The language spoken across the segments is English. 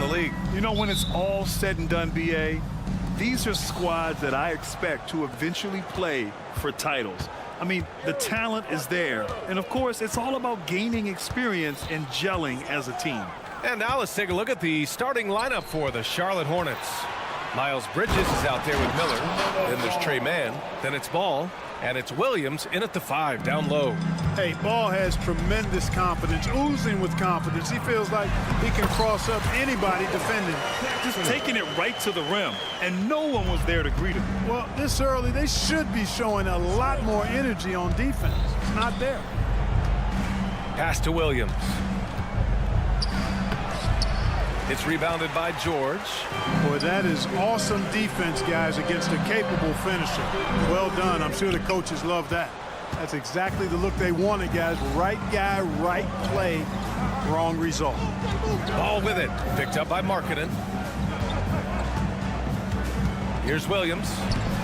the league. You know, when it's all said and done, BA, these are squads that I expect to eventually play for titles. I mean, the talent is there. And, of course, it's all about gaining experience and gelling as a team. And now let's take a look at the starting lineup for the Charlotte Hornets. Miles Bridges is out there with Miller. Then there's Trey Mann. Then it's Ball. And it's Williams in at the 5, down low. Hey, Ball has tremendous confidence, oozing with confidence. He feels like he can cross up anybody defending. Just taking it right to the rim, and no one was there to greet him. Well, this early, they should be showing a lot more energy on defense. It's not there. Pass to Williams. It's rebounded by George. Boy, that is awesome defense, guys, against a capable finisher. Well done. I'm sure the coaches love that. That's exactly the look they wanted, guys. Right guy, right play, wrong result. Ball with it. Picked up by Markkanen. Here's Williams.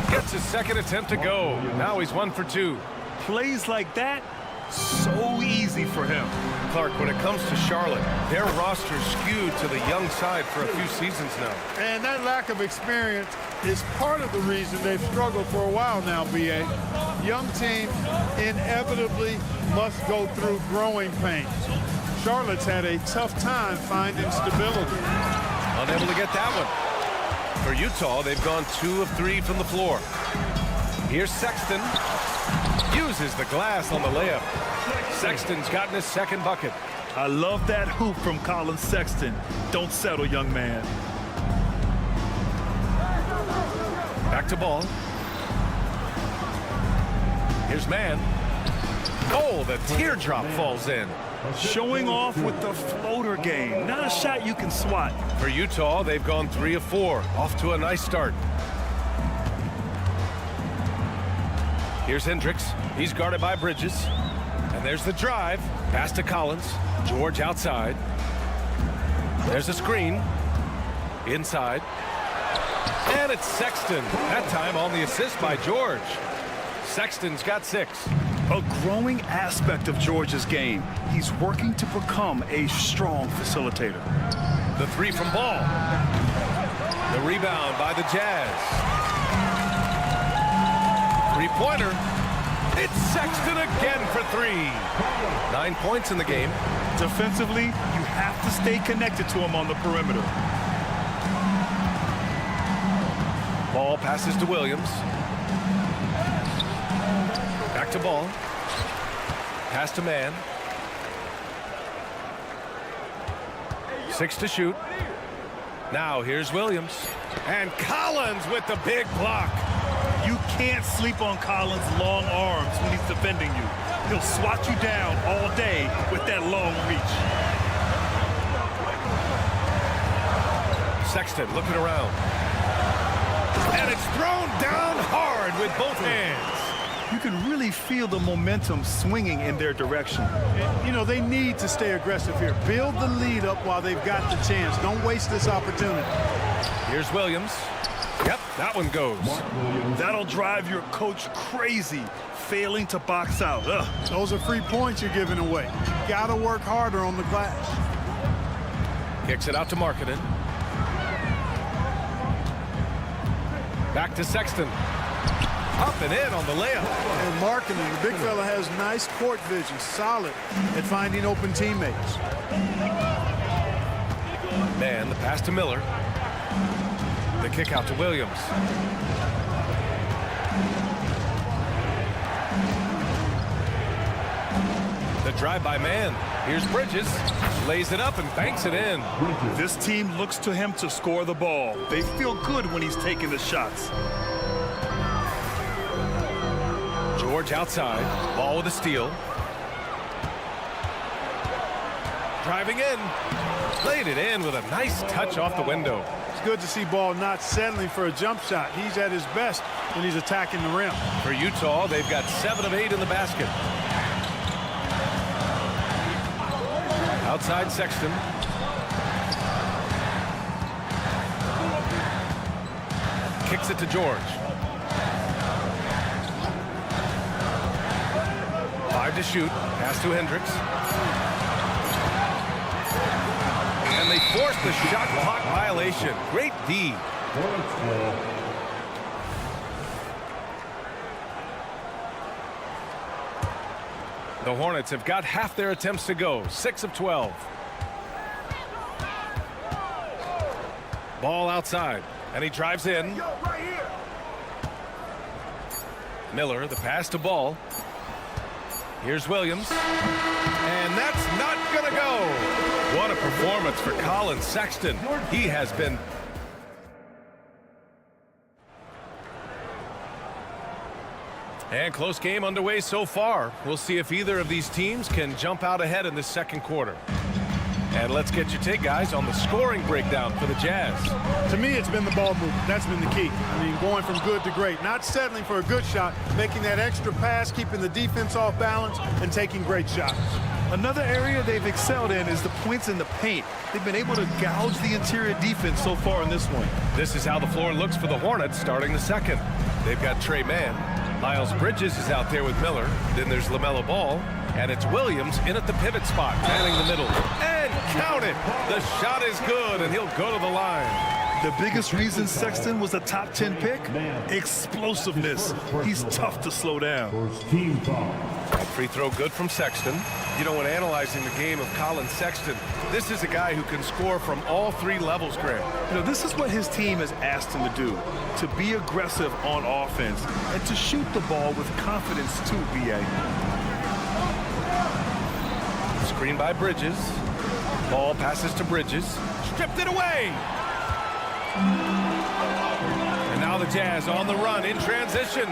Gets his second attempt to go. Now he's 1 for 2. Plays like that, so easy for him. Clark, when it comes to Charlotte, their roster is skewed to the young side for a few seasons now. And that lack of experience is part of the reason they've struggled for a while now, B.A. Young teams inevitably must go through growing pains. Charlotte's had a tough time finding stability. Unable to get that one. For Utah, they've gone 2 of 3 from the floor. Here's Sexton. Uses the glass on the layup. Sexton's gotten his second bucket. I love that hoop from Colin Sexton. Don't settle, young man. Back to Ball. Here's Mann. Oh, the teardrop falls in. Showing off with the floater game. Not a shot you can swat. For Utah, they've gone 3 of 4. Off to a nice start. Here's Hendricks. He's guarded by Bridges. And there's the drive. Pass to Collins. George outside. There's a screen. Inside. And it's Sexton. That time on the assist by George. Sexton's got 6. A growing aspect of George's game. He's working to become a strong facilitator. The 3 from Ball. The rebound by the Jazz. 3-pointer. It's Sexton again for 3. 9 points in the game. Defensively, you have to stay connected to him on the perimeter. Ball passes to Williams. Back to Ball. Pass to Mann. 6 to shoot. Now here's Williams. And Collins with the big block. You can't sleep on Collins' long arms when he's defending you. He'll swat you down all day with that long reach. Sexton looking around. And it's thrown down hard with both hands. You can really feel the momentum swinging in their direction. You know, they need to stay aggressive here. Build the lead up while they've got the chance. Don't waste this opportunity. Here's Williams. Yep, that one goes. That'll drive your coach crazy, failing to box out. Ugh. Those are free points you're giving away. You gotta work harder on the glass. Kicks it out to Markkanen. Back to Sexton. Up and in on the layup. And Markkanen, the big fella, has nice court vision, solid at finding open teammates. Man, the pass to Miller. The kick out to Williams. The drive by Mann. Here's Bridges. Lays it up and banks it in. This team looks to him to score the ball. They feel good when he's taking the shots. George outside. Ball with a steal. Driving in. Laid it in with a nice touch off the window. It's good to see Ball not settling for a jump shot. He's at his best when he's attacking the rim. For Utah, they've got 7 of 8 in the basket. Outside Sexton. Kicks it to George. 5 to shoot. Pass to Hendricks. And they forced the shot clock violation. Great D. The Hornets have got half their attempts to go, 6 of 12. Ball outside, and he drives in. Miller, the pass to Ball. Here's Williams, and that's not gonna go. What a performance for Colin Sexton. He has been and close game underway so far. We'll see if either of these teams can jump out ahead in this second quarter. And let's get your take, guys, on the scoring breakdown for the Jazz. To me, it's been the ball movement. That's been the key. I mean, going from good to great. Not settling for a good shot, making that extra pass, keeping the defense off balance, and taking great shots. Another area they've excelled in is the points in the paint. They've been able to gouge the interior defense so far in this one. This is how the floor looks for the Hornets starting the second. They've got Trey Mann. Miles Bridges is out there with Miller. Then there's LaMelo Ball. And it's Williams in at the pivot spot, manning the middle. And count it! The shot is good, and he'll go to the line. The biggest reason Sexton was a top 10 pick? Explosiveness. He's tough to slow down. Free throw good from Sexton. You know, when analyzing the game of Colin Sexton, this is a guy who can score from all three levels, Graham. You know, this is what his team has asked him to do, to be aggressive on offense and to shoot the ball with confidence too, B.A. Screen by Bridges. Ball passes to Bridges. Stripped it away. And now the Jazz on the run in transition.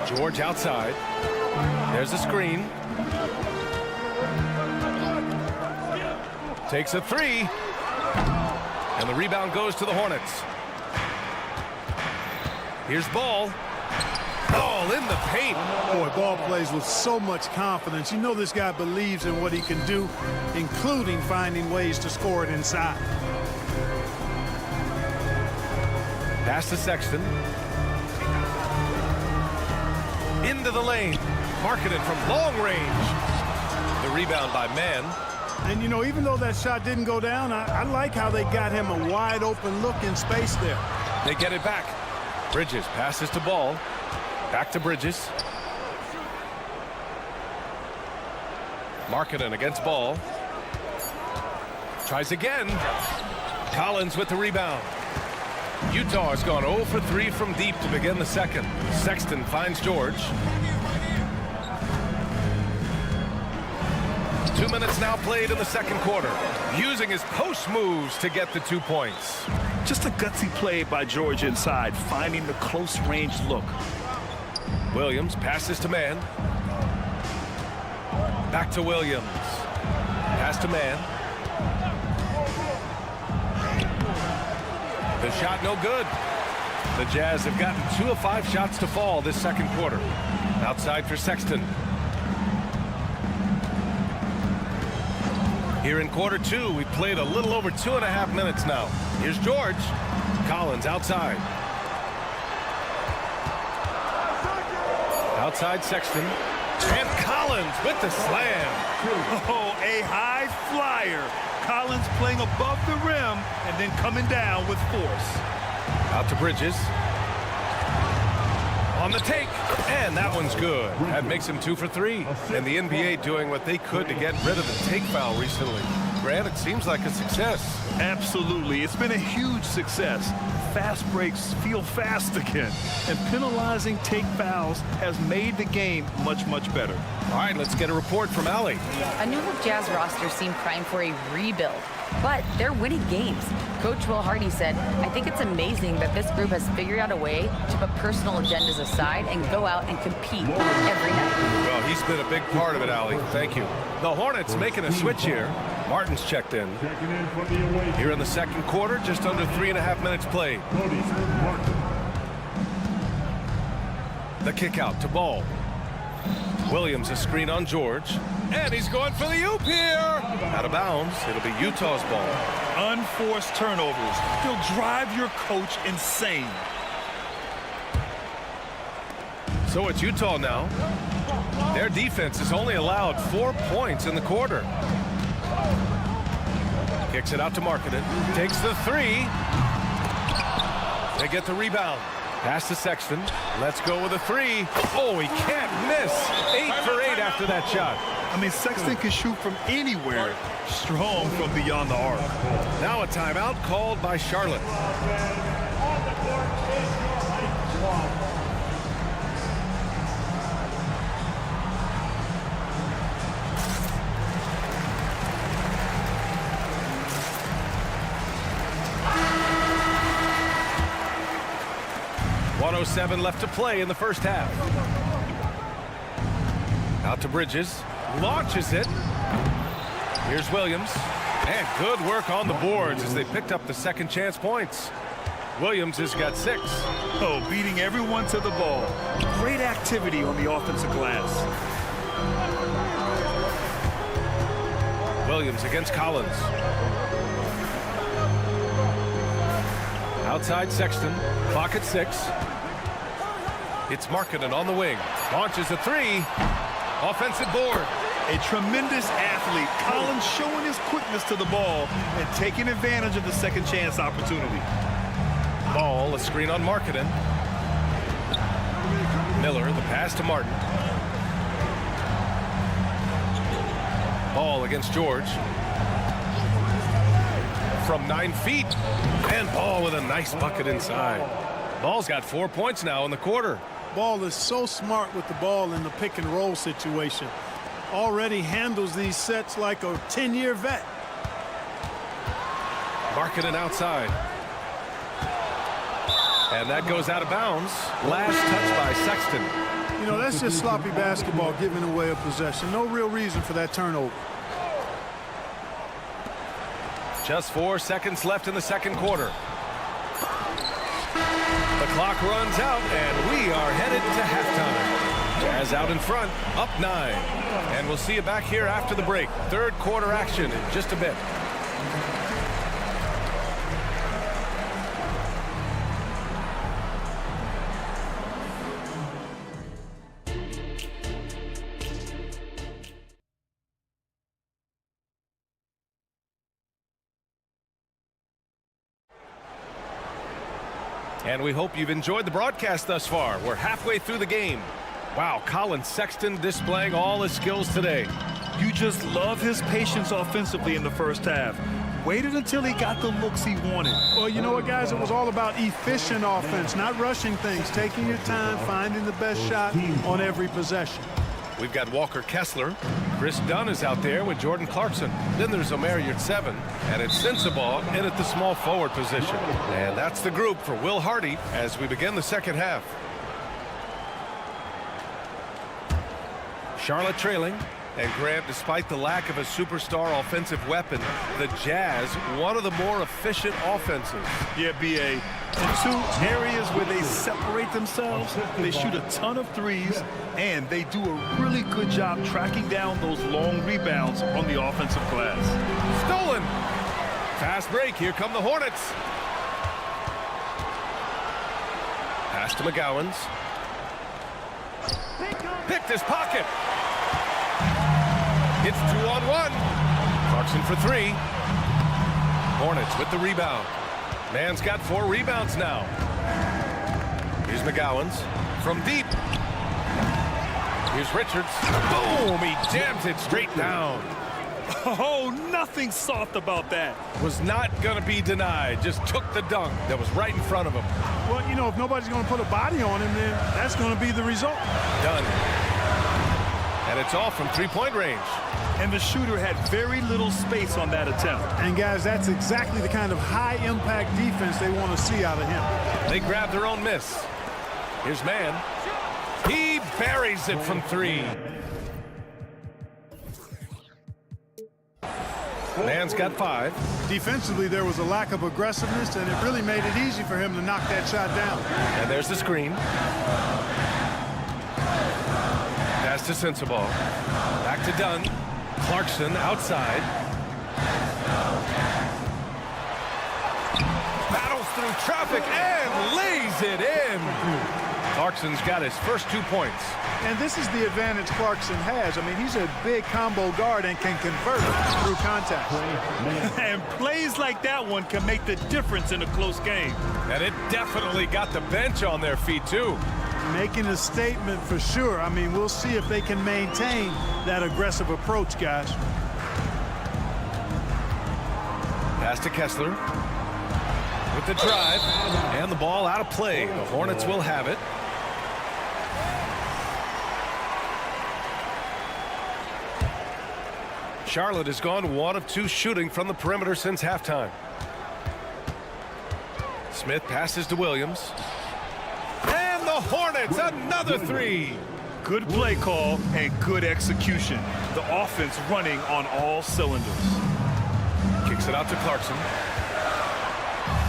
George outside. There's a screen. Takes a three. And the rebound goes to the Hornets. Here's Ball. Ball in the paint. Boy, Ball plays with so much confidence. You know this guy believes in what he can do, including finding ways to score it inside. Pass to Sexton. Into the lane. Marketed from long range. The rebound by Mann. And, you know, even though that shot didn't go down, I like how they got him a wide open look in space there. They get it back. Bridges passes to Ball. Back to Bridges. Markkanen against Ball. Tries again. Collins with the rebound. Utah has gone 0 for 3 from deep to begin the second. Sexton finds George. 2 minutes now played in the second quarter. Using his post moves to get the 2 points. Just a gutsy play by George inside, finding the close range look. Williams passes to Mann. Back to Williams. Pass to Mann. The shot no good. The Jazz have gotten 2 of 5 shots to fall this second quarter. Outside for Sexton. Here in quarter 2, we played a little over 2.5 minutes now. Here's George. Collins outside. Outside Sexton. And Collins with the slam. Oh, a high flyer. Collins playing above the rim and then coming down with force. Out to Bridges. On the take. And that one's good. That makes him 2 for 3. And the NBA doing what they could to get rid of the take foul recently. Grant, it seems like a success. Absolutely. It's been a huge success. Fast breaks feel fast again. And penalizing take fouls has made the game much, much better. All right, let's get a report from Allie. A new Jazz roster seemed primed for a rebuild, but they're winning games. Coach Will Hardy said, "I think it's amazing that this group has figured out a way to put personal agendas aside and go out and compete every night." Well, he's been a big part of it, Allie. Thank you. The Hornets making a switch here. Martin's checked in. Here in the second quarter, just under 3.5 minutes played. The kick out to Ball. Williams a screen on George. And he's going for the oop here. Out of bounds. It'll be Utah's ball. Unforced turnovers. They'll drive your coach insane. So it's Utah now. Their defense has only allowed 4 points in the quarter. Kicks it out to Markkanen. Takes the three. They get the rebound. Pass to Sexton. Let's go with a three. Oh, he can't miss. 8 for 8 after that shot. I mean, Sexton can shoot from anywhere. Strong from beyond the arc. Now a timeout called by Charlotte. .107 left to play in the first half. Out to Bridges. Launches it. Here's Williams. And good work on the boards as they picked up the second chance points. Williams has got 6. Oh, beating everyone to the ball. Great activity on the offensive glass. Williams against Collins. Outside Sexton. Clock at 6. It's Markkanen on the wing. Launches a three. Offensive board. A tremendous athlete. Collins showing his quickness to the ball and taking advantage of the second chance opportunity. Ball, a screen on Markkanen. Miller, the pass to Martin. Ball against George. From 9 feet. And Ball with a nice bucket inside. Ball's got 4 points now in the quarter. Ball is so smart with the ball in the pick and roll situation. Already handles these sets like a 10-year vet. Markkanen outside. And that goes out of bounds. Last touch by Sexton. You know, that's just sloppy basketball, giving away a possession. No real reason for that turnover. Just 4 seconds left in the second quarter. The clock runs out, and we are headed to halftime. Jazz out in front, up 9. And we'll see you back here after the break. Third quarter action in just a bit. And we hope you've enjoyed the broadcast thus far. We're halfway through the game. Wow, Colin Sexton displaying all his skills today. You just love his patience offensively in the first half. Waited until he got the looks he wanted. Well, you know what, guys? It was all about efficient offense, not rushing things, taking your time, finding the best shot on every possession. We've got Walker Kessler. Chris Dunn is out there with Jordan Clarkson. Then there's Omer Yurtseven. And it's Sensabaugh in at the small forward position. And that's the group for Will Hardy as we begin the second half. Charlotte trailing. And Grant, despite the lack of a superstar offensive weapon, the Jazz, one of the more efficient offenses. Yeah, B.A. In 2 areas where they separate themselves, they shoot a ton of threes, and they do a really good job tracking down those long rebounds on the offensive glass. Stolen. Fast break. Here come the Hornets. Pass to McGowan's. Picked his pocket. It's 2-on-1. Clarkson for 3. Hornets with the rebound. Man's got 4 rebounds now. Here's McGowan's from deep. Here's Richards. Boom! He jams it straight down. Oh, nothing soft about that. Was not going to be denied. Just took the dunk that was right in front of him. Well, you know, if nobody's going to put a body on him, then that's going to be the result. Done. And it's all from 3-point range. And the shooter had very little space on that attempt. And, guys, that's exactly the kind of high-impact defense they want to see out of him. They grab their own miss. Here's Mann. He buries it from 3. Mann's got 5. Defensively, there was a lack of aggressiveness, and it really made it easy for him to knock that shot down. And there's the screen. Pass to Sensabaugh. Back to Dunn. Clarkson outside. Battles through traffic and lays it in. Clarkson's got his first 2 points. And this is the advantage Clarkson has. I mean, he's a big combo guard and can convert through contact. And plays like that one can make the difference in a close game. And it definitely got the bench on their feet, too. Making a statement for sure. I mean, we'll see if they can maintain that aggressive approach, guys. Pass to Kessler. With the drive. And the ball out of play. The Hornets will have it. Charlotte has gone 1 of 2 shooting from the perimeter since halftime. Smith passes to Williams. And the Hornets, another 3. Good play call and good execution. The offense running on all cylinders. Kicks it out to Clarkson.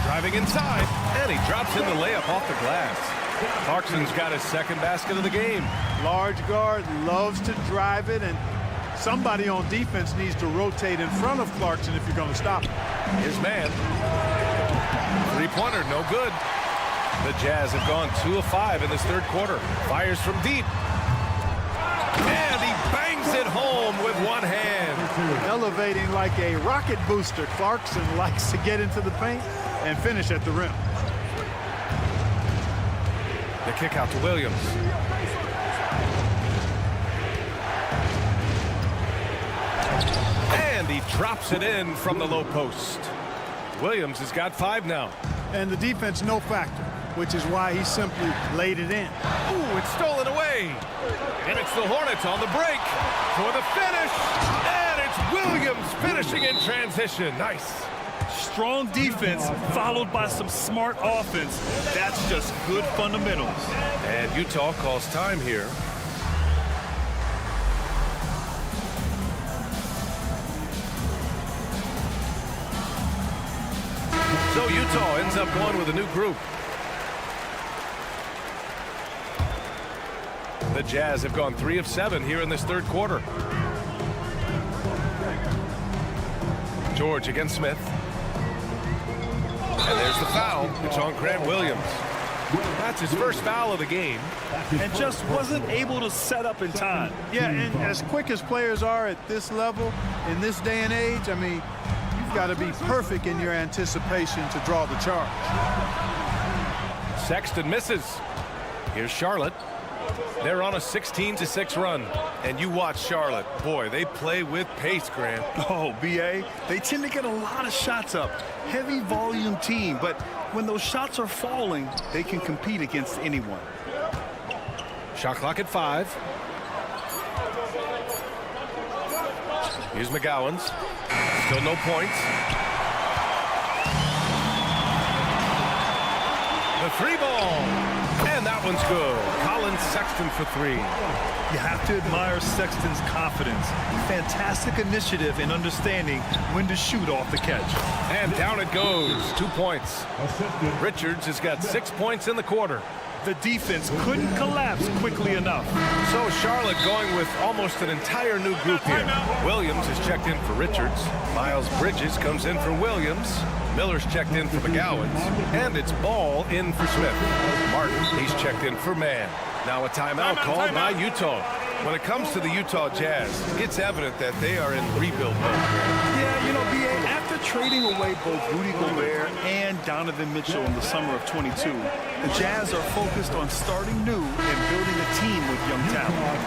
Driving inside, and he drops in the layup off the glass. Clarkson's got his second basket of the game. Large guard loves to drive it, and somebody on defense needs to rotate in front of Clarkson if you're going to stop him. His man. Three-pointer, no good. The Jazz have gone 2 of 5 in this third quarter. Fires from deep. And he bangs it home with one hand. Elevating like a rocket booster. Clarkson likes to get into the paint and finish at the rim. The kick out to Williams. And he drops it in from the low post. Williams has got 5 now. And the defense no factor, which is why he simply laid it in. Ooh, it's stolen away. And it's the Hornets on the break for the finish. And it's Williams finishing in transition. Nice. Strong defense followed by some smart offense. That's just good fundamentals. And Utah calls time here. So Utah ends up going with a new group. The Jazz have gone 3 of 7 here in this third quarter. George against Smith. And there's the foul. It's on Grant Williams. That's his first foul of the game. And just wasn't able to set up in time. Yeah, and as quick as players are at this level, in this day and age, I mean, you've got to be perfect in your anticipation to draw the charge. Sexton misses. Here's Charlotte. They're on a 16-6 run. And you watch Charlotte. Boy, they play with pace, Grant. Oh, B.A., they tend to get a lot of shots up. Heavy volume team, but when those shots are falling, they can compete against anyone. Shot clock at 5. Here's McGowan's. Still no points. The 3-ball. And that one's good. Collins Sexton for 3. You have to admire Sexton's confidence. Fantastic initiative in understanding when to shoot off the catch. And down it goes. 2 points. Richards has got 6 points in the quarter. The defense couldn't collapse quickly enough. So Charlotte going with almost an entire new group here. Williams is checked in for Richards. Miles Bridges comes in for Williams. Miller's checked in for McGowan's. And it's Ball in for Smith. Martin, he's checked in for Mann. Now a timeout called by Utah. When it comes to the Utah Jazz, it's evident that they are in rebuild mode. Yeah, you know, B.A., after trading away both Rudy Gobert and Donovan Mitchell in the summer of 22, the Jazz are focused on starting new and building a team with young talent.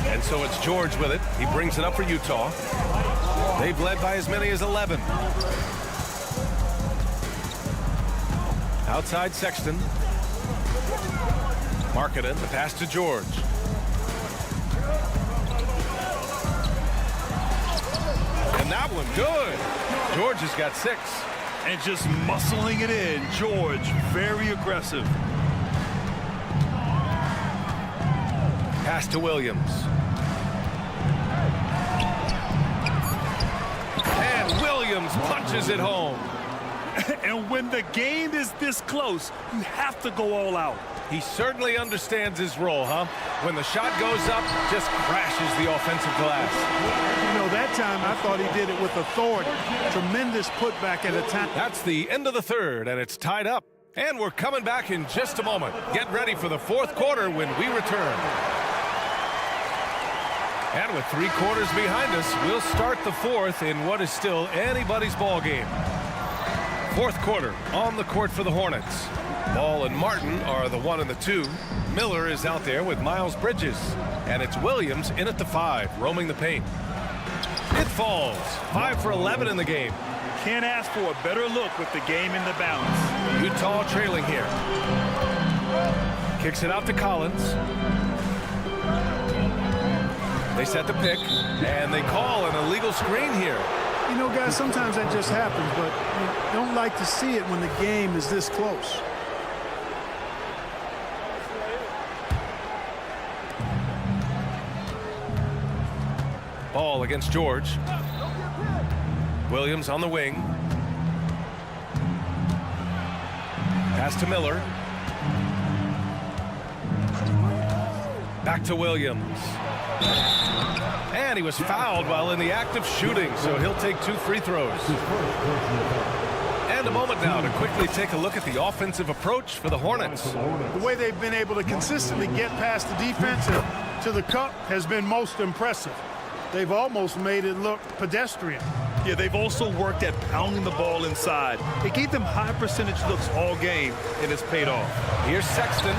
And so it's George with it. He brings it up for Utah. They've led by as many as 11. Outside Sexton. Markkanen, the pass to George. And that one good. George has got 6. And just muscling it in, George, very aggressive. Pass to Williams. And Williams punches it home. And when the game is this close, you have to go all out. He certainly understands his role, huh? When the shot goes up, just crashes the offensive glass. You know, that time I thought he did it with authority. Tremendous putback at a time. That's the end of the third, and it's tied up And we're coming back in just a moment. Get ready for the fourth quarter when we return. And with 3 quarters behind us, we'll start the fourth in what is still anybody's ball game. Fourth quarter on the court for the Hornets. Ball and Martin are the 1 and the 2. Miller is out there with Miles Bridges. And it's Williams in at the 5, roaming the paint. It falls. 5 for 11 in the game. Can't ask for a better look with the game in the balance. Utah trailing here. Kicks it out to Collins. They set the pick, and they call an illegal screen here. You know, guys, sometimes that just happens, but you don't like to see it when the game is this close. Ball against George. Williams on the wing. Pass to Miller. Back to Williams. And he was fouled while in the act of shooting, so he'll take 2 free throws. And a moment now to quickly take a look at the offensive approach for the Hornets. The way they've been able to consistently get past the defense and to the cup has been most impressive. They've almost made it look pedestrian. Yeah, they've also worked at pounding the ball inside. It gave them high percentage looks all game, and it's paid off. Here's Sexton.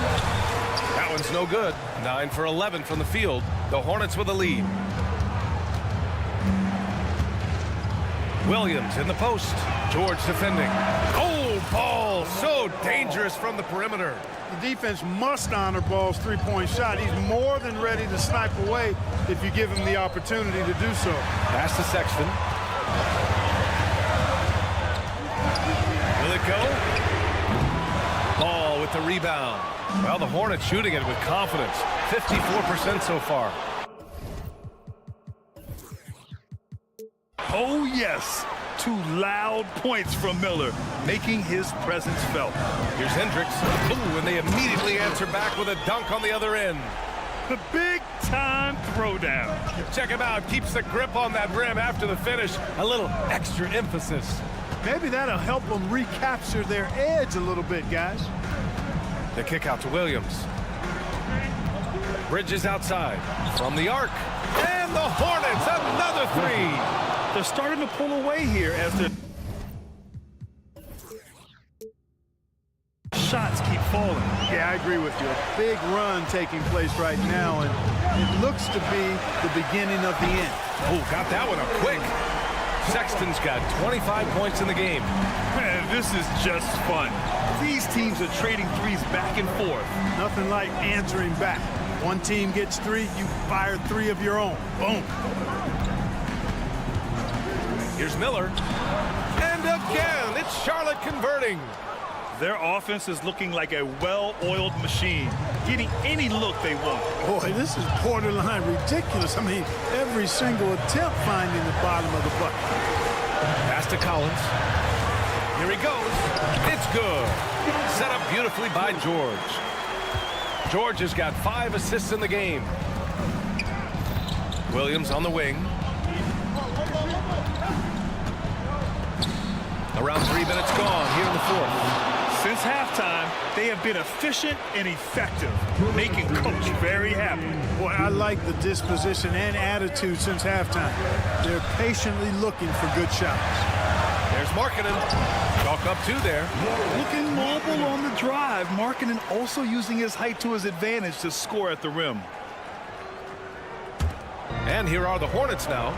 That one's no good. 9 for 11 from the field. The Hornets with a lead. Williams in the post. George defending. Oh, Ball so dangerous from the perimeter. The defense must honor Ball's three-point shot. He's more than ready to snipe away if you give him the opportunity to do so. Pass to Sexton. Will it go? Ball with the rebound. Well, the Hornets shooting it with confidence. 54% so far. Oh, yes. 2 loud points from Miller, making his presence felt. Here's Hendricks. Ooh, and they immediately answer back with a dunk on the other end. The big-time throwdown. Check him out. Keeps the grip on that rim after the finish. A little extra emphasis. Maybe that'll help them recapture their edge a little bit, guys. The kick out to Williams. Bridges outside. From the arc. And the Hornets, another 3. They're starting to pull away here as their shots keep falling. Yeah, I agree with you. A big run taking place right now, and it looks to be the beginning of the end. Oh, got that one up quick. Sexton's got 25 points in the game. Man, this is just fun. These teams are trading threes back and forth. Nothing like answering back. One team gets 3, you fire 3 of your own. Boom. Here's Miller. And again, it's Charlotte converting. Their offense is looking like a well-oiled machine, getting any look they want. Boy, this is borderline ridiculous. I mean, every single attempt finding the bottom of the bucket. Pass to Collins. Here he goes. It's good. Set up beautifully by George. George has got 5 assists in the game. Williams on the wing. Around 3 minutes gone here in the fourth. Since halftime, they have been efficient and effective, making Coach very happy. Boy, I like the disposition and attitude since halftime. They're patiently looking for good shots. There's Markkanen. Chalk up 2 there. Looking mobile on the drive. Markkanen also using his height to his advantage to score at the rim. And here are the Hornets now.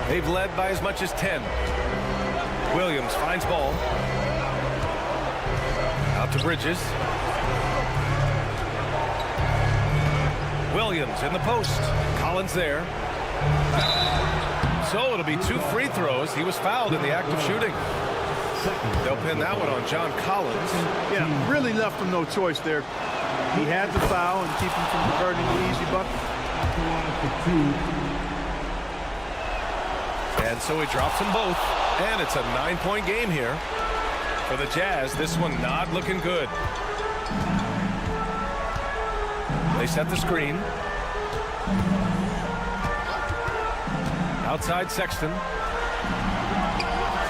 They've led by as much as 10. Williams finds ball. Out to Bridges. Williams in the post. Collins there. So it'll be 2 free throws. He was fouled in the act of shooting. They'll pin that one on John Collins. Yeah, really left him no choice there. He had the foul and keep him from converting the easy bucket. And so he drops them both. And it's a 9-point game here. For the Jazz, this one not looking good. They set the screen. Outside Sexton.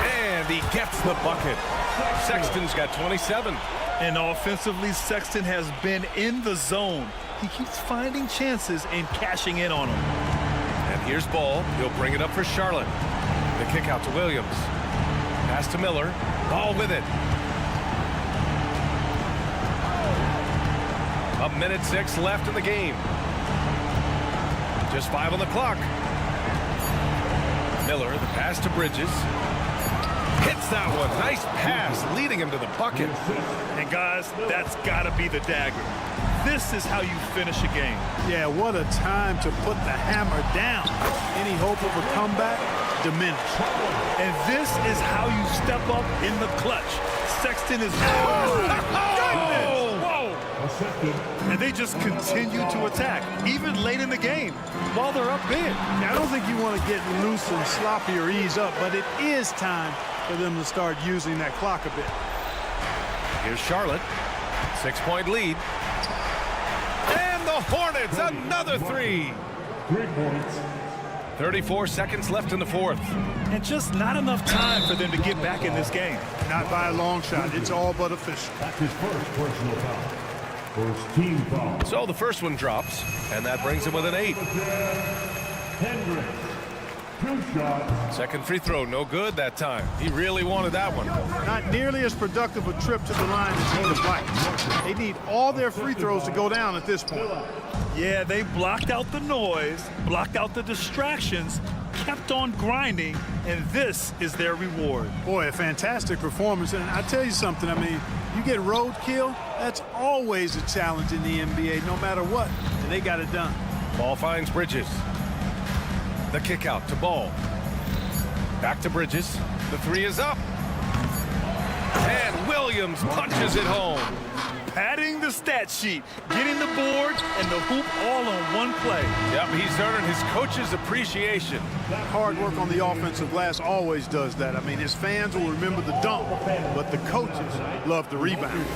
And he gets the bucket. Sexton's got 27. And offensively, Sexton has been in the zone. He keeps finding chances and cashing in on them. And here's Ball. He'll bring it up for Charlotte. The kick out to Williams. Pass to Miller. Ball with it. A minute 6 left in the game. Just 5 on the clock. Miller, the pass to Bridges. Hits that one. Nice pass, leading him to the bucket. And guys, that's got to be the dagger. This is how you finish a game. Yeah, what a time to put the hammer down. Any hope of a comeback diminished. And this is how you step up in the clutch. Sexton is... And they just continue to attack, even late in the game, while they're up big. I don't think you want to get loose and sloppy or ease up, but it is time for them to start using that clock a bit. Here's Charlotte. 6-point lead. And the Hornets, another 3. 3 points. 34 seconds left in the fourth. And just not enough time for them to get back in this game. Not by a long shot. It's all but official. That's his first personal foul. First team foul. So the first one drops, and that brings him with an 8. Hendricks. 2 shots. Second free throw, no good that time. He really wanted that one. Not nearly as productive a trip to the line as he would like. They need all their free throws to go down at this point. Yeah, they blocked out the noise, blocked out the distractions, kept on grinding, and this is their reward. Boy, a fantastic performance. And I tell you something, I mean, you get roadkill, that's always a challenge in the NBA, no matter what. And they got it done. Ball finds Bridges. The kick out to Ball. Back to Bridges. The 3 is up. And Williams punches it home. Padding the stat sheet, getting the board and the hoop all on one play. Yep, he's earning his coach's appreciation. Hard work on the offensive glass always does that. I mean, his fans will remember the dunk, but the coaches love the rebound.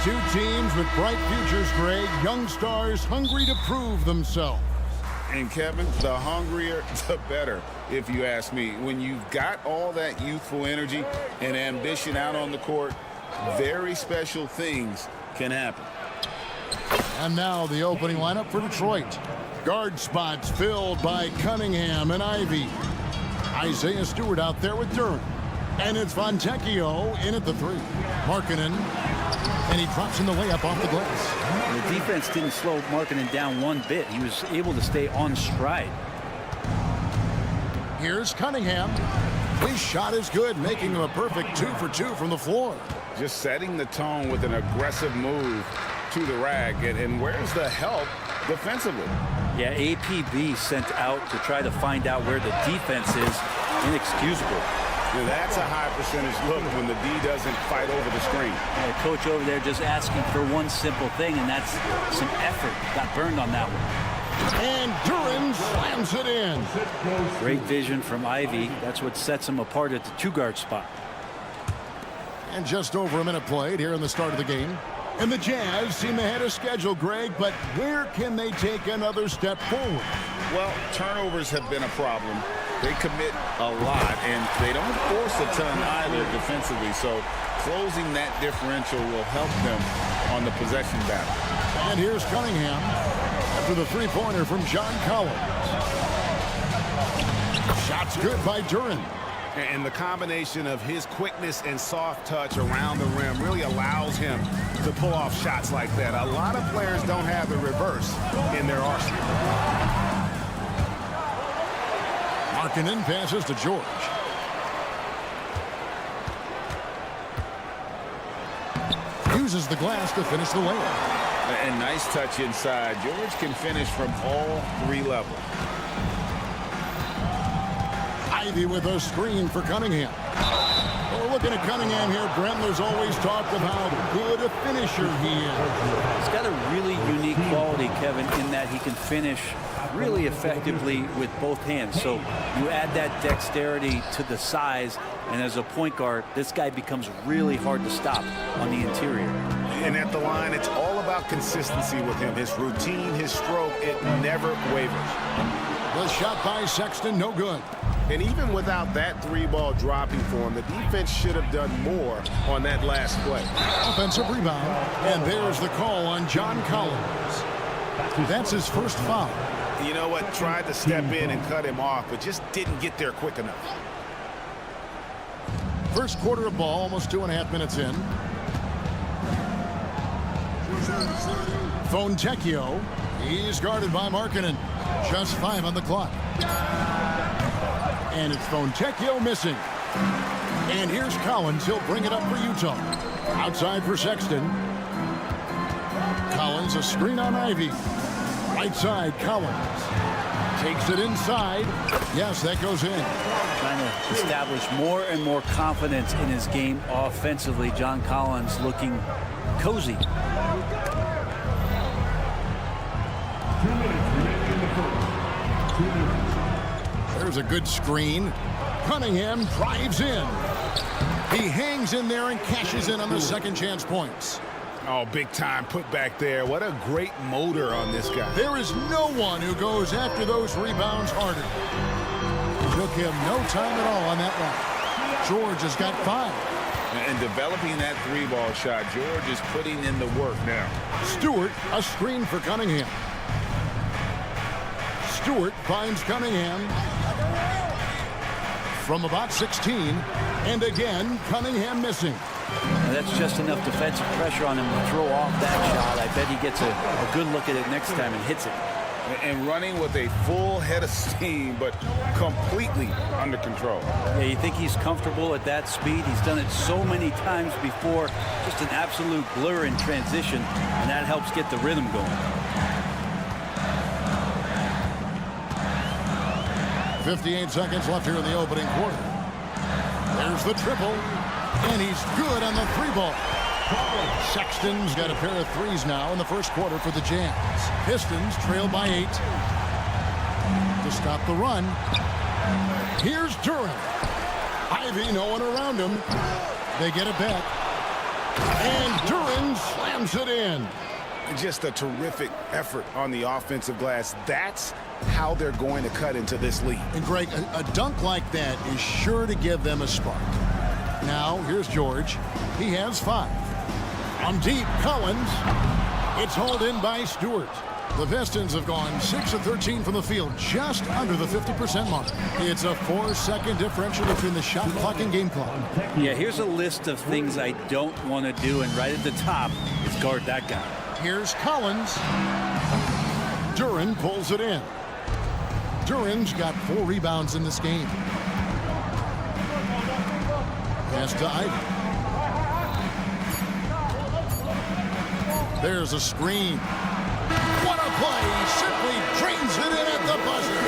Two teams with bright futures, Greg. Young stars hungry to prove themselves. And Kevin, the hungrier, the better, if you ask me. When you've got all that youthful energy and ambition out on the court, very special things can happen. And now the opening lineup for Detroit. Guard spots filled by Cunningham and Ivy. Isaiah Stewart out there with Durant. And it's Fontecchio in at the 3. Markkanen. And he drops in the layup off the glass. The defense didn't slow Markkanen down one bit. He was able to stay on stride. Here's Cunningham. His shot is good, making him a perfect 2 for 2 from the floor. Just setting the tone with an aggressive move to the rack. And where's the help defensively? Yeah, APB sent out to try to find out where the defense is. Inexcusable. Now that's a high percentage look when the D doesn't fight over the screen. The coach over there just asking for one simple thing, and that's some effort. Got burned on that one. And Durant slams it in. Great vision from Ivy. That's what sets him apart at the 2-guard spot. And just over a minute played here in the start of the game. And the Jazz seem ahead of schedule, Greg, but where can they take another step forward? Well, turnovers have been a problem. They commit a lot, and they don't force a ton either defensively, so closing that differential will help them on the possession battle. And here's Cunningham after the 3-pointer from John Collins. Shots good by Durant. And the combination of his quickness and soft touch around the rim really allows him to pull off shots like that. A lot of players don't have the reverse in their arsenal. Markkanen passes to George. Uses the glass to finish the layup. And nice touch inside. George can finish from all 3 levels. Ivy with a screen for Cunningham. Well, looking at Cunningham here, Brent, there's always talk of how good a finisher he is. He's got a really unique quality, Kevin, in that he can finish really effectively with both hands. So you add that dexterity to the size, and as a point guard, this guy becomes really hard to stop on the interior. And at the line, it's all about consistency with him. His routine, his stroke, it never wavers. The shot by Sexton, no good. And even without that 3-ball dropping for him, the defense should have done more on that last play. Offensive rebound, and there's the call on John Collins. That's his first foul. You know what? Tried to step in and cut him off, but just didn't get there quick enough. First quarter of ball, almost 2.5 minutes in. Fontecchio, he's guarded by Markkanen. Just 5 on the clock. And it's Fontecchio missing. And here's Collins. He'll bring it up for Utah. Outside for Sexton. Collins, a screen on Ivy. Right side, Collins. Takes it inside. Yes, that goes in. Trying to establish more and more confidence in his game offensively. John Collins looking cozy. 2 minutes remaining in the first. 2 minutes. There's a good screen. Cunningham drives in. He hangs in there and cashes in on the second chance points. Oh, big time put back there. What a great motor on this guy. There is no one who goes after those rebounds harder. Took him no time at all on that one. George has got 5. And developing that 3-ball shot, George is putting in the work now. Stewart, a screen for Cunningham. Stewart finds Cunningham from about 16, and again Cunningham missing. Now that's just enough defensive pressure on him to throw off that shot. I bet he gets a good look at it next time and hits it. And running with a full head of steam, but completely under control. Yeah, you think he's comfortable at that speed? He's done it so many times before. Just an absolute blur in transition, and that helps get the rhythm going. 58 seconds left here in the opening quarter. There's the triple, and he's good on the 3-ball. Sexton's got a pair of 3s now in the first quarter for the Jazz. Pistons trail by 8. To stop the run, here's Durant. Ivy, no one around him. They get it back. And Durant slams it in. Just a terrific effort on the offensive glass. That's how they're going to cut into this lead. And Greg, a dunk like that is sure to give them a spark. Now, here's George. He has 5. On deep, Collins. It's hauled in by Stewart. The Pistons have gone 6 of 13 from the field, just under the 50% mark. It's a 4-second differential between the shot clock and game clock. Yeah, here's a list of things I don't want to do, and right at the top is guard that guy. Here's Collins. Duran pulls it in. Duran's got 4 rebounds in this game. Pass to Ivy. There's a screen. What a play! Simply drains it in at the buzzer.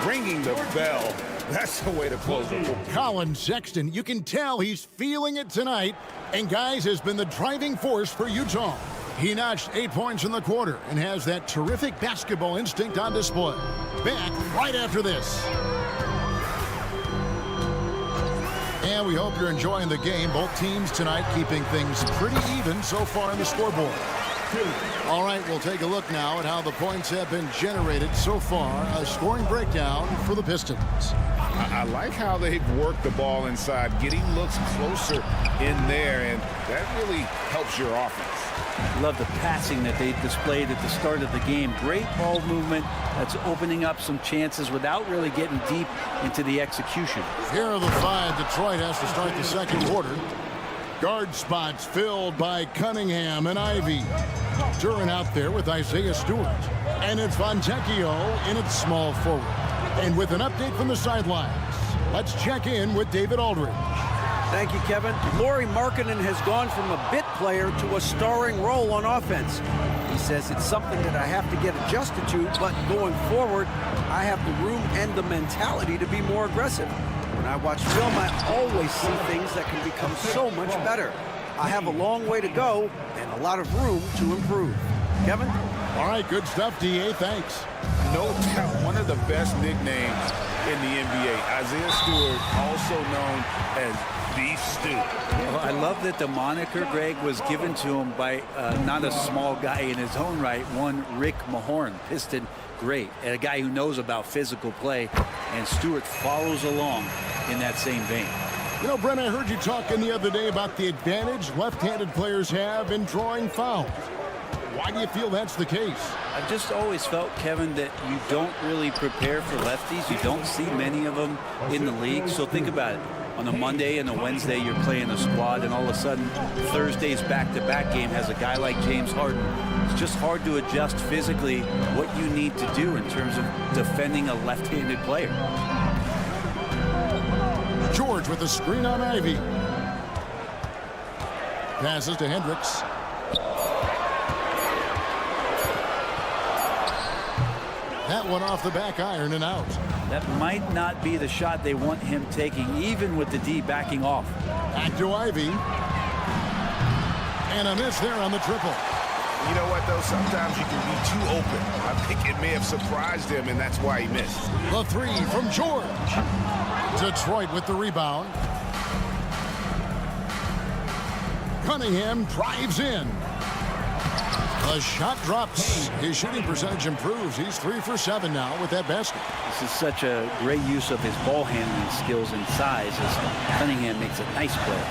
Ringing the bell. That's the way to close it. Colin Sexton, you can tell he's feeling it tonight, and guys, has been the driving force for Utah. He notched 8 points in the quarter and has that terrific basketball instinct on display. Back right after this. And we hope you're enjoying the game. Both teams tonight keeping things pretty even so far in the scoreboard. All right, we'll take a look now at how the points have been generated so far. A scoring breakdown for the Pistons. I like how they've worked the ball inside, getting looks closer in there, and that really helps your offense. Love the passing that they displayed at the start of the game. Great ball movement that's opening up some chances without really getting deep into the execution. Here are the 5 Detroit has to start the second quarter. Guard spots filled by Cunningham and Ivy. Duran out there with Isaiah Stewart. And it's Fontecchio in its small forward. And with an update from the sidelines, let's check in with David Aldridge. Thank you, Kevin. Lauri Markkanen has gone from a bit player to a starring role on offense. He says it's something that I have to get adjusted to, but going forward, I have the room and the mentality to be more aggressive. When I watch film, I always see things that can become so much better. I have a long way to go and a lot of room to improve. Kevin? All right, good stuff, D.A. Thanks. No doubt one of the best nicknames in the NBA. Isaiah Stewart, also known as Beef Stew. Well, I love that the moniker, Greg, was given to him by not a small guy in his own right, one Rick Mahorn, Piston great, and a guy who knows about physical play, and Stewart follows along in that same vein. You know, Brent, I heard you talking the other day about the advantage left-handed players have in drawing fouls. Why do you feel that's the case? I've just always felt, Kevin, that you don't really prepare for lefties. You don't see many of them in the league. So think about it. On a Monday and a Wednesday, you're playing a squad, and all of a sudden, Thursday's back-to-back game has a guy like James Harden. It's just hard to adjust physically what you need to do in terms of defending a left-handed player. George with a screen on Ivy. Passes to Hendricks. That one off the back iron and out. That might not be the shot they want him taking, even with the D backing off. Back to Ivy. And a miss there on the triple. You know what, though? Sometimes you can be too open. I think it may have surprised him, and that's why he missed. The 3 from George. Detroit with the rebound. Cunningham drives in. The shot drops. His shooting percentage improves. He's 3 for 7 now with that basket. This is such a great use of his ball handling skills and size as Cunningham makes a nice play.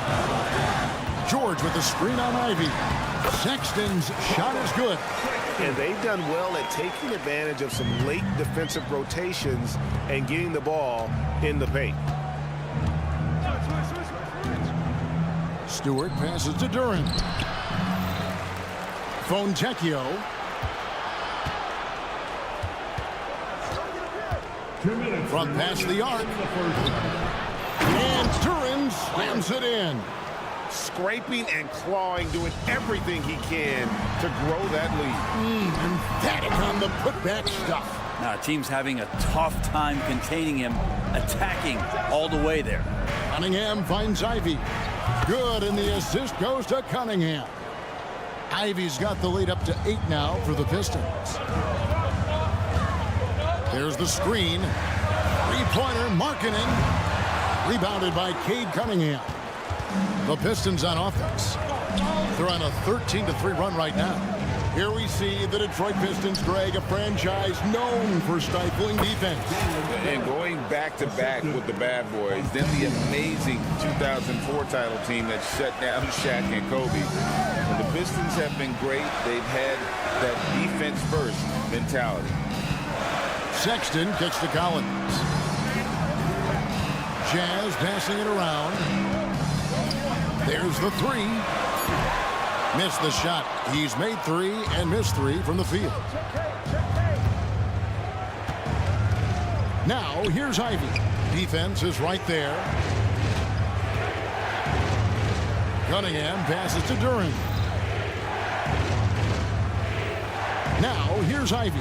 George with the screen on Ivy. Sexton's shot is good. And they've done well at taking advantage of some late defensive rotations and getting the ball in the paint. Stewart passes to Duran. Fontecchio. From past the arc. And Duran slams it in. Scraping and clawing, doing everything he can to grow that lead. Emphatic on the putback stuff. Now, team's having a tough time containing him, attacking all the way there. Cunningham finds Ivy. Good, and the assist goes to Cunningham. Ivy's got the lead up to 8 now for the Pistons. There's the screen. Three-pointer, Markkanen. Rebounded by Cade Cunningham. The Pistons on offense. They're on a 13-3 run right now. Here we see the Detroit Pistons, Greg, a franchise known for stifling defense. And going back-to-back with the bad boys, then the amazing 2004 title team that shut down Shaq and Kobe. And the Pistons have been great. They've had that defense-first mentality. Sexton kicks to Collins. Jazz passing it around. There's the three. Missed the shot. He's made three and missed three from the field. Now here's Ivy. Defense is right there. Cunningham passes to Duran. Now here's Ivy.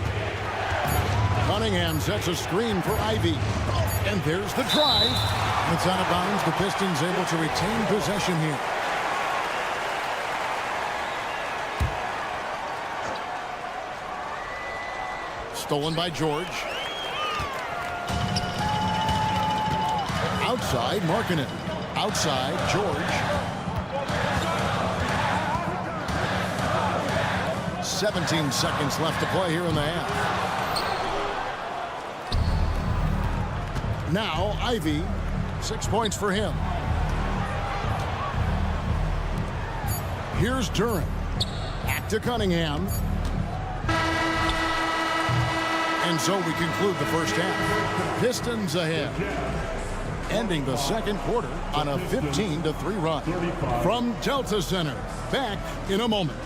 Cunningham sets a screen for Ivy. And there's the drive. It's out of bounds. The Pistons able to retain possession here. Stolen by George. Outside, Markkanen. Outside, George. 17 seconds left to play here in the half. Now, Ivy. 6 points for him. Here's Duran. Back to Cunningham. And so we conclude the first half. Pistons ahead. Ending the second quarter on a 15-3 run. From Delta Center. Back in a moment.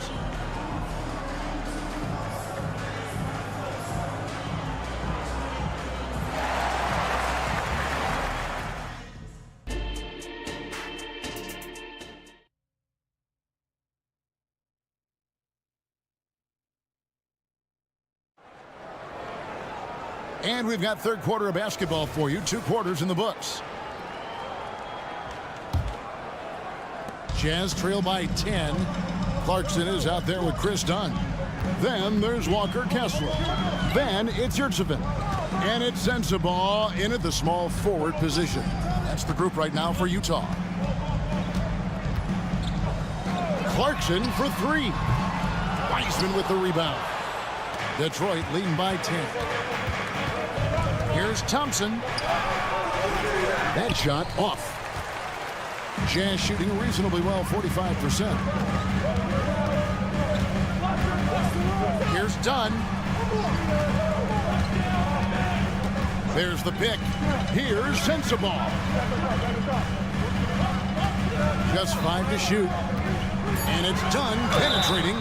And we've got third quarter of basketball for you. 2 quarters in the books. Jazz trail by 10. Clarkson is out there with Chris Dunn. Then there's Walker Kessler. Then it's Yurtseven. And it's Sensabaugh in at the small forward position. That's the group right now for Utah. Clarkson for 3. Wiseman with the rebound. Detroit leading by 10. Here's Thompson. That shot off. Jazz shooting reasonably well, 45%. Here's Dunn. There's the pick. Here's Sensabaugh. Just 5 to shoot. And it's Dunn penetrating.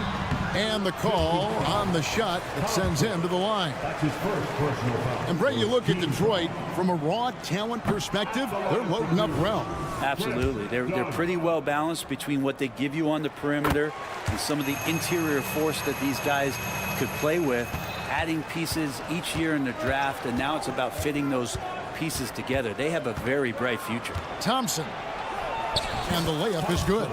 And the call on the shot that sends him to the line. And Brett, you look at Detroit from a raw talent perspective, they're loading up well. Absolutely. They're pretty well balanced between what they give you on the perimeter and some of the interior force that these guys could play with, adding pieces each year in the draft, and now it's about fitting those pieces together. They have a very bright future. Thompson. And the layup is good.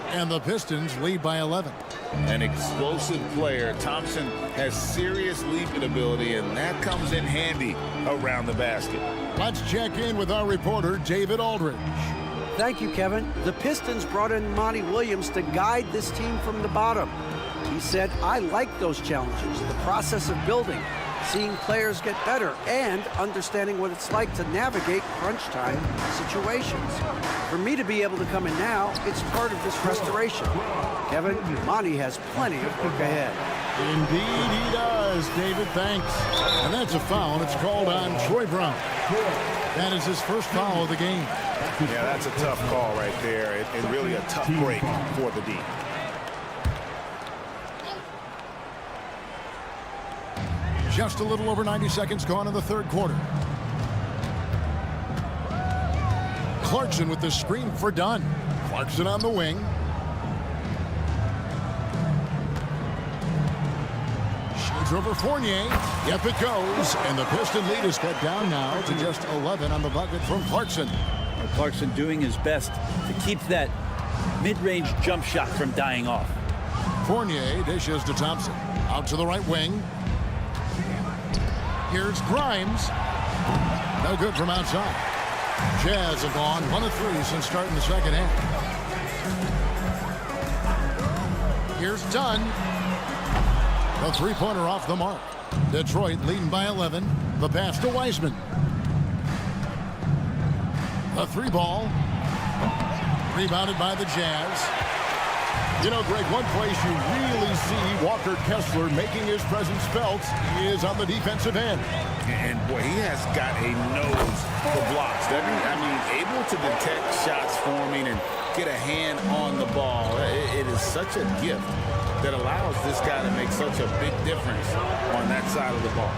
And the Pistons lead by 11. An explosive player. Thompson has serious leaping ability, and that comes in handy around the basket. Let's check in with our reporter, David Aldridge. Thank you, Kevin. The Pistons brought in Monty Williams to guide this team from the bottom. He said, I like those challenges, the process of building, seeing players get better, and understanding what it's like to navigate crunch time situations. For me to be able to come in now, it's part of this restoration. Kevin, Monty has plenty of work ahead. Indeed he does, David. Thanks. And that's a foul. It's called on Troy Brown. That is his first foul of the game. Yeah, that's a tough call right there, and really a tough break for the D. Just a little over 90 seconds gone in the third quarter. Clarkson with the screen for Dunn. Clarkson on the wing. Shoots over Fournier. Yep, it goes. And the Piston lead is cut down now to just 11 on the bucket from Clarkson. Clarkson doing his best to keep that mid-range jump shot from dying off. Fournier dishes to Thompson. Out to the right wing. Here's Grimes. No good from outside. Jazz have gone 1 of 3 since starting the second half. Here's Dunn. The three-pointer off the mark. Detroit leading by 11. The pass to Wiseman. The three ball. Rebounded by the Jazz. You know, Greg, one place you really see Walker Kessler making his presence felt is on the defensive end. And boy, he has got a nose for blocks. I mean, able to detect shots forming and get a hand on the ball. It is such a gift that allows this guy to make such a big difference on that side of the ball.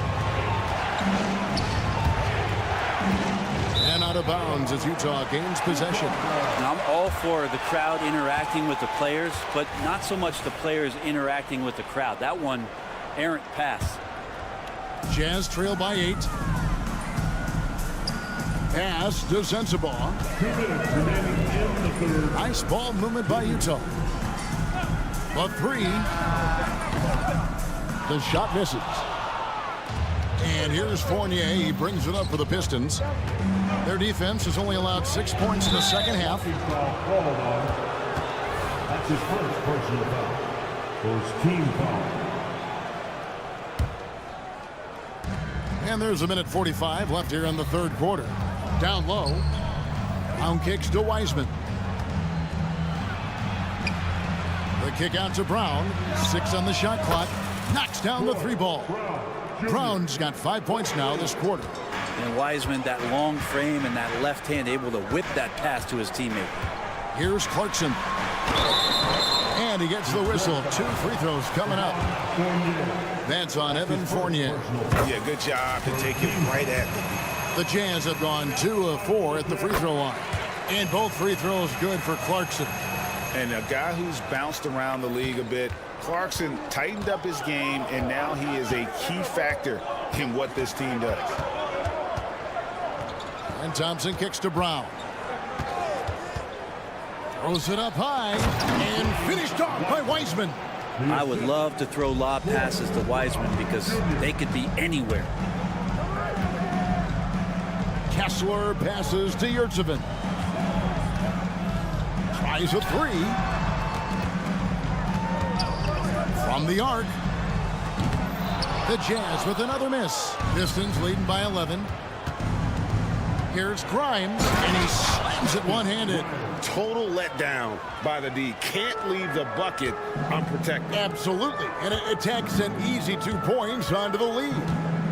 And out of bounds as Utah gains possession. Now, I'm all for the crowd interacting with the players, but not so much the players interacting with the crowd. That one, errant pass. Jazz trail by 8. Pass to Sensabaugh. 2 minutes remaining in the third. Nice ball movement by Utah. The three. The shot misses. And here's Fournier. He brings it up for the Pistons. Their defense has only allowed 6 points in the second half. That's his first personal foul. First team foul. And there's a minute 45 left here in the third quarter. Down low. Down kicks to Wiseman. The kick out to Brown. 6 on the shot clock. Knocks down the three ball. Brown's got 5 points now this quarter. And Wiseman, that long frame and that left hand, able to whip that pass to his teammate. Here's Clarkson. And he gets the whistle. 2 free throws coming up. That's on Evan Fournier. Yeah, good job to take it right at them. The Jazz have gone 2 of 4 at the free throw line. And both free throws good for Clarkson. And a guy who's bounced around the league a bit, Clarkson tightened up his game, and now he is a key factor in what this team does. And Thompson kicks to Brown. Throws it up high and finished off by Wiseman. I would love to throw lob passes to Wiseman because they could be anywhere. Kessler passes to Yurtseven. Tries a three. From the arc. The Jazz with another miss. Pistons leading by 11. Here's Grimes, and he slams it one-handed. Total letdown by the D. Can't leave the bucket unprotected. Absolutely, and it takes an easy 2 points onto the lead.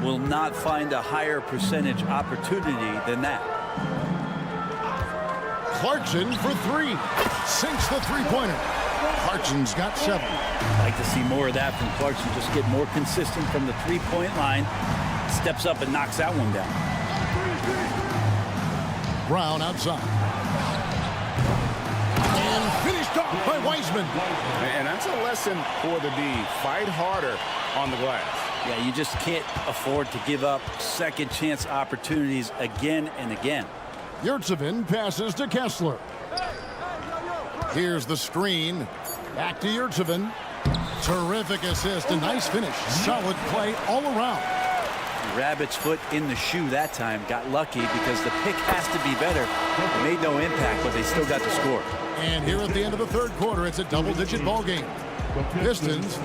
Will not find a higher percentage opportunity than that. Clarkson for 3. Sinks the three-pointer. Clarkson's got 7. I'd like to see more of that from Clarkson. Just get more consistent from the three-point line. Steps up and knocks that one down. Brown outside. And finished off by Wiseman. And that's a lesson for the D. Fight harder on the glass. Yeah, you just can't afford to give up second chance opportunities again and again. Yurtseven passes to Kessler. Here's the screen. Back to Yurtseven. Terrific assist. A nice finish. Solid play all around. Rabbit's foot in the shoe that time. Got lucky because the pick has to be better. It made no impact, but they still got the score. And here at the end of the third quarter, it's a double-digit ball game. Pistons.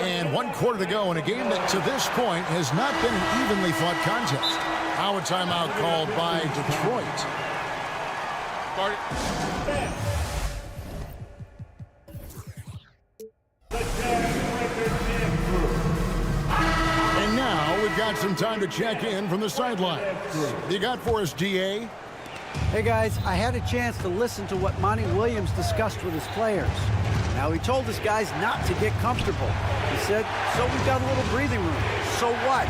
And 1 quarter to go in a game that to this point has not been an evenly fought contest. Now a timeout called by Detroit. And now we've got some time to check in from the sidelines. You got for us, DA? Hey guys, I had a chance to listen to what Monty Williams discussed with his players. Now he told his guys not to get comfortable. He said, so we've got a little breathing room. So what?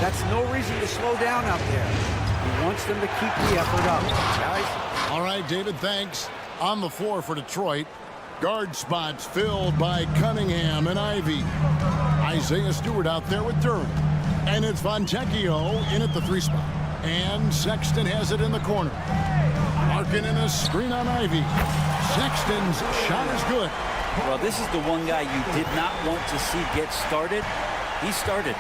That's no reason to slow down out there. He wants them to keep the effort up. Guys? All right, David, thanks. On the floor for Detroit, guard spots filled by Cunningham and Ivy. Isaiah Stewart out there with Durham. And it's Fontecchio in at the 3 spot. And Sexton has it in the corner. Markkanen a screen on Ivy. Sexton's shot is good. Well, this is the one guy you did not want to see get started. He started.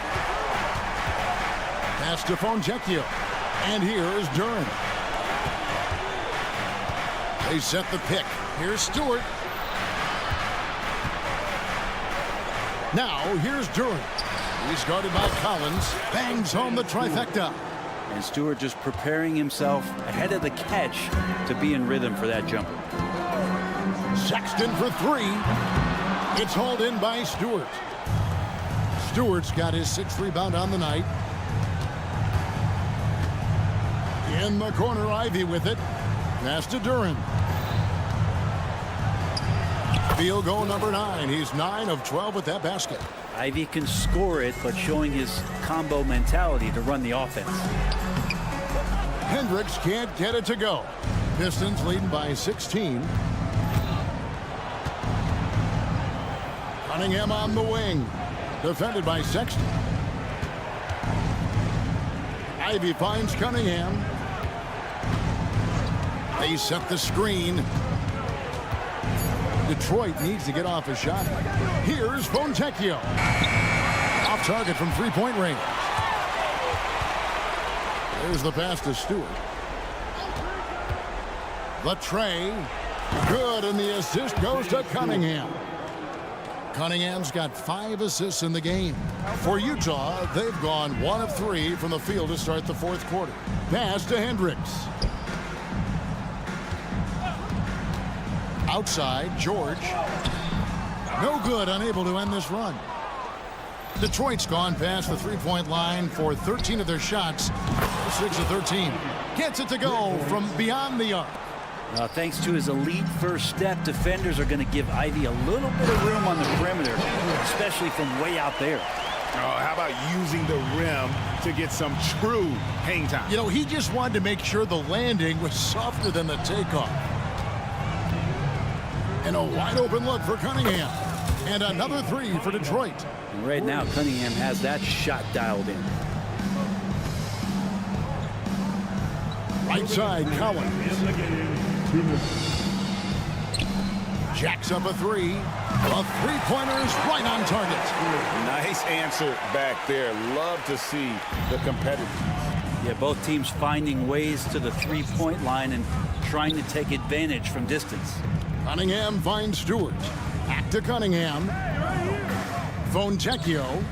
Pass to Fontecchio. And here is Durham. They set the pick. Here's Stewart. Now, here's Durant. He's guarded by Collins. Bangs home the trifecta. And Stewart just preparing himself ahead of the catch to be in rhythm for that jumper. Sexton for three. It's hauled in by Stewart. Stewart's got his 6th rebound on the night. In the corner, Ivy with it. Pass to Durant. Field goal number 9. He's 9 of 12 with that basket. Ivy can score it, but showing his combo mentality to run the offense. Hendricks can't get it to go. Pistons leading by 16. Cunningham on the wing. Defended by Sexton. Ivy finds Cunningham. They set the screen. Detroit needs to get off a shot. Here's Fontecchio. Off target from three-point range. There's the pass to Stewart. The tray. Good, and the assist goes to Cunningham. Cunningham's got 5 assists in the game. For Utah, they've gone 1 of 3 from the field to start the 4th quarter. Pass to Hendricks. Outside, George. No good, unable to end this run. Detroit's gone past the three-point line for 13 of their shots. 6 of 13. Gets it to go from beyond the arc. Thanks to his elite first step, defenders are going to give Ivy a little bit of room on the perimeter, especially from way out there. How about using the rim to get some true hang time? You know, he just wanted to make sure the landing was softer than the takeoff. And a wide open look for Cunningham. And another 3 for Detroit. And right now, Cunningham has that shot dialed in. Right side, Collins. Jacks up a 3. A three-pointer is right on target. Nice answer back there. Love to see the competitiveness. Yeah, both teams finding ways to the three-point line and trying to take advantage from distance. Cunningham finds Stewart. Back to Cunningham. Fontecchio.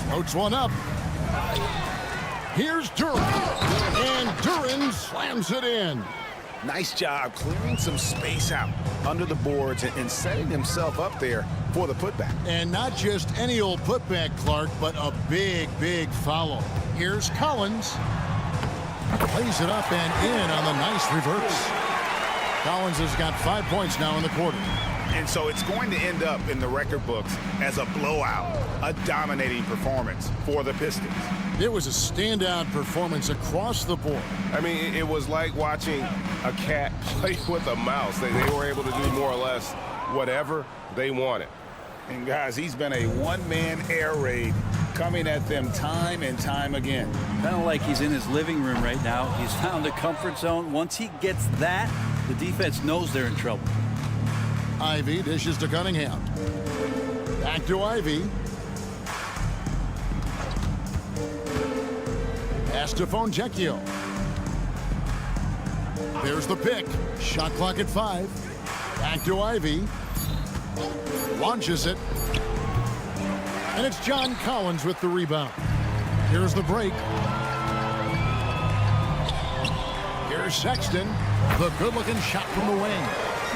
Floats one up. Here's Durant. And Durant slams it in. Nice job clearing some space out under the boards and setting himself up there for the putback. And not just any old putback, Clark, but a big, big foul. Here's Collins. Plays it up and in on the nice reverse. Collins has got 5 points now in the quarter. And so it's going to end up in the record books as a blowout, a dominating performance for the Pistons. It was a standout performance across the board. I mean, it was like watching a cat play with a mouse. They were able to do more or less whatever they wanted. And guys, he's been a one-man air raid coming at them time and time again. Kind of like he's in his living room right now. He's found a comfort zone. Once he gets that, the defense knows they're in trouble. Ivy dishes to Cunningham. Back to Ivy. Pass to Fontecchio. There's the pick. Shot clock at 5. Back to Ivy. Launches it. And it's John Collins with the rebound. Here's the break. Here's Sexton. The good-looking shot from the wing.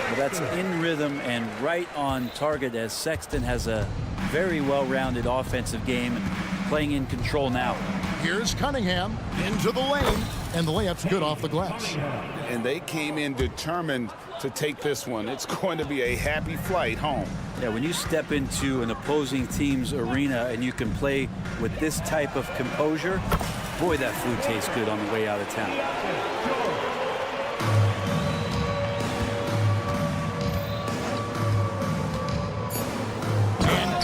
Well, that's in rhythm and right on target as Sexton has a very well-rounded offensive game and playing in control now. Here's Cunningham into the lane, and the layup's good off the glass. And they came in determined to take this one. It's going to be a happy flight home. Yeah, when you step into an opposing team's arena and you can play with this type of composure, boy, that food tastes good on the way out of town.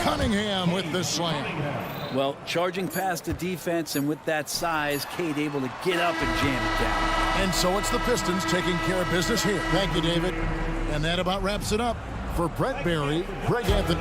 Cunningham with the slam. Well, charging past the defense, and with that size, Cade able to get up and jam it down. And so it's the Pistons taking care of business here. Thank you, David. And that about wraps it up. For Brett Barry, Greg Anthony.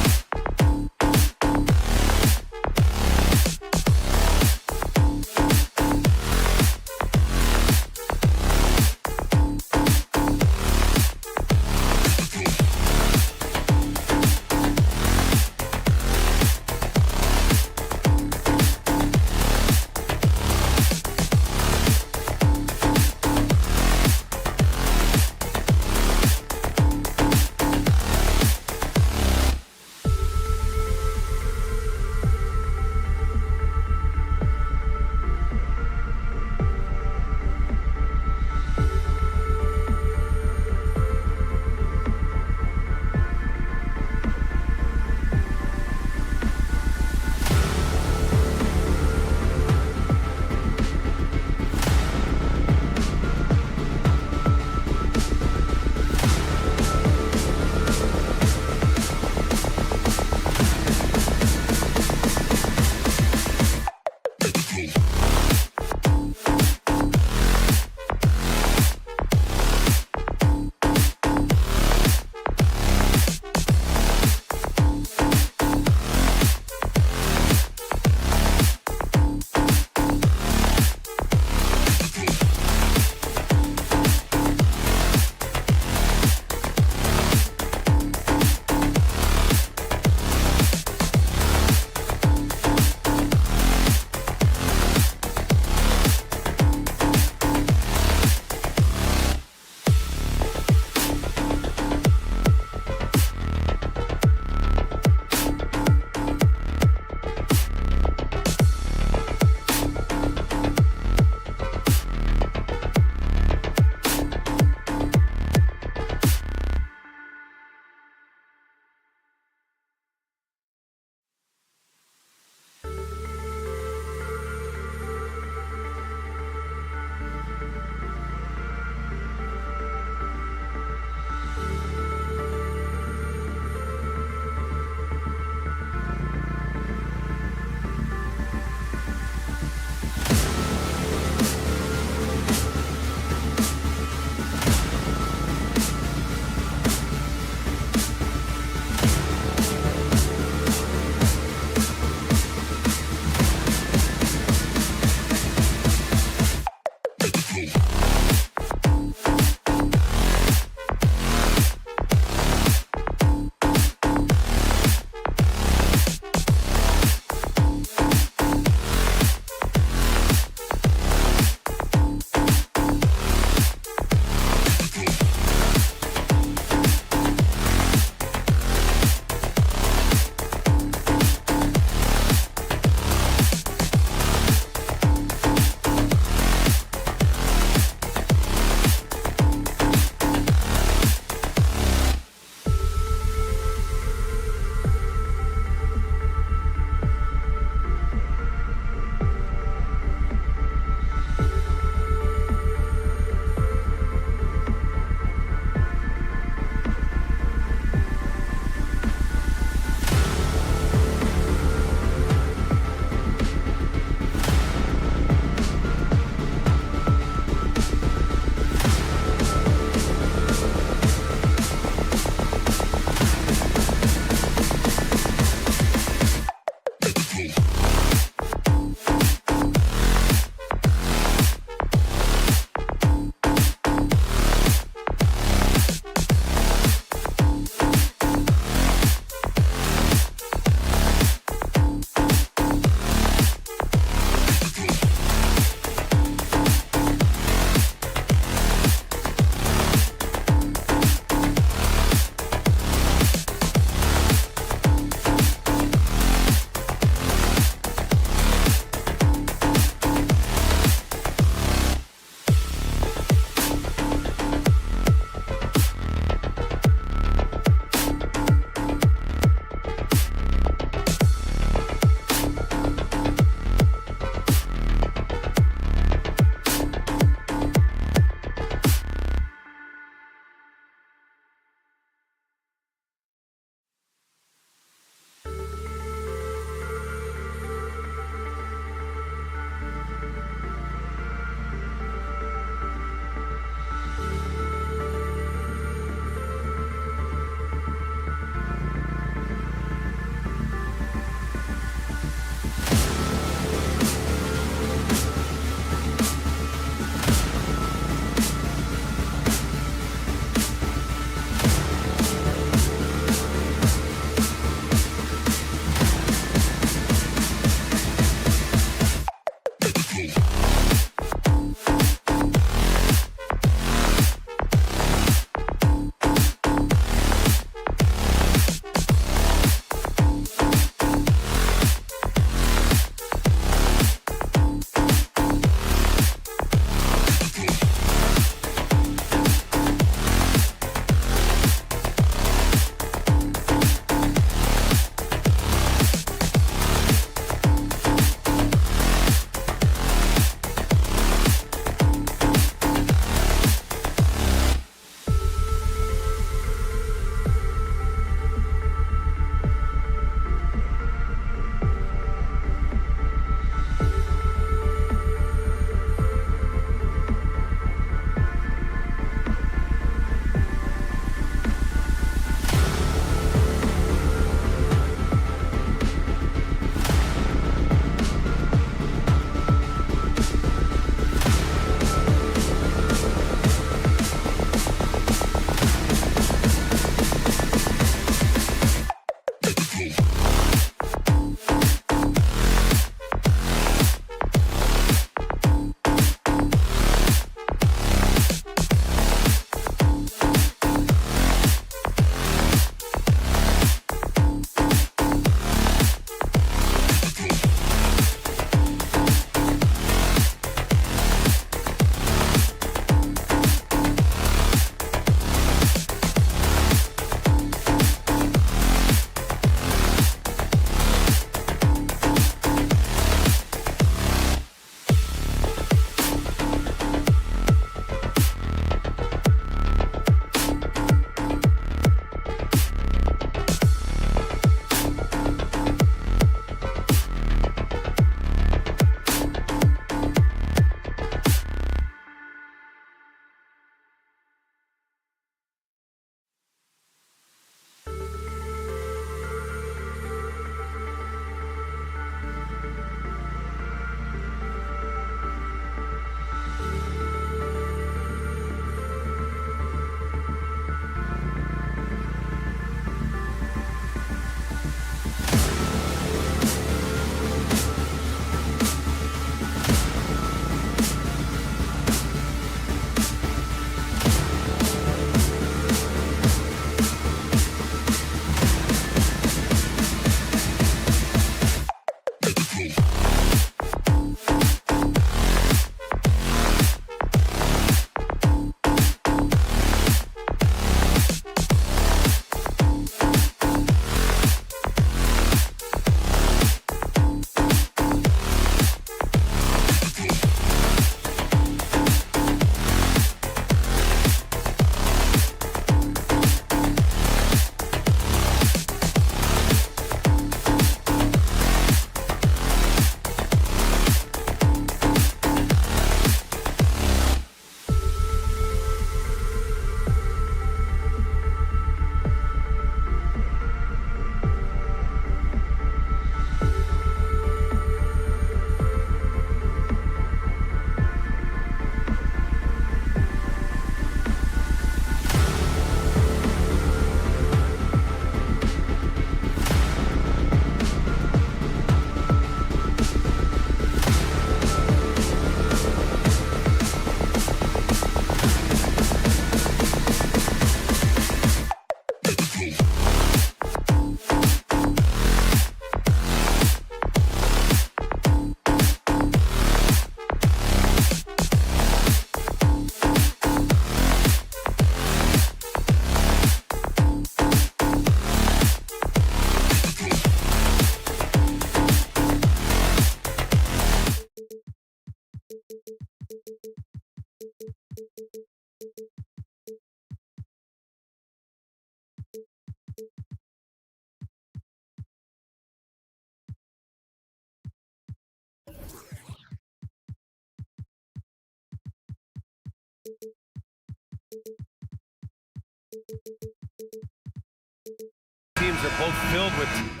Teams are both filled with...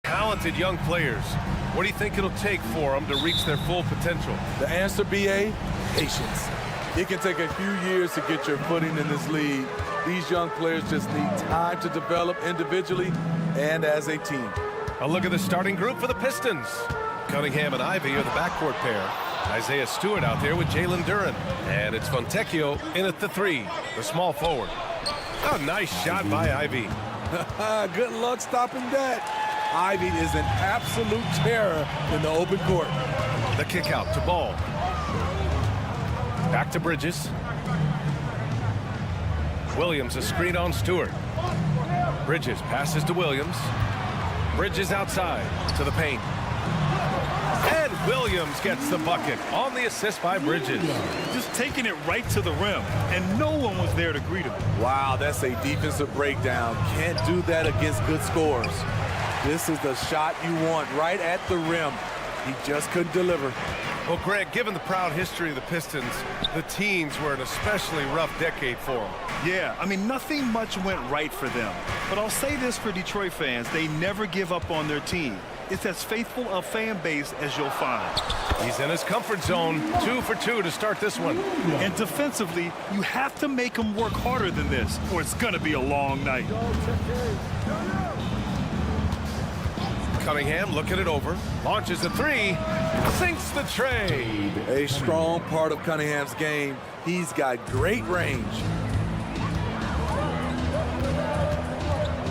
Talented young players. What do you think it'll take for them to reach their full potential? The answer, BA, patience. It can take a few years to get your footing in this league. These young players just need time to develop individually and as a team. A look at the starting group for the Pistons. Cunningham and Ivy are the backcourt pair. Isaiah Stewart out there with Jalen Duren. And it's Fontecchio in at the three, the small forward. A nice shot by Ivy. Good luck stopping that. Ivy is an absolute terror in the open court. The kick out to Ball. Back to Bridges. Williams, a screen on Stewart. Bridges passes to Williams. Bridges outside to the paint. And Williams gets the bucket on the assist by Bridges. Just taking it right to the rim, and no one was there to greet him. Wow, that's a defensive breakdown. Can't do that against good scores. This is the shot you want right at the rim. He just couldn't deliver. Well, Greg, given the proud history of the Pistons, the teens were an especially rough decade for them. Yeah, I mean, nothing much went right for them. But I'll say this for Detroit fans, they never give up on their team. It's as faithful a fan base as you'll find. He's in his comfort zone, 2 for 2 to start this one. And defensively, you have to make them work harder than this, or it's going to be a long night. Cunningham looking it over, launches a 3, sinks the tray. A strong part of Cunningham's game. He's got great range.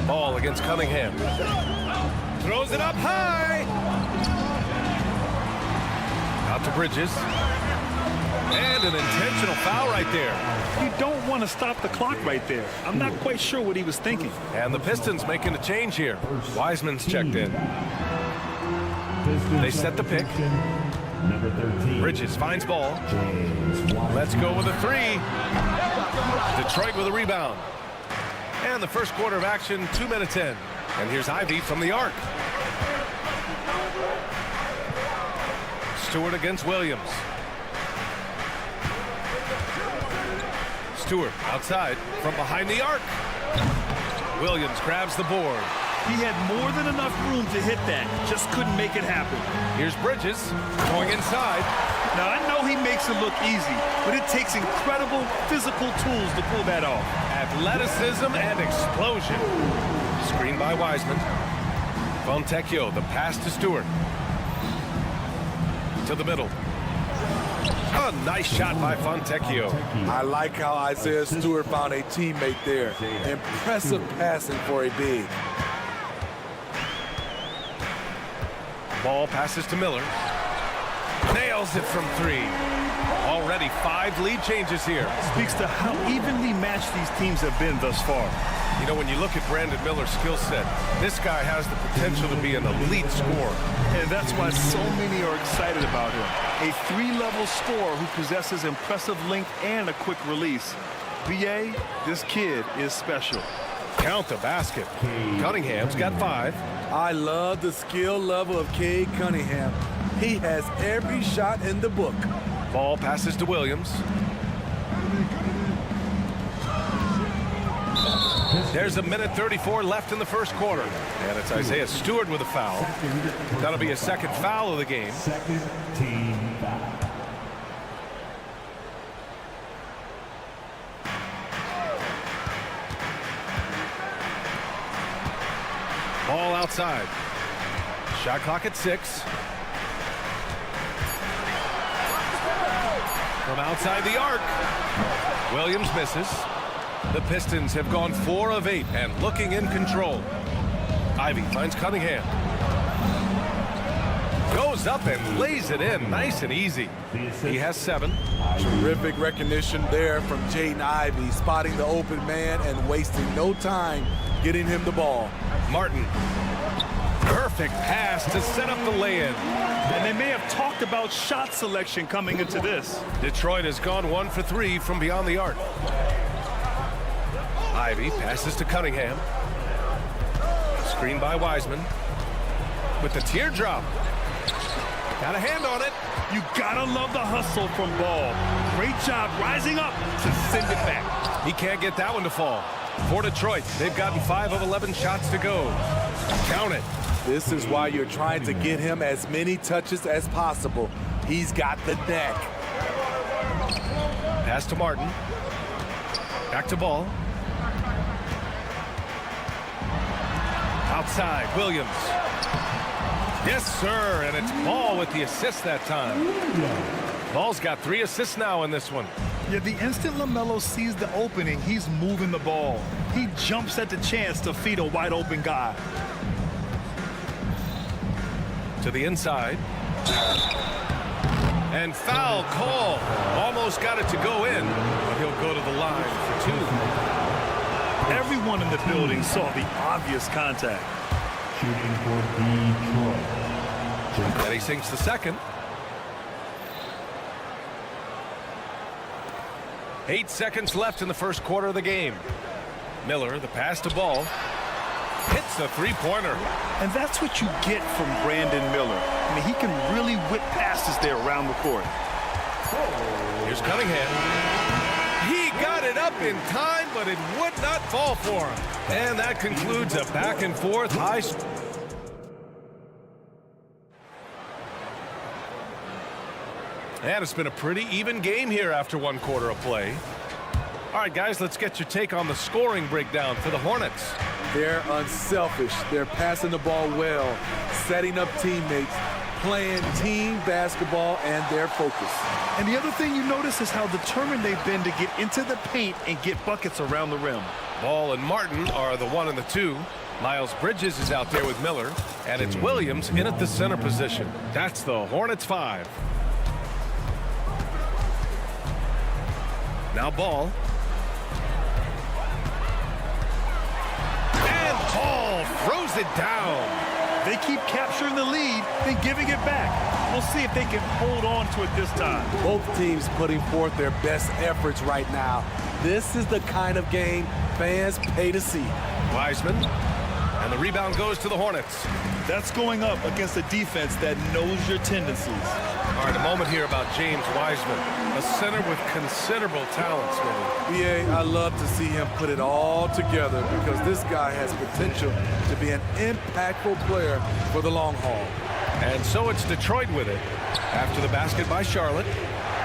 Ball against Cunningham. Throws it up high. Out to Bridges. And an intentional foul right there. You don't want to stop the clock right there. I'm not quite sure what he was thinking. And the Pistons making a change here. Wiseman's checked in. They set the pick. Number 13. Bridges finds Ball. Let's go with a 3. Detroit with a rebound. And the first quarter of action, 2 minutes in. And here's Ivy from the arc. Stewart against Williams. Stewart outside from behind the arc. Williams grabs the board. He had more than enough room to hit that. Just couldn't make it happen. Here's Bridges going inside. Now, I know he makes it look easy, but it takes incredible physical tools to pull that off. Athleticism and explosion. Screen by Wiseman. Fontecchio, the pass to Stewart. To the middle. A nice shot by Fontecchio. I like how Isaiah Stewart found a teammate there. Impressive passing for a big. Ball passes to Miller. Nails it from 3. Already 5 lead changes here. Speaks to how evenly matched these teams have been thus far. You know, when you look at Brandon Miller's skill set, this guy has the potential to be an elite scorer. And that's why so many are excited about him. A 3-level scorer who possesses impressive length and a quick release. BA, this kid is special. Count the basket. Cunningham's got 5. I love the skill level of Cade Cunningham. He has every shot in the book. Ball passes to Williams. There's a minute 34 left in the first quarter. And it's Isaiah Stewart with a foul. That'll be a second foul of the game. Second team foul. Ball outside. Shot clock at 6. From outside the arc. Williams misses. The Pistons have gone 4 of 8 and looking in control. Ivy finds Cunningham. Goes up and lays it in nice and easy. He has 7. Terrific recognition there from Jaden Ivey, spotting the open man and wasting no time getting him the ball. Martin. Perfect pass to set up the lay-in. And they may have talked about shot selection coming into this. Detroit has gone 1 for 3 from beyond the arc. Ivy passes to Cunningham. Screen by Wiseman. With the teardrop. Got a hand on it. You gotta love the hustle from Ball. Great job rising up to send it back. He can't get that one to fall. For Detroit, they've gotten 5 of 11 shots to go. Count it. This is why you're trying to get him as many touches as possible. He's got the neck. Pass to Martin. Back to Ball. Outside, Williams. Yes, sir, and it's Ball with the assist that time. Ball's got 3 assists now in this one. Yeah, the instant LaMelo sees the opening, he's moving the ball. He jumps at the chance to feed a wide open guy. To the inside. And foul call. Almost got it to go in, but he'll go to the line for 2. Everyone in the building saw the obvious contact. Shooting for Detroit. And he sinks the second. 8 seconds left in the first quarter of the game. Miller, the pass to Ball, hits the three-pointer. And that's what you get from Brandon Miller. I mean, he can really whip passes there around the court. Here's Cunningham. He got it up in time, but it would not fall for him. And that concludes a back-and-forth high. And it's been a pretty even game here after 1 quarter of play. All right, guys, let's get your take on the scoring breakdown for the Hornets. They're unselfish. They're passing the ball well, setting up teammates, playing team basketball, and they're focused. And the other thing you notice is how determined they've been to get into the paint and get buckets around the rim. Ball and Martin are the 1 and the 2. Miles Bridges is out there with Miller, and it's Williams in at the center position. That's the Hornets 5. Now Ball. And Ball throws it down. They keep capturing the lead, then giving it back. We'll see if they can hold on to it this time. Both teams putting forth their best efforts right now. This is the kind of game fans pay to see. Wiseman. And the rebound goes to the Hornets. That's going up against a defense that knows your tendencies. All right, a moment here about James Wiseman, a center with considerable talent, Smitty. BA, I love to see him put it all together because this guy has potential to be an impactful player for the long haul. And so it's Detroit with it. After the basket by Charlotte,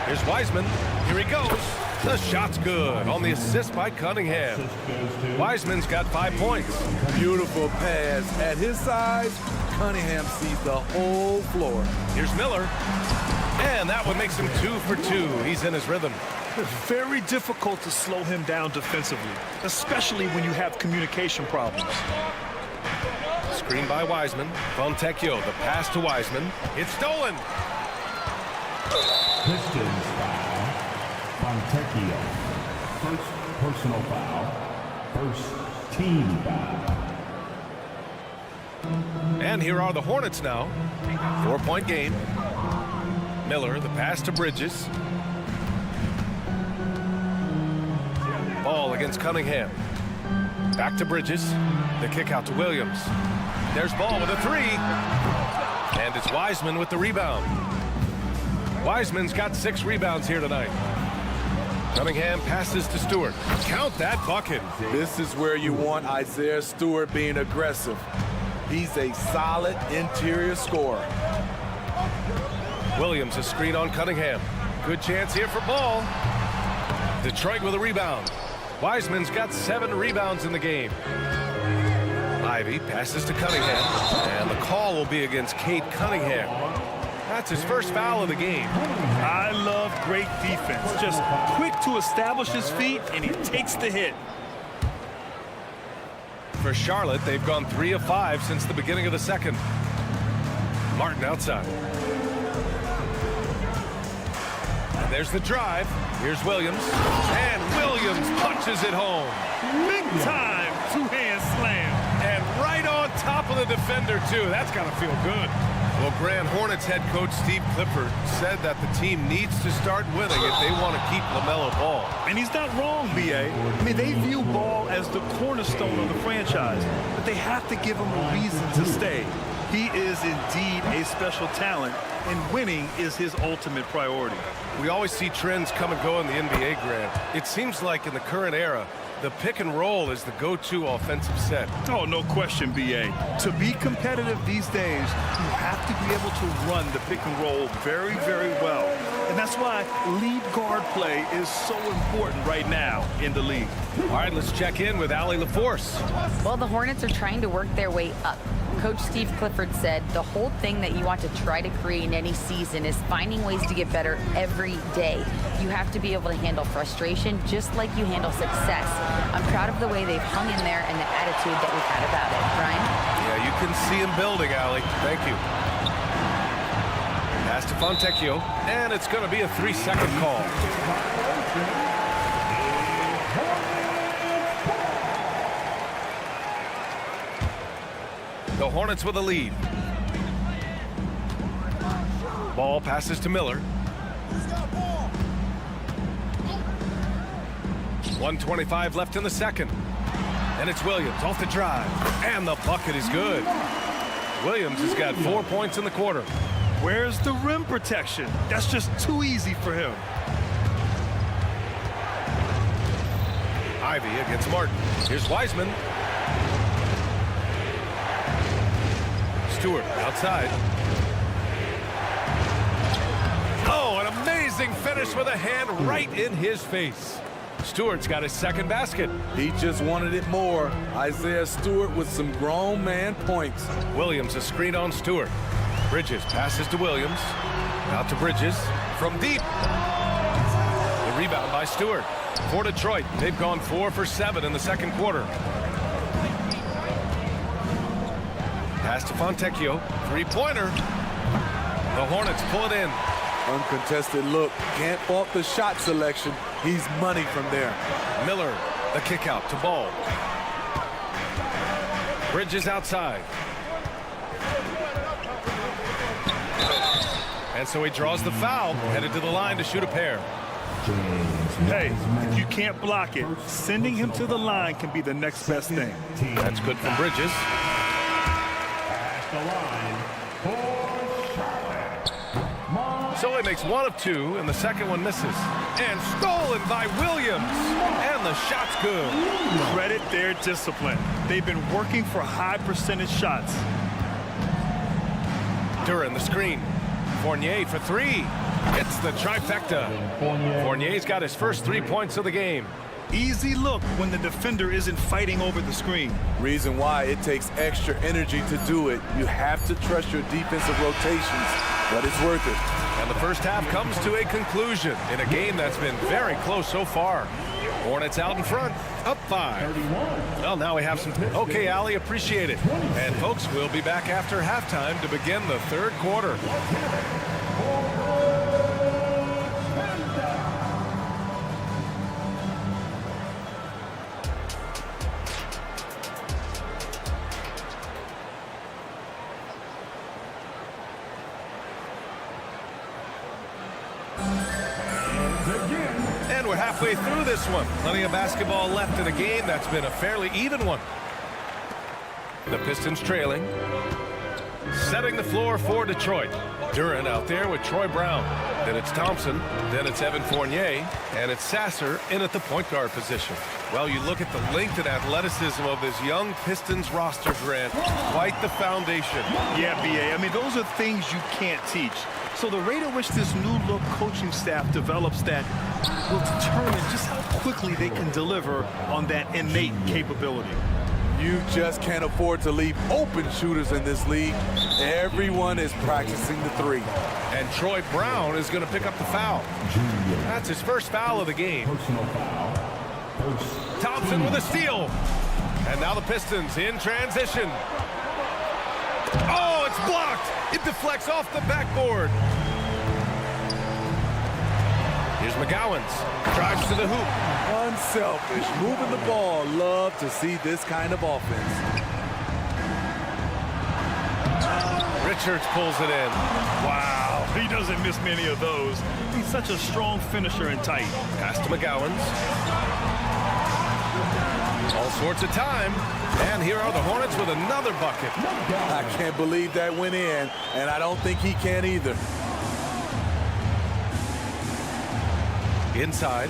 here's Wiseman. Here he goes. The shot's good on the assist by Cunningham. Wiseman's got 5 points. Beautiful pass. At his size, Cunningham sees the whole floor. Here's Miller. And that one makes him 2 for 2. He's in his rhythm. It's very difficult to slow him down defensively, especially when you have communication problems. Screen by Wiseman. Fontecchio, the pass to Wiseman. It's stolen. Pistons foul. Fontecchio. First personal foul. First team foul. And here are the Hornets now. 4-point game. Miller, the pass to Bridges. Ball against Cunningham. Back to Bridges. The kick out to Williams. There's Ball with a 3. And it's Wiseman with the rebound. Wiseman's got 6 rebounds here tonight. Cunningham passes to Stewart. Count that bucket. This is where you want Isaiah Stewart being aggressive. He's a solid interior scorer. Williams, a screen on Cunningham. Good chance here for Ball. Detroit with a rebound. Wiseman's got 7 rebounds in the game. Ivy passes to Cunningham. And the call will be against Cade Cunningham. That's his first foul of the game. I love great defense. Just quick to establish his feet, and he takes the hit. For Charlotte, they've gone 3 of 5 since the beginning of the second. Martin outside. And there's the drive. Here's Williams. And Williams punches it home. Big time two-hand slam. And right on top of the defender, too. That's got to feel good. Well, Grand Hornets head coach Steve Clifford said that the team needs to start winning if they want to keep LaMelo Ball. And he's not wrong, B.A. I mean, they view Ball as the cornerstone of the franchise, but they have to give him a reason to stay. He is indeed a special talent, and winning is his ultimate priority. We always see trends come and go in the NBA, Grant. It seems like in the current era, the pick and roll is the go-to offensive set. Oh, no question, B.A. To be competitive these days, you have to be able to run the pick and roll very, very well. And that's why lead guard play is so important right now in the league. All right, let's check in with Allie LaForce. Well, the Hornets are trying to work their way up. Coach Steve Clifford said the whole thing that you want to try to create in any season is finding ways to get better every day. You have to be able to handle frustration just like you handle success. I'm proud of the way they've hung in there and the attitude that we've had about it. Brian? Yeah, you can see him building, Allie. Thank you. Pass to Fontecchio, and it's going to be a 3-second call. The Hornets with a lead. Ball passes to Miller. 1:25 left in the second. And it's Williams off the drive. And the bucket is good. Williams has got 4 points in the quarter. Where's the rim protection? That's just too easy for him. Ivy against Martin. Here's Wiseman. Stewart outside. Oh, an amazing finish with a hand right in his face. Stewart's got his second basket. He just wanted it more. Isaiah Stewart with some grown man points. Williams a screen on Stewart. Bridges passes to Williams. Out to Bridges from deep. The rebound by Stewart. For Detroit, they've gone 4 for 7 in the second quarter. Pass to Fontecchio. Three-pointer. The Hornets pull it in. Uncontested look. Can't fault the shot selection. He's money from there. Miller, the kick out to Ball. Bridges outside. And so he draws the foul, headed to the line to shoot a pair. Hey, if you can't block it, sending him to the line can be the next best thing. That's good from Bridges. At the line for Charlotte. So he makes 1 of 2, and the second one misses. And stolen by Williams. And the shot's good. Credit their discipline. They've been working for high percentage shots. Duran the screen. Fournier for 3. It's the trifecta. Fournier's got his first 3 points of the game. Easy look when the defender isn't fighting over the screen. Reason why it takes extra energy to do it. You have to trust your defensive rotations, but it's worth it. And the first half comes to a conclusion in a game that's been very close so far. Hornets out in front, up 5. Well, now we have some... Okay, Allie, appreciate it. And, folks, we'll be back after halftime to begin the third quarter. And we're halfway through this one. Plenty of basketball left in a game that's been a fairly even one. The Pistons trailing. Setting the floor for Detroit. Duran out there with Troy Brown. Then it's Thompson. Then it's Evan Fournier. And it's Sasser in at the point guard position. Well, you look at the length and athleticism of this young Pistons roster, Grant. Quite the foundation. Yeah, B.A. I mean, those are things you can't teach. So the rate at which this new look coaching staff develops that will determine just how quickly they can deliver on that innate capability. You just can't afford to leave open shooters in this league. Everyone is practicing the 3. And Troy Brown is going to pick up the foul. That's his first foul of the game. Thompson with a steal. And now the Pistons in transition. Oh, it's blocked. It deflects off the backboard. Here's McGowan's. Drives to the hoop. Unselfish. Moving the ball. Love to see this kind of offense. Richards pulls it in. Wow, he doesn't miss many of those. He's such a strong finisher and tight. Pass to McGowan's. All sorts of time. And here are the Hornets with another bucket. I can't believe that went in, and I don't think he can either. Inside.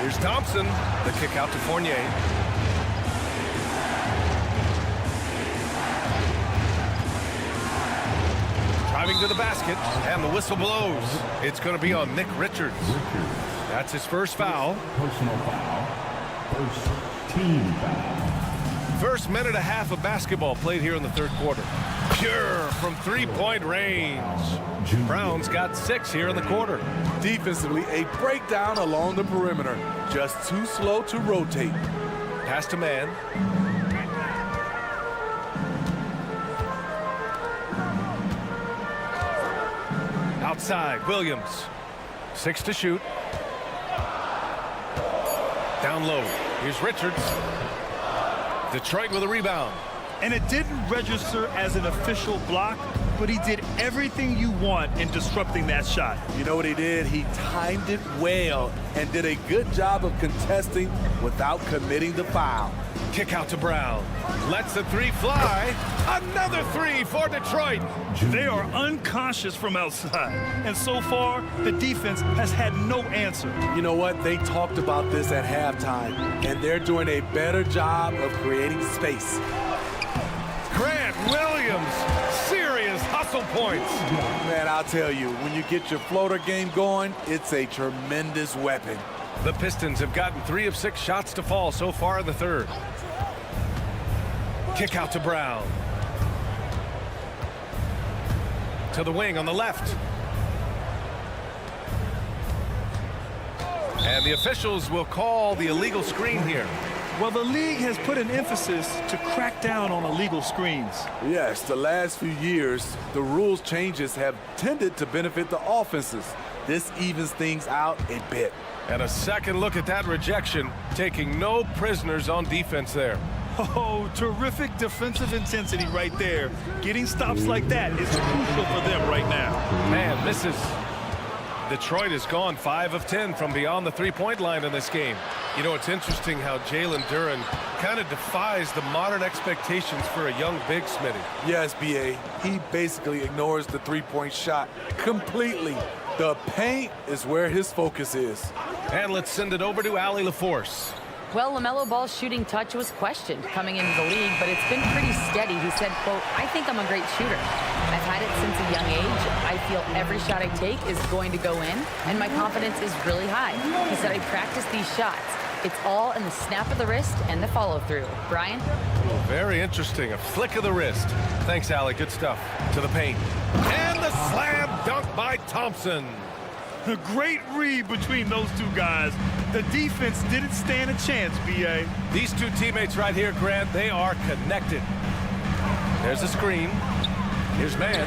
Here's Thompson. The kick out to Fournier. Driving to the basket, and the whistle blows. It's going to be on Nick Richards. That's his first foul. Personal foul. First team foul. First minute and a half of basketball played here in the third quarter. Pure from three-point range. Brown's got 6 here in the quarter. Defensively, a breakdown along the perimeter. Just too slow to rotate. Pass to man. Outside, Williams. 6 to shoot. Down low. Here's Richards. Detroit with a rebound. And it didn't register as an official block, but he did everything you want in disrupting that shot. You know what he did? He timed it well and did a good job of contesting without committing the foul. Kick out to Brown. Lets the 3 fly. Another 3 for Detroit. They are unconscious from outside. And so far, the defense has had no answer. You know what? They talked about this at halftime, and they're doing a better job of creating space. Grant Williams, serious hustle points. Man, I'll tell you, when you get your floater game going, it's a tremendous weapon. The Pistons have gotten 3 of 6 shots to fall so far in the third. Kick out to Brown. To the wing on the left. And the officials will call the illegal screen here. Well, the league has put an emphasis to crack down on illegal screens. Yes, the last few years, the rules changes have tended to benefit the offenses. This evens things out a bit. And a second look at that rejection, taking no prisoners on defense there. Oh, terrific defensive intensity right there. Getting stops like that is crucial for them right now. Man, misses. Detroit has gone 5 of 10 from beyond the three-point line in this game. You know, it's interesting how Jalen Duren kind of defies the modern expectations for a young big, Smitty. Yes, B.A. He basically ignores the three-point shot completely. The paint is where his focus is. And let's send it over to Allie LaForce. Well, LaMelo Ball's shooting touch was questioned coming into the league, but it's been pretty steady. He said, quote, "I think I'm a great shooter. I've had it since a young age. I feel every shot I take is going to go in, and my confidence is really high." He said, "I practice these shots. It's all in the snap of the wrist and the follow-through." Brian? Very interesting. A flick of the wrist. Thanks, Allie. Good stuff. To the paint. And the slam dunk by Thompson. A great read between those two guys. The defense didn't stand a chance, B.A. These two teammates right here, Grant, they are connected. There's a screen. Here's man.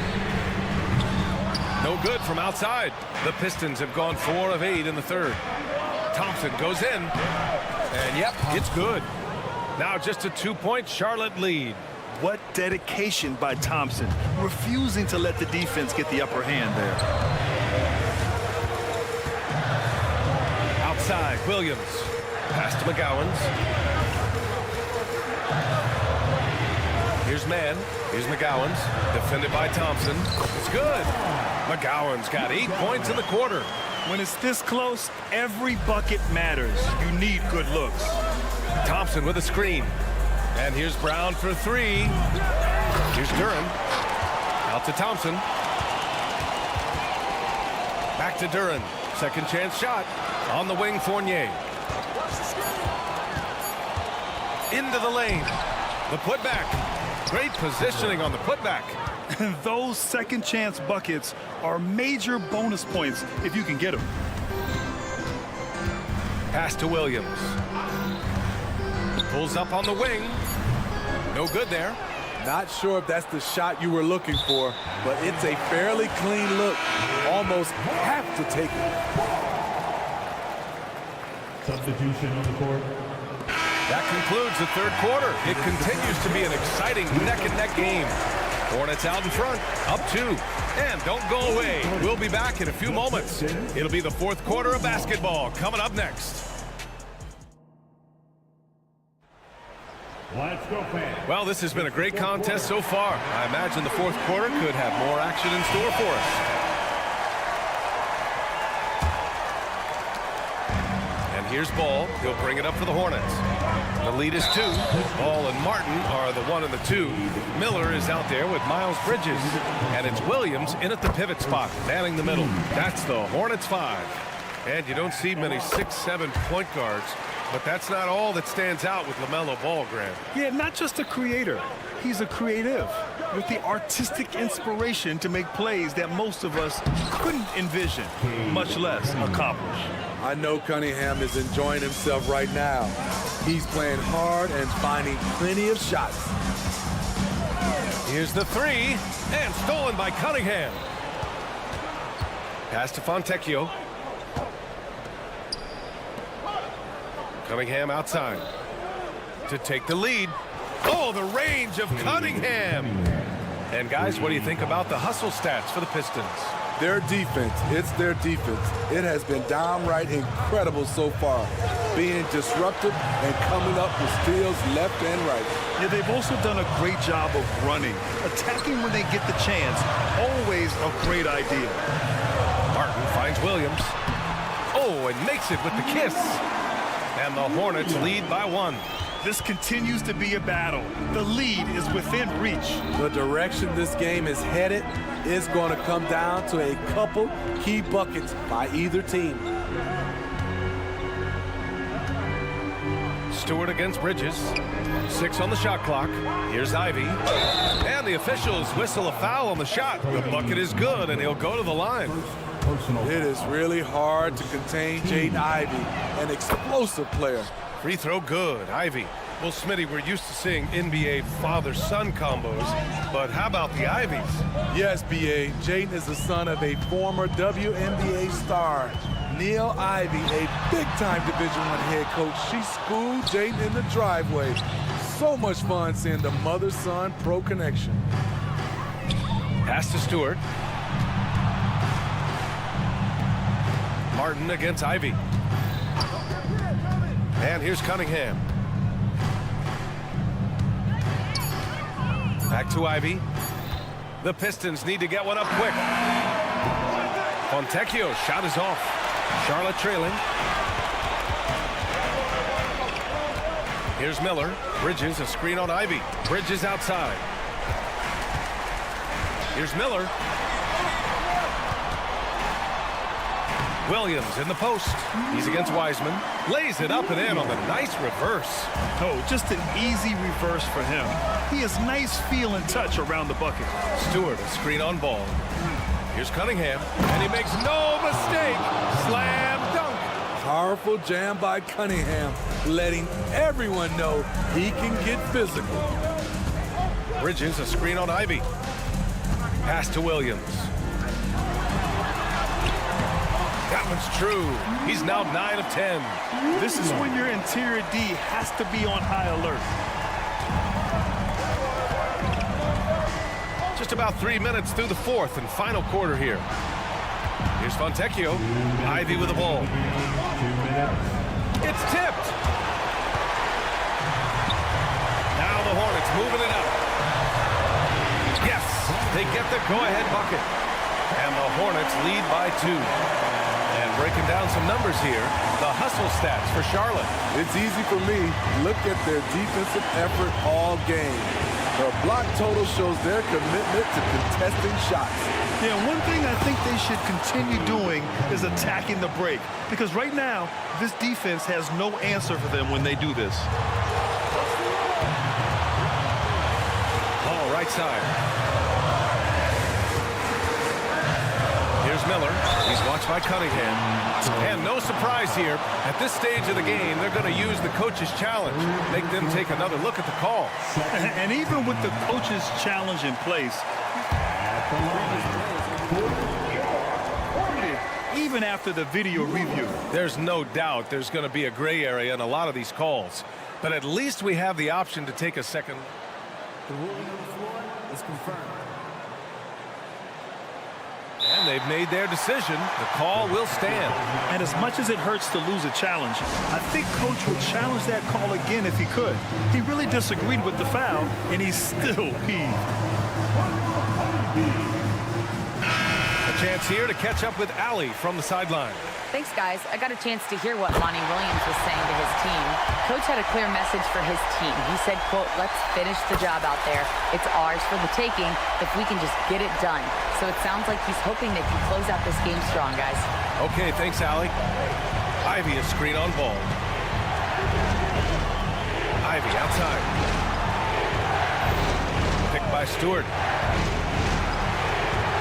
No good from outside. The Pistons have gone 4 of 8 in the third. Thompson goes in. And, yep, it's good. Now just a 2-point Charlotte lead. What dedication by Thompson, refusing to let the defense get the upper hand there. Outside, Williams. Pass to McGowan's. Here's man. Here's McGowan's. Defended by Thompson. It's good. McGowan's got 8 points in the quarter. When it's this close, every bucket matters. You need good looks. Thompson with a screen. And here's Brown for 3. Here's Duren. Out to Thompson. Back to Duren. Second chance shot. On the wing, Fournier. Into the lane. The putback. Great positioning on the putback. And those second chance buckets are major bonus points if you can get them. Pass to Williams. Pulls up on the wing. No good there. Not sure if that's the shot you were looking for, but it's a fairly clean look. Almost have to take it. Substitution on the court. That concludes the third quarter. It continues to be an exciting neck-and-neck game. Hornets out in front, up 2. And don't go away. We'll be back in a few moments. It'll be the fourth quarter of basketball coming up next. Let's go, fans. Well, this has been a great contest so far. I imagine the fourth quarter could have more action in store for us. Here's Ball. He'll bring it up for the Hornets. The lead is 2. Ball and Martin are the 1 and the 2. Miller is out there with Miles Bridges. And it's Williams in at the pivot spot, manning the middle. That's the Hornets 5. And you don't see many 6'7" point guards But that's not all that stands out with LaMelo Ball, Grant. Yeah, not just a creator. He's a creative with the artistic inspiration to make plays that most of us couldn't envision, much less accomplish. I know Cunningham is enjoying himself right now. He's playing hard and finding plenty of shots. Here's the three, and stolen by Cunningham. Pass to Fontecchio. Cunningham outside to take the lead. Oh, the range of Cunningham. And guys, what do you think about the hustle stats for the Pistons? Their defense, it's their defense. It has been downright incredible so far, being disruptive and coming up with steals left and right. Yeah, they've also done a great job of running, attacking when they get the chance. Always a great idea. Martin finds Williams. Oh, and makes it with the kiss. And the Hornets lead by 1. This continues to be a battle. The lead is within reach. The direction this game is headed is going to come down to a couple key buckets by either team. Stewart against Bridges. 6 on the shot clock. Here's Ivy. And the officials whistle a foul on the shot. The bucket is good, and he'll go to the line. It is really hard to contain Jaden Ivey, an explosive player. Free throw good. Ivy. Well, Smitty, we're used to seeing NBA father-son combos, but how about the Ivies? Yes, B.A. Jaden is the son of a former WNBA star, Neil Ivey, a big-time Division I head coach. She schooled Jaden in the driveway. So much fun seeing the mother-son pro connection. Pass to Stewart. Martin against Ivy. And here's Cunningham. Back to Ivy. The Pistons need to get one up quick. Fontecchio, shot is off. Charlotte trailing. Here's Miller. Bridges, a screen on Ivy. Bridges outside. Here's Miller. Williams in the post. He's against Wiseman. Lays it up and in on the nice reverse. Oh, just an easy reverse for him. He has nice feel and touch around the bucket. Stewart, a screen on Ball. Here's Cunningham, and he makes no mistake. Slam dunk. Powerful jam by Cunningham, letting everyone know he can get physical. Bridges, a screen on Ivy. Pass to Williams. That one's true. He's now 9 of 10. This is when your interior D has to be on high alert. Just about 3 minutes through the fourth and final quarter here. Here's Fontecchio. Ivy with the ball. It's tipped. Now the Hornets moving it up. Yes, they get the go-ahead bucket. And the Hornets lead by 2. And breaking down some numbers here, the hustle stats for Charlotte. It's easy for me. Look at their defensive effort all game. The block total shows their commitment to contesting shots. Yeah, one thing I think they should continue doing is attacking the break. Because right now, this defense has no answer for them when they do this. Ball right side. Here's Miller. He's watched by Cunningham. And no surprise here. At this stage of the game, they're going to use the coach's challenge. Make them take another look at the call. And even with the coach's challenge in place, even after the video review, there's no doubt there's going to be a gray area in a lot of these calls. But at least we have the option to take a second. The ruling on the floor is confirmed. And they've made their decision. The call will stand. And as much as it hurts to lose a challenge, I think Coach would challenge that call again if he could. He really disagreed with the foul, and he's still peeved. A chance here to catch up with Allie from the sideline. Thanks, guys. I got a chance to hear what Monty Williams was saying to his team. Coach had a clear message for his team. He said, quote, "Let's finish the job out there. It's ours for the taking if we can just get it done." So it sounds like he's hoping they can close out this game strong, guys. Okay, thanks, Allie. Ivy, a screen on Ball. Ivy outside. Picked by Stewart.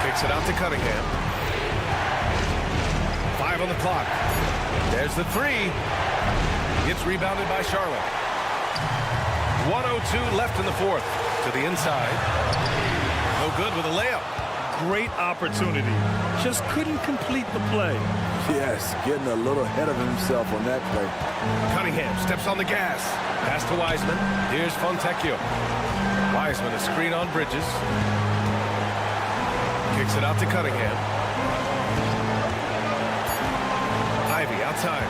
Kicks it out to Cunningham. 5 on the clock. There's the 3. Gets rebounded by Charlotte. 1:02 left in the fourth. To the inside. No good with a layup. Great opportunity. Just couldn't complete the play. Yes, getting a little ahead of himself on that play. Cunningham steps on the gas. Pass to Wiseman. Here's Fontecchio. Wiseman, a screen on Bridges. Kicks it out to Cunningham. Ivy outside.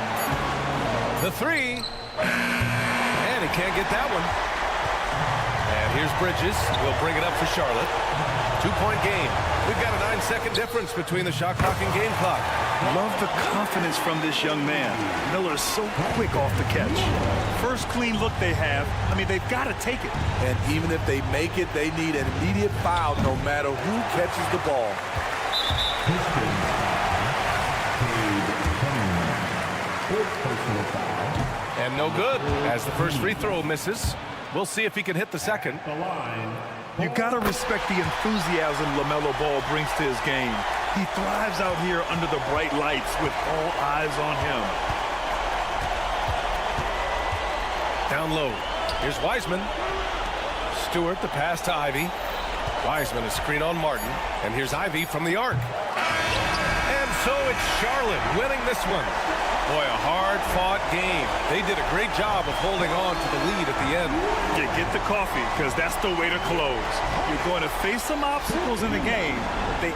The 3. And he can't get that one. And here's Bridges. We'll bring it up for Charlotte. 2-point game. We've got a 9-second difference between the shot clock and game clock. Love the confidence from this young man. Miller's so quick off the catch. First clean look they have. I mean, they've got to take it. And even if they make it, they need an immediate foul no matter who catches the ball. And no good as the first free throw misses. We'll see if he can hit the second. You got to respect the enthusiasm LaMelo Ball brings to his game. He thrives out here under the bright lights with all eyes on him. Down low. Here's Wiseman. Stewart, the pass to Ivy. Wiseman, a screen on Martin. And here's Ivy from the arc. And so it's Charlotte winning this one. Boy, a hard-fought game. They did a great job of holding on to the lead at the end. You get the coffee, because that's the way to close. You're going to face some obstacles in the game, but they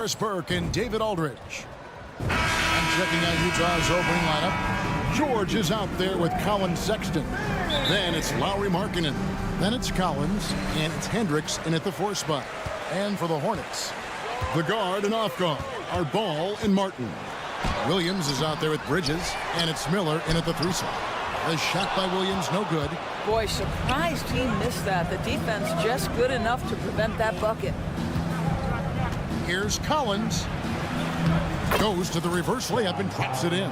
Doris Burke and David Aldridge. And checking out Utah's opening lineup, George is out there with Colin Sexton. Then it's Lauri Markkanen. Then it's Collins, and it's Hendricks in at the 4 spot. And for the Hornets, the guard and off guard are Ball and Martin. Williams is out there with Bridges, and it's Miller in at the 3 spot. The shot by Williams, no good. Boy, surprised he missed that. The defense just good enough to prevent that bucket. Here's Collins. Goes to the reverse layup and drops it in.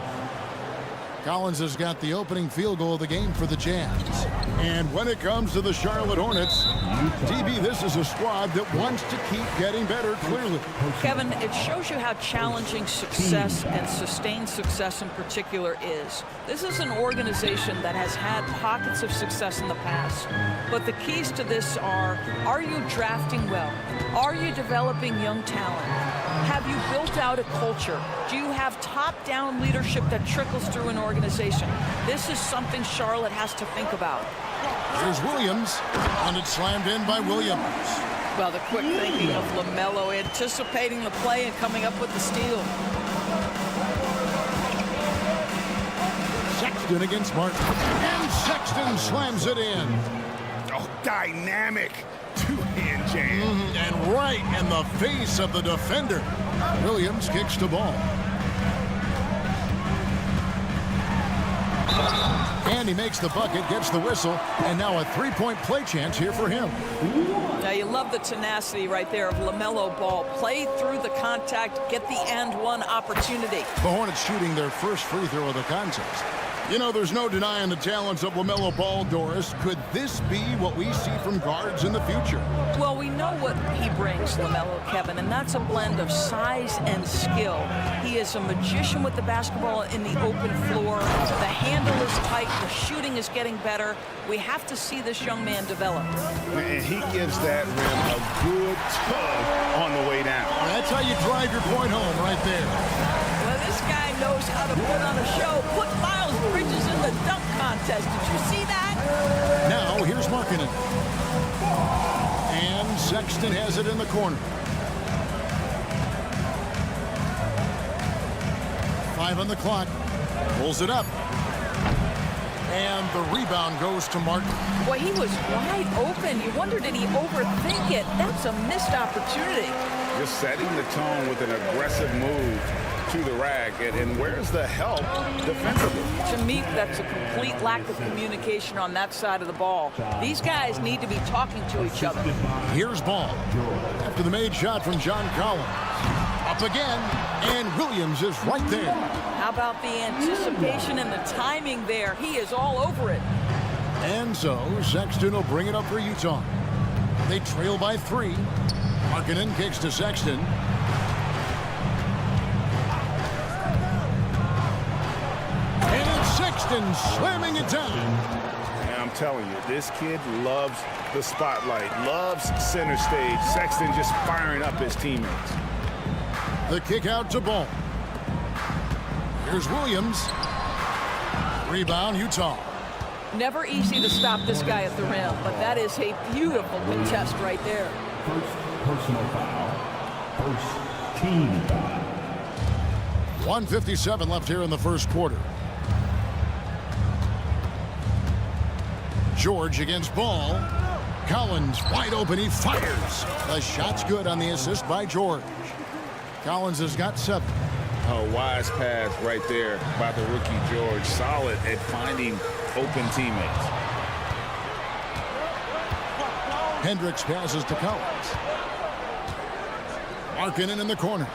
Collins has got the opening field goal of the game for the Jazz. And when it comes to the Charlotte Hornets, DB, this is a squad that wants to keep getting better, clearly. Kevin, it shows you how challenging success and sustained success in particular is. This is an organization that has had pockets of success in the past. But the keys to this are you drafting well? Are you developing young talent? Have you built out a culture? Do you have top-down leadership that trickles through an organization? This is something Charlotte has to think about. Here's Williams, and it's slammed in by Williams. Well, the quick thinking of LaMelo, anticipating the play and coming up with the steal. Sexton against Martin, and Sexton slams it in. Oh, dynamic two-hand jam. And right in the face of the defender. Williams kicks the ball. And he makes the bucket, gets the whistle, and now a three-point play chance here for him. Now you love the tenacity right there of LaMelo Ball. Play through the contact, get the and one opportunity. The Hornets shooting their first free throw of the contest. You know, there's no denying the talents of LaMelo Ball, Doris. Could this be what we see from guards in the future? Well, we know what he brings, LaMelo, Kevin, and that's a blend of size and skill. He is a magician with the basketball in the open floor. The handle is tight. The shooting is getting better. We have to see this young man develop. And he gives that rim a good tug on the way down. That's how you drive your point home right there. Well, this guy knows how to put on a show. Put Miles Bridges in the dunk contest. Did you see that? Now, here's Markkanen. And Sexton has it in the corner. 5 on the clock. Pulls it up. And the rebound goes to Martin. Boy, he was wide open. You wonder, did he overthink it? That's a missed opportunity. Just setting the tone with an aggressive move to the rack. And where's the help defensively? To me, that's a complete lack of communication on that side of the ball. These guys need to be talking to each other. Here's Ball. After the made shot from John Collins. Up again, and Williams is right there. How about the anticipation and the timing there? He is all over it. And so, Sexton will bring it up for Utah. They trail by 3. Markkanen kicks to Sexton. And Sexton slamming it down. And I'm telling you, this kid loves the spotlight, loves center stage. Sexton just firing up his teammates. The kick out to Ball. Here's Williams. Rebound, Utah. Never easy to stop this guy at the rim, but that is a beautiful contest right there. First personal foul. First team foul. 1:57 left here in the first quarter. George against Ball. Collins wide open, he fires. The shot's good on the assist by George. Collins has got 7. A wise pass right there by the rookie George. Solid at finding open teammates. Hendricks passes to Collins. Markkanen in the corner.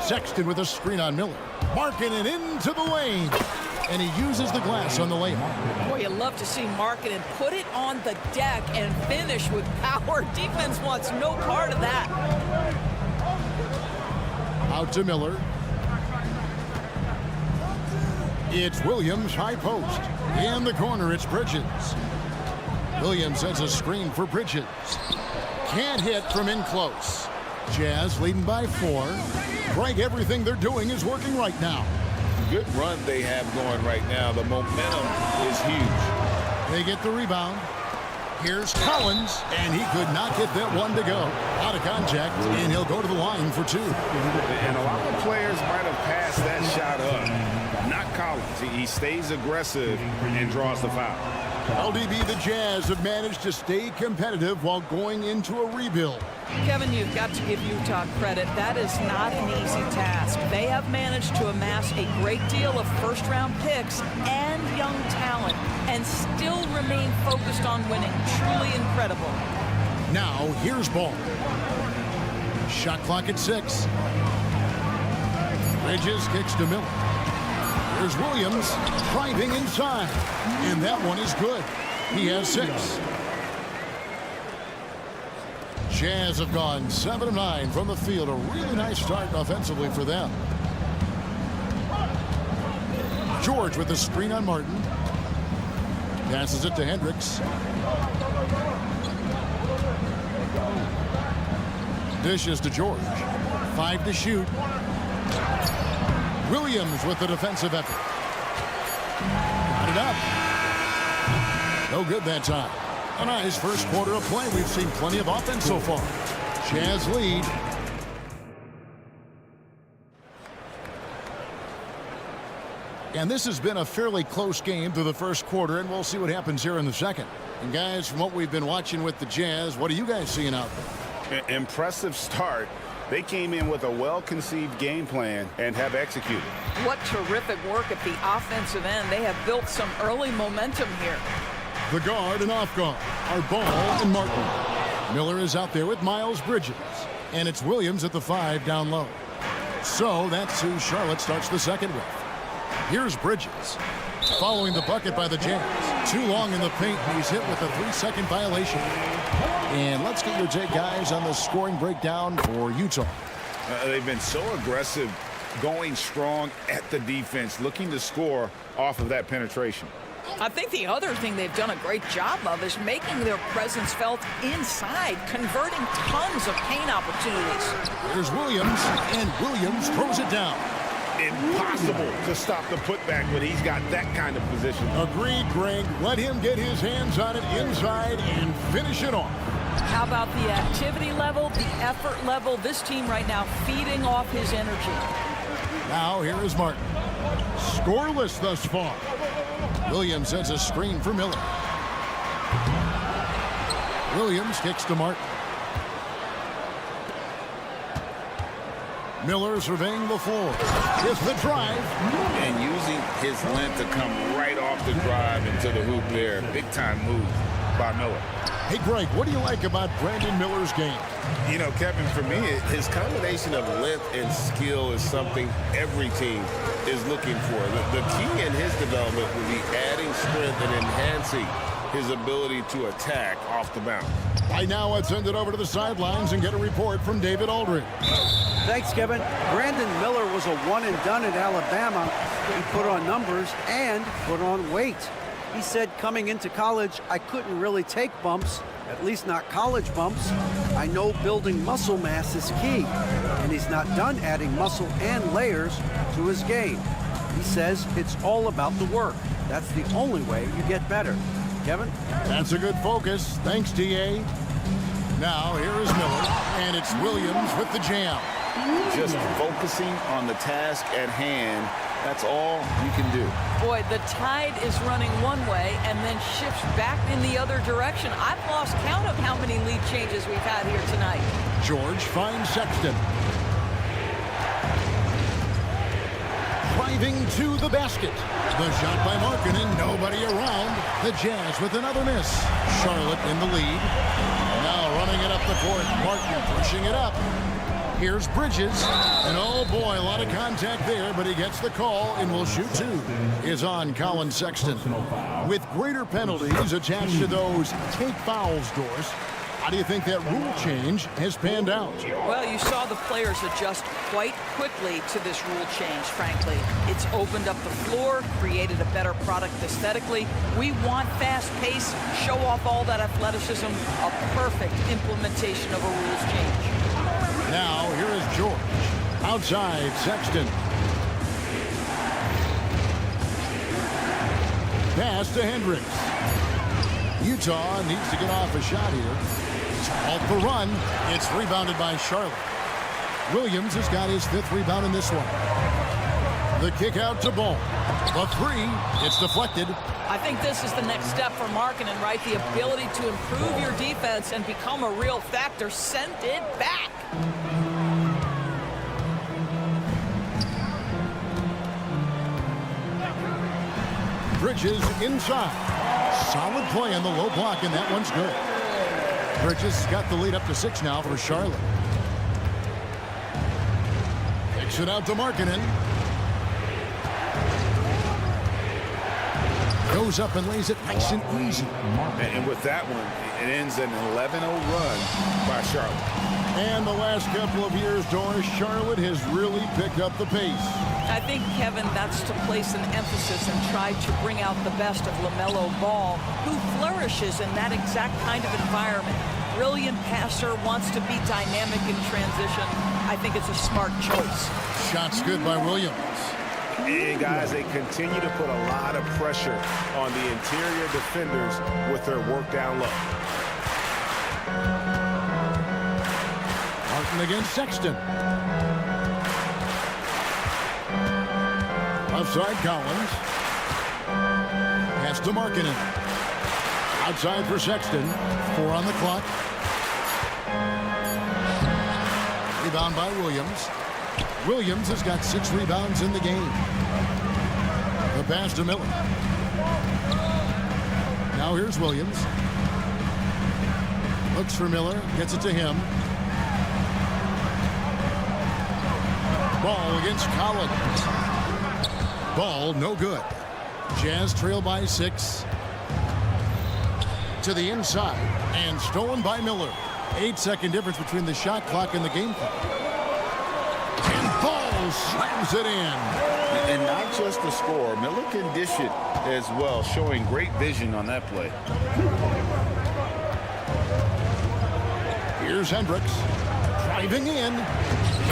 Sexton with a screen on Miller. Markkanen into the lane. And he uses the glass on the layup. Boy, you love to see Markkanen put it on the deck and finish with power. Defense wants no part of that. Out to Miller. It's Williams, high post. In the corner, it's Bridges. Williams sets a screen for Bridges. Can't hit from in close. Jazz leading by 4. Greg, everything they're doing is working right now. Good run they have going right now. The momentum is huge. They get the rebound. Here's Collins, and he could not get that one to go. Out of contact, and he'll go to the line for 2. And a lot of players might have passed that shot up. Not Collins. He stays aggressive and draws the foul. LDB, the Jazz have managed to stay competitive while going into a rebuild. Kevin, you've got to give Utah credit. That is not an easy task. They have managed to amass a great deal of first-round picks and young talent and still remain focused on winning. Truly incredible. Now, here's Ball. Shot clock at 6. Bridges kicks to Miller. There's Williams driving inside, and that one is good. He has 6. Jazz have gone 7 of 9 from the field. A really nice start offensively for them. George with the screen on Martin. Passes it to Hendricks. Dishes to George. 5 to shoot. Williams with the defensive effort. Got it up. No good that time. A nice first quarter of play. We've seen plenty of offense so far. Jazz lead. And this has been a fairly close game through the first quarter, and we'll see what happens here in the second. And guys, from what we've been watching with the Jazz, what are you guys seeing out there? Impressive start. They came in with a well-conceived game plan and have executed. What terrific work at the offensive end. They have built some early momentum here. The guard and off guard are Ball and Martin. Miller is out there with Miles Bridges. And it's Williams at the 5 down low. So that's who Charlotte starts the second with. Here's Bridges. Following the bucket by the Jazz. Too long in the paint. He's hit with a 3-second violation. And let's get your take, guys, on the scoring breakdown for Utah. They've been so aggressive, going strong at the defense, looking to score off of that penetration. I think the other thing they've done a great job of is making their presence felt inside, converting tons of paint opportunities. There's Williams, and Williams throws it down. Impossible to stop the putback, but he's got that kind of position. Agreed, Greg. Let him get his hands on it inside and finish it off. How about the activity level, the effort level? This team right now feeding off his energy. Now here is Martin. Scoreless thus far. Williams sends a screen for Miller. Williams kicks to Martin. Miller surveying the floor. With the drive. And using his length to come right off the drive into the hoop there. Big time move by Miller. Hey, Greg, what do you like about Brandon Miller's game? You know, Kevin, for me, his combination of length and skill is something every team is looking for. The key in his development will be adding strength and enhancing his ability to attack off the bounce. Right now, let's send it over to the sidelines and get a report from David Aldridge. Thanks, Kevin. Brandon Miller was a one-and-done at Alabama. He put on numbers and put on weight. He said coming into college, I couldn't really take bumps, at least not college bumps. I know building muscle mass is key, and he's not done adding muscle and layers to his game. He says it's all about the work. That's the only way you get better. Kevin? That's a good focus. Thanks, DA. Now, here is Miller, and it's Williams with the jam. Just focusing on the task at hand. That's all you can do. Boy, the tide is running one way and then shifts back in the other direction. I've lost count of how many lead changes we've had here tonight. George finds Sexton. Driving to the basket. The shot by Markkanen, nobody around. The Jazz with another miss. Charlotte in the lead. Now running it up the court. Martin pushing it up. Here's Bridges, and oh boy, a lot of contact there, but he gets the call and will shoot 2. Is on Colin Sexton. With greater penalties attached to those take fouls, Doris, how do you think that rule change has panned out? Well, you saw the players adjust quite quickly to this rule change, frankly. It's opened up the floor, created a better product aesthetically. We want fast pace, show off all that athleticism, a perfect implementation of a rules change. Now, here is George. Outside, Sexton. Pass to Hendricks. Utah needs to get off a shot here. It's off the run. It's rebounded by Charlotte. Williams has got his 5th rebound in this one. The kick out to Ball. The 3, it's deflected. I think this is the next step for Markkanen, right? The ability to improve your defense and become a real factor. Send it back. Bridges inside. Solid play on the low block, and that one's good. Bridges got the lead up to 6 now for Charlotte. Takes it out to Markkanen. Goes up and lays it nice and easy. And with that one, it ends an 11-0 run by Charlotte. And the last couple of years, Doris, Charlotte has really picked up the pace. I think, Kevin, that's to place an emphasis and try to bring out the best of LaMelo Ball, who flourishes in that exact kind of environment. Brilliant passer, wants to be dynamic in transition. I think it's a smart choice. Shots good by Williams. And guys, they continue to put a lot of pressure on the interior defenders with their work down low. Martin against Sexton. Left side, Collins. Pass to Markkanen. Outside for Sexton. 4 on the clock. Rebound by Williams. Williams has got 6 rebounds in the game. The pass to Miller. Now here's Williams. Looks for Miller. Gets it to him. Ball against Collins. Ball no good. Jazz trail by 6. To the inside. And stolen by Miller. 8-second difference between the shot clock and the game clock. And Ball slams it in. And not just the score. Miller can dish it as well, showing great vision on that play. Here's Hendricks. Driving in.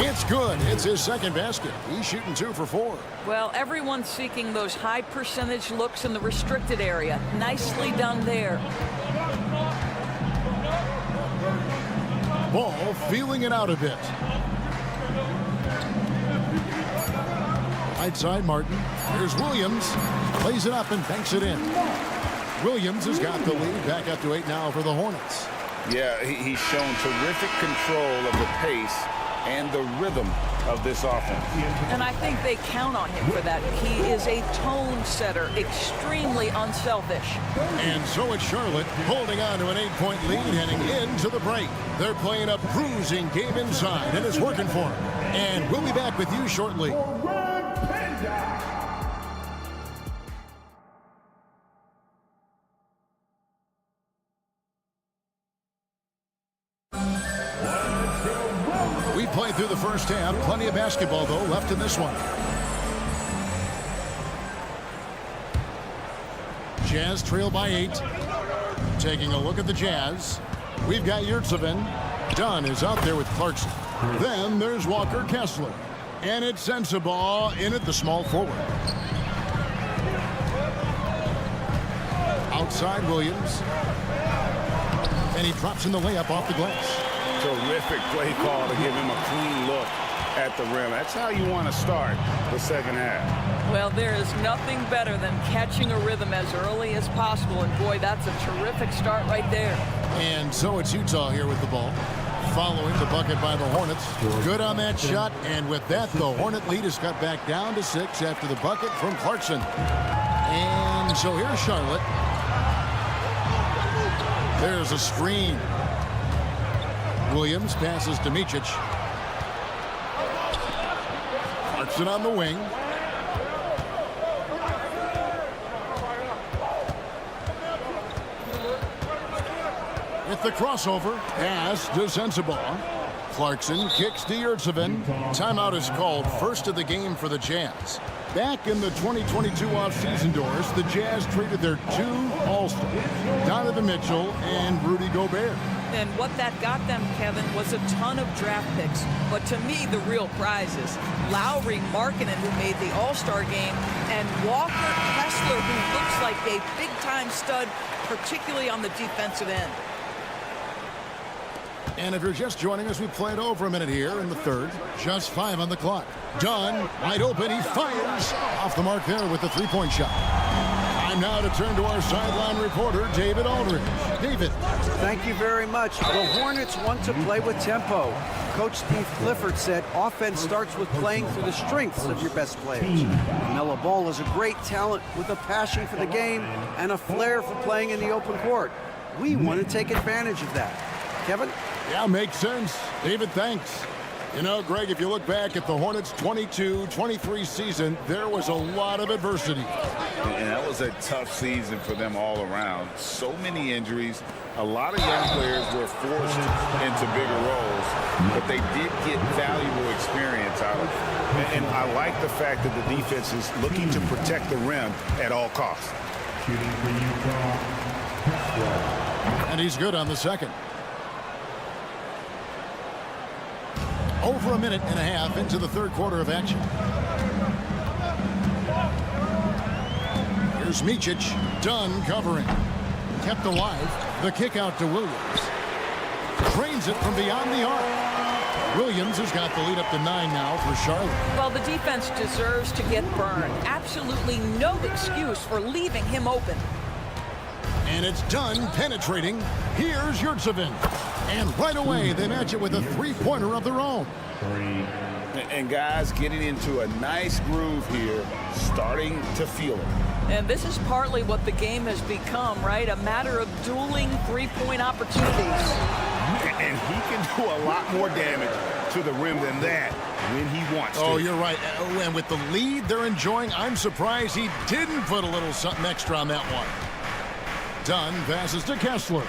It's good. It's his 2nd basket. He's shooting 2 for 4. Well, everyone's seeking those high percentage looks in the restricted area. Nicely done there. Ball feeling it out a bit. Right side, Martin. Here's Williams. Plays it up and banks it in. Williams has got the lead. Back up to 8 now for the Hornets. Yeah, he's shown terrific control of the pace and the rhythm of this offense. And I think they count on him for that. He is a tone setter, extremely unselfish. And so it's Charlotte holding on to an 8-point lead heading into the break. They're playing a bruising game inside, and it's working for them. And we'll be back with you shortly. We played through the first half. Plenty of basketball, though, left in this one. Jazz trail by 8. Taking a look at the Jazz. We've got Yurtseven. Dunn is out there with Clarkson. Then there's Walker Kessler. And it's Sensabaugh in at the small forward. Outside Williams. And he drops in the layup off the glass. Terrific play call to give him a clean look at the rim. That's how you want to start the second half. Well, there is nothing better than catching a rhythm as early as possible. And boy, that's a terrific start right there. And so it's Utah here with the ball. Following the bucket by the Hornets. Good on that shot. And with that, the Hornet lead is cut back down to 6 after the bucket from Clarkson. And so here's Charlotte. There's a screen. Williams passes to Micic. Clarkson on the wing. With the crossover, pass to Sensabaugh. Clarkson kicks to Yurtseven. Timeout is called, first of the game for the Jazz. Back in the 2022 offseason, Doris, the Jazz traded their 2 All-Stars, Donovan Mitchell and Rudy Gobert. And what that got them, Kevin, was a ton of draft picks. But to me, the real prize is Lowry Markkanen, who made the All-Star game, and Walker Kessler, who looks like a big-time big-time stud, particularly on the defensive end. And if you're just joining us, we played over a minute here in the third. Just 5 on the clock. Dunn, wide open. He fires off the mark there with the three-point shot. Time now to turn to our sideline reporter, David Aldridge. David. Thank you very much. The Hornets want to play with tempo. Coach Steve Clifford said offense starts with playing through the strengths of your best players. Melo Ball is a great talent with a passion for the game and a flair for playing in the open court. We want to take advantage of that. Kevin? Yeah, makes sense. David, thanks. You know, Greg, if you look back at the Hornets' 22-23 season, there was a lot of adversity. And that was a tough season for them all around. So many injuries. A lot of young players were forced into bigger roles, but they did get valuable experience out of it. And I like the fact that the defense is looking to protect the rim at all costs. And he's good on the second. Over a minute and a half into the third quarter of action. Here's Micic. Dunn covering. Kept alive. The kick out to Williams. Trains it from beyond the arc. Williams has got the lead up to 9 now for Charlotte. Well, the defense deserves to get burned. Absolutely no excuse for leaving him open. And it's Dunn penetrating. Here's Yurtsevin. And right away, they match it with a three-pointer of their own. And guys getting into a nice groove here, starting to feel it. And this is partly what the game has become, right? A matter of dueling three-point opportunities. And he can do a lot more damage to the rim than that when he wants to. Oh, you're right. And with the lead they're enjoying, I'm surprised he didn't put a little something extra on that one. Dunn passes to Kessler.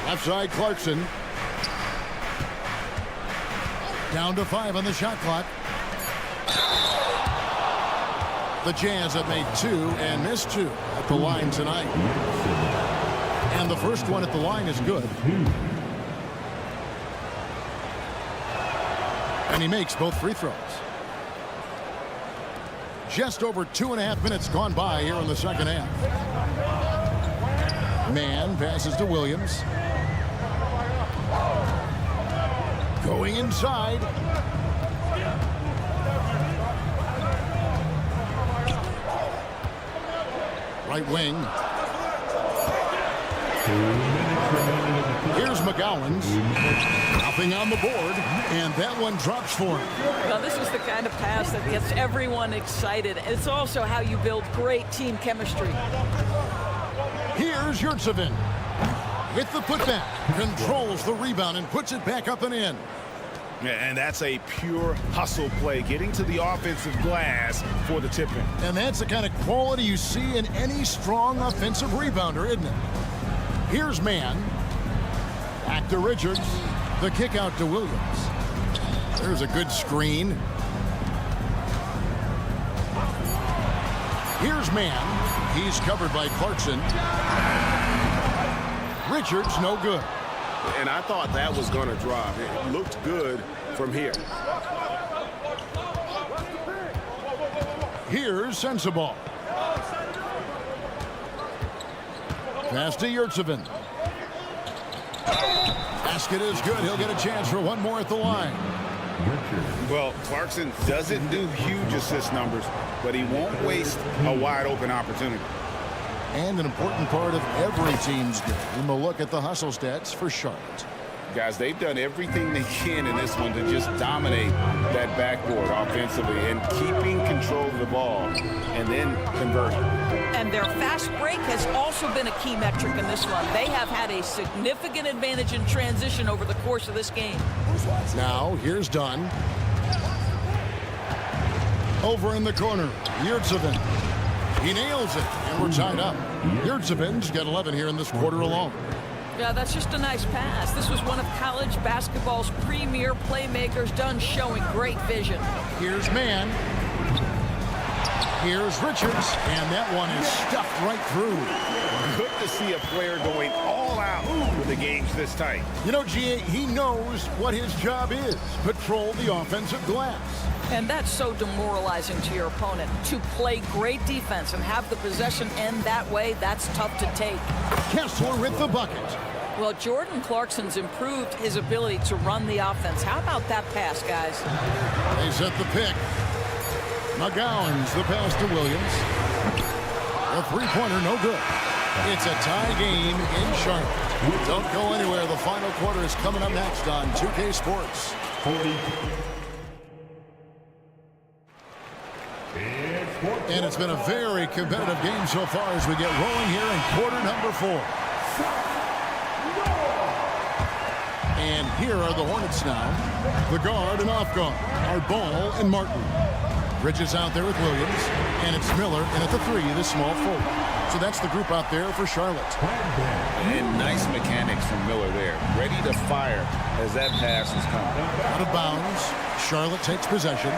Left side, Clarkson. Down to 5 on the shot clock. The Jazz have made 2 and missed 2 at the line tonight. And the first one at the line is good. And he makes both free throws. Just over 2.5 minutes gone by here in the second half. Mann passes to Williams. Going inside. Right wing. Here's McGowan's. Nothing on the board. And that one drops for him. Well, this is the kind of pass that gets everyone excited. It's also how you build great team chemistry. Here's Yurtsevin. With the putback. Controls the rebound and puts it back up and in. Yeah, and that's a pure hustle play, getting to the offensive glass for the tip-in. And that's the kind of quality you see in any strong offensive rebounder, isn't it? Here's Mann. Back to Richards. The kick out to Williams. There's a good screen. Here's Mann. He's covered by Clarkson. Richards, no good. And I thought that was going to drop. It looked good from here. Here's Sensabaugh. Pass to Yurtsevin. Basket is good. He'll get a chance for one more at the line. Well, Clarkson doesn't do huge assist numbers, but he won't waste a wide open opportunity. And an important part of every team's game. We'll look at the hustle stats for Charlotte. Guys, they've done everything they can in this one to just dominate that backboard offensively and keeping control of the ball and then converting. And their fast break has also been a key metric in this one. They have had a significant advantage in transition over the course of this game. Now, here's Dunn. Over in the corner, Yurtsevin. He nails it, and we're tied up. Yurtsevin's got 11 here in this quarter alone. Yeah, that's just a nice pass. This was one of college basketball's premier playmakers, Dunn showing great vision. Here's Mann. Here's Richards, and that one is stuffed right through. Good to see a player going all out with the games this tight. You know, G.A., he knows what his job is. Patrol the offensive glass. And that's so demoralizing to your opponent. To play great defense and have the possession end that way, that's tough to take. Kessler with the bucket. Well, Jordan Clarkson's improved his ability to run the offense. How about that pass, guys? They set the pick. McGowan's the pass to Williams. The three-pointer, no good. It's a tie game in Charlotte. Don't go anywhere. The final quarter is coming up next on 2K Sports. And it's been a very competitive game so far as we get rolling here in quarter number 4. And here are the Hornets now. The guard and off guard are Ball and Martin. Bridges out there with Williams. And it's Miller in at the 3, the small forward. So that's the group out there for Charlotte. And nice mechanics from Miller there. Ready to fire as that pass is coming. Out of bounds. Charlotte takes possession.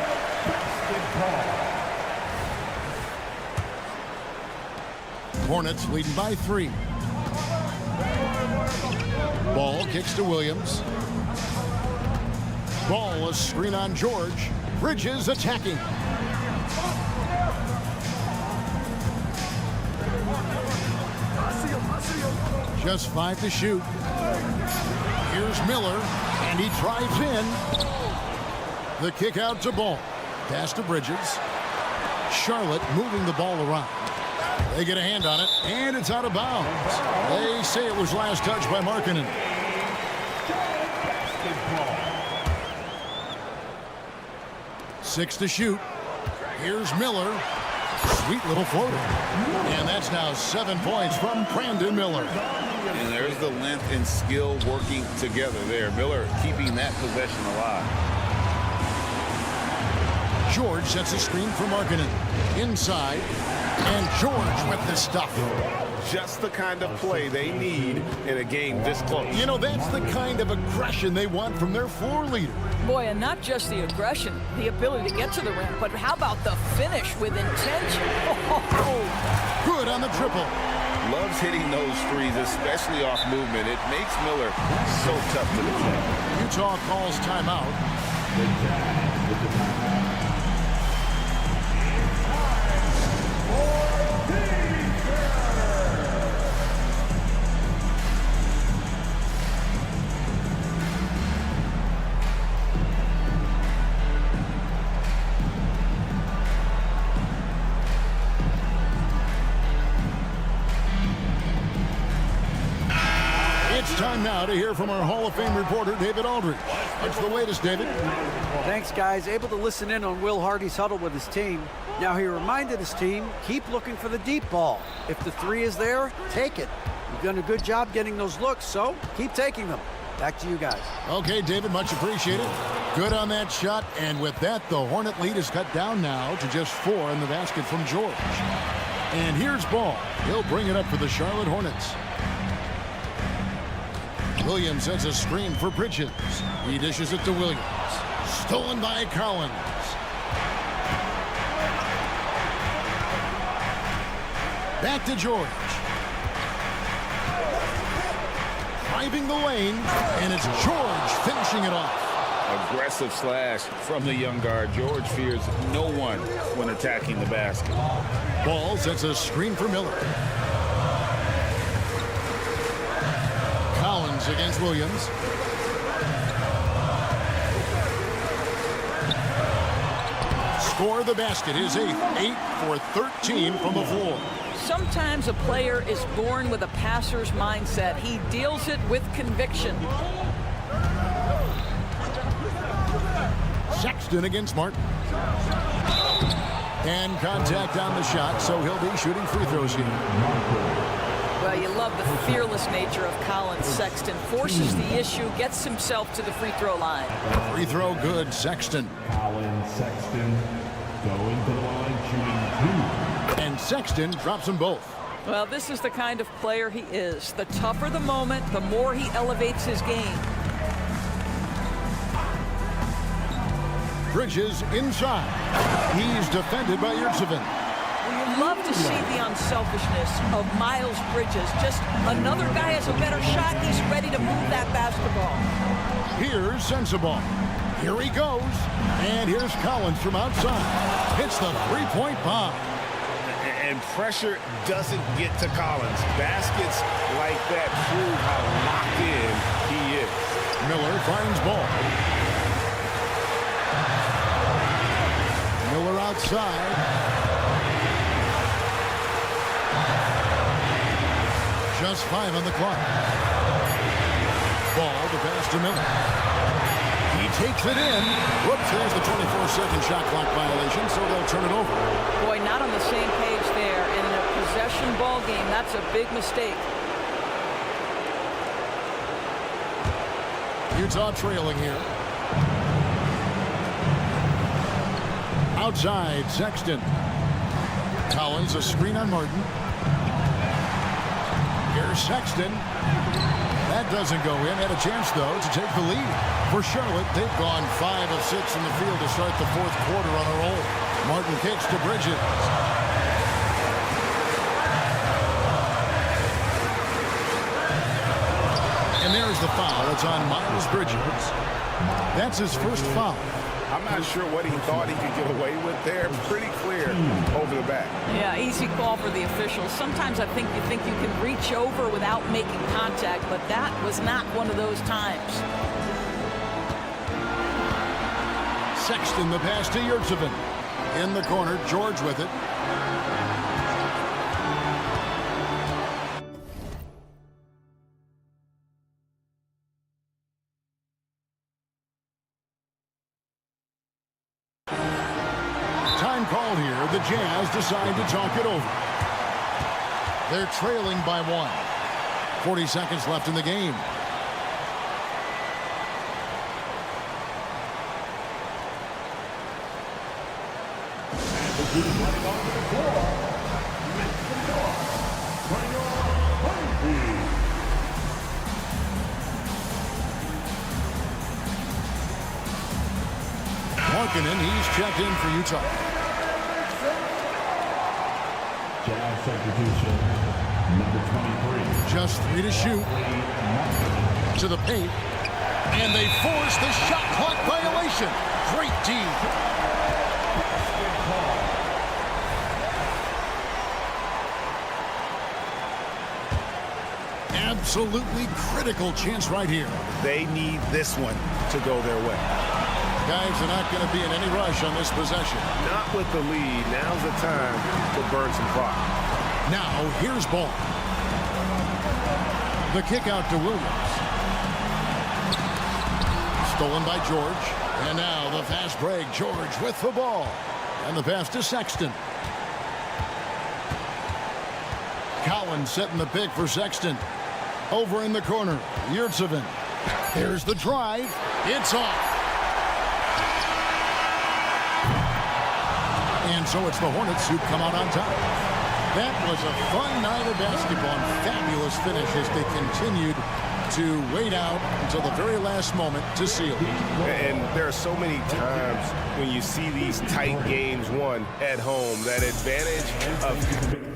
Hornets leading by 3. Ball kicks to Williams. Ball, a screen on George. Bridges attacking. Just 5 to shoot. Here's Miller, and he drives in. The kick out to Ball. Pass to Bridges. Charlotte moving the ball around. They get a hand on it, and it's out of bounds. They say it was last touched by Markkanen. 6 to shoot. Here's Miller. Sweet little floater. And that's now 7 points from Brandon Miller. And there's the length and skill working together there. Miller keeping that possession alive. George sets a screen for Markkanen. Inside. And George with the stuff. Just the kind of play they need in a game this close. You know, that's the kind of aggression they want from their floor leader. Boy, and not just the aggression, the ability to get to the rim, but how about the finish with intention? Oh. Good on the triple. Loves hitting those threes, especially off movement. It makes Miller so tough to defend. Utah calls timeout. Time now to hear from our Hall of Fame reporter, David Aldridge. What's the latest, David? Thanks, guys. Able to listen in on Will Hardy's huddle with his team. Now, he reminded his team, keep looking for the deep ball. If the 3 is there, take it. You've done a good job getting those looks, so keep taking them. Back to you guys. Okay, David, much appreciated. Good on that shot. And with that, the Hornet lead is cut down now to just 4 in the basket from George. And here's Ball. He'll bring it up for the Charlotte Hornets. Williams sets a screen for Bridges. He dishes it to Williams. Stolen by Collins. Back to George. Driving the lane, and it's George finishing it off. Aggressive slash from the young guard. George fears no one when attacking the basket. Ball sets a screen for Miller. Collins against Williams. Score the basket, his 8th. 8 for 13 from the floor. Sometimes a player is born with a passer's mindset. He deals it with conviction. Sexton against Martin. And contact on the shot, so he'll be shooting free throws here. Well, you love the fearless nature of Collins. Sexton forces the issue, gets himself to the free throw line. Free throw good, Sexton. Collins Sexton going to the line, shooting 2. And Sexton drops them both. Well, this is the kind of player he is. The tougher the moment, the more he elevates his game. Bridges inside. He's defended by Yurtsevin. You love to see the unselfishness of Miles Bridges. Just another guy has a better shot. He's ready to move that basketball. Here's Sensabaugh. Here he goes. And here's Collins from outside. Hits the three-point bomb. And pressure doesn't get to Collins. Baskets like that prove how locked in he is. Miller finds ball. Miller outside. Just 5 on the clock. Ball to pass to Miller. He takes it in. Whoops, there's the 24-second shot clock violation, so they'll turn it over. Boy, not on the same page there. And in a possession ball game, that's a big mistake. Utah trailing here. Outside, Sexton. Collins, a screen on Martin. Here's Sexton. That doesn't go in. Had a chance, though, to take the lead. For Charlotte, they've gone 5 of 6 in the field to start the fourth quarter on a roll. Martin kicks to Bridges. And there's the foul. It's on Miles Bridges. That's his first foul. I'm not sure what he thought he could get away with there. Pretty clear over the back. Yeah, easy call for the officials. Sometimes I think you can reach over without making contact, but that was not one of those times. Sexton, the pass to Yurtsevin. In the corner, George with it. Time called here. The Jazz decide to talk it over. They're trailing by 1. 40 seconds left in the game. Markkanen, he's checked in for Utah. Jazz substitution, number 23. Just 3 to shoot. To the paint. And they force the shot clock violation. Great D. Absolutely critical chance right here. They need this one to go their way. Guys are not going to be in any rush on this possession. Not with the lead. Now's the time to burn some clock. Now, here's ball. The kick out to Williams. Stolen by George. And now the fast break. George with the ball. And the pass to Sexton. Collins setting the pick for Sexton. Over in the corner, Yurtsevin. Here's the drive. It's off. And so it's the Hornets who come out on top. That was a fun night of basketball and fabulous finish as they continued to wait out until the very last moment to seal. And there are so many times when you see these tight games won at home, that advantage of...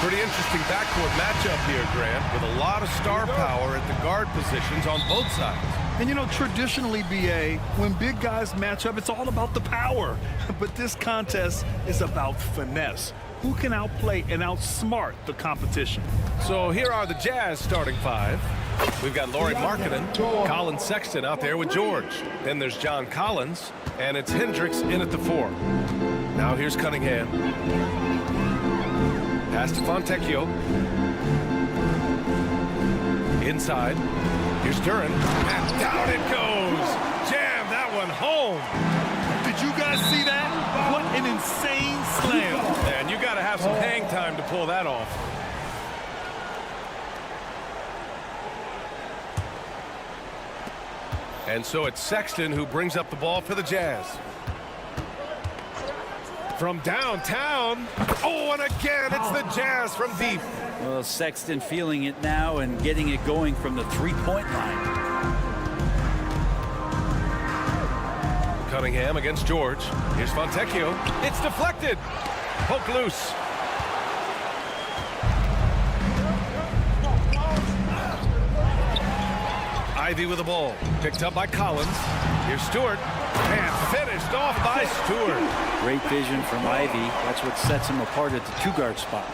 Pretty interesting backcourt matchup here, Grant, with a lot of star power at the guard positions on both sides. And you know, traditionally, BA, when big guys match up, it's all about the power. But this contest is about finesse. Who can outplay and outsmart the competition? So here are the Jazz starting five. We've got Lauri Markkanen, Colin Sexton out there with George. Then there's John Collins, and it's Hendricks in at the 4. Now here's Cunningham. Pass to Fontecchio. Inside. Here's Duren. And down it goes. Jam that one home. Did you guys see that? What an insane slam. And you got to have some hang time to pull that off. And so it's Sexton who brings up the ball for the Jazz. From downtown. Oh, and again, it's the Jazz from deep. Well, Sexton feeling it now and getting it going from the three-point line. Cunningham against George. Here's Fontecchio. It's deflected. Poke loose. Ivy with the ball. Picked up by Collins. Here's Stewart. And finished off by Stewart. Great vision from Ivy. That's what sets him apart at the two-guard spot.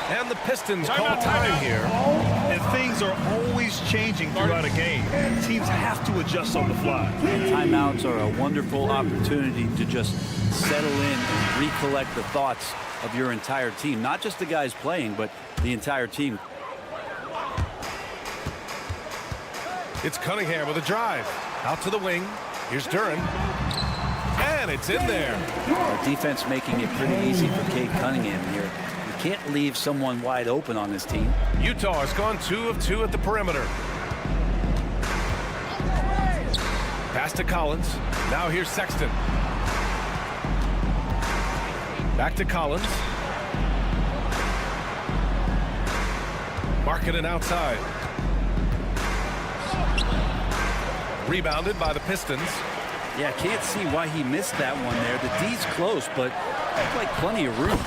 And the Pistons call time here. And things are always changing throughout a game. Teams have to adjust on the fly. And timeouts are a wonderful opportunity to just settle in and recollect the thoughts of your entire team. Not just the guys playing, but the entire team. It's Cunningham with a drive. Out to the wing. Here's Duren. And it's in there. Our defense making it pretty easy for Cade Cunningham here. You can't leave someone wide open on this team. Utah has gone 2 of 2 at the perimeter. Pass to Collins. Now here's Sexton. Back to Collins. Markkanen outside. Rebounded by the Pistons. Yeah, can't see why he missed that one there. The D's close, but looked like plenty of room.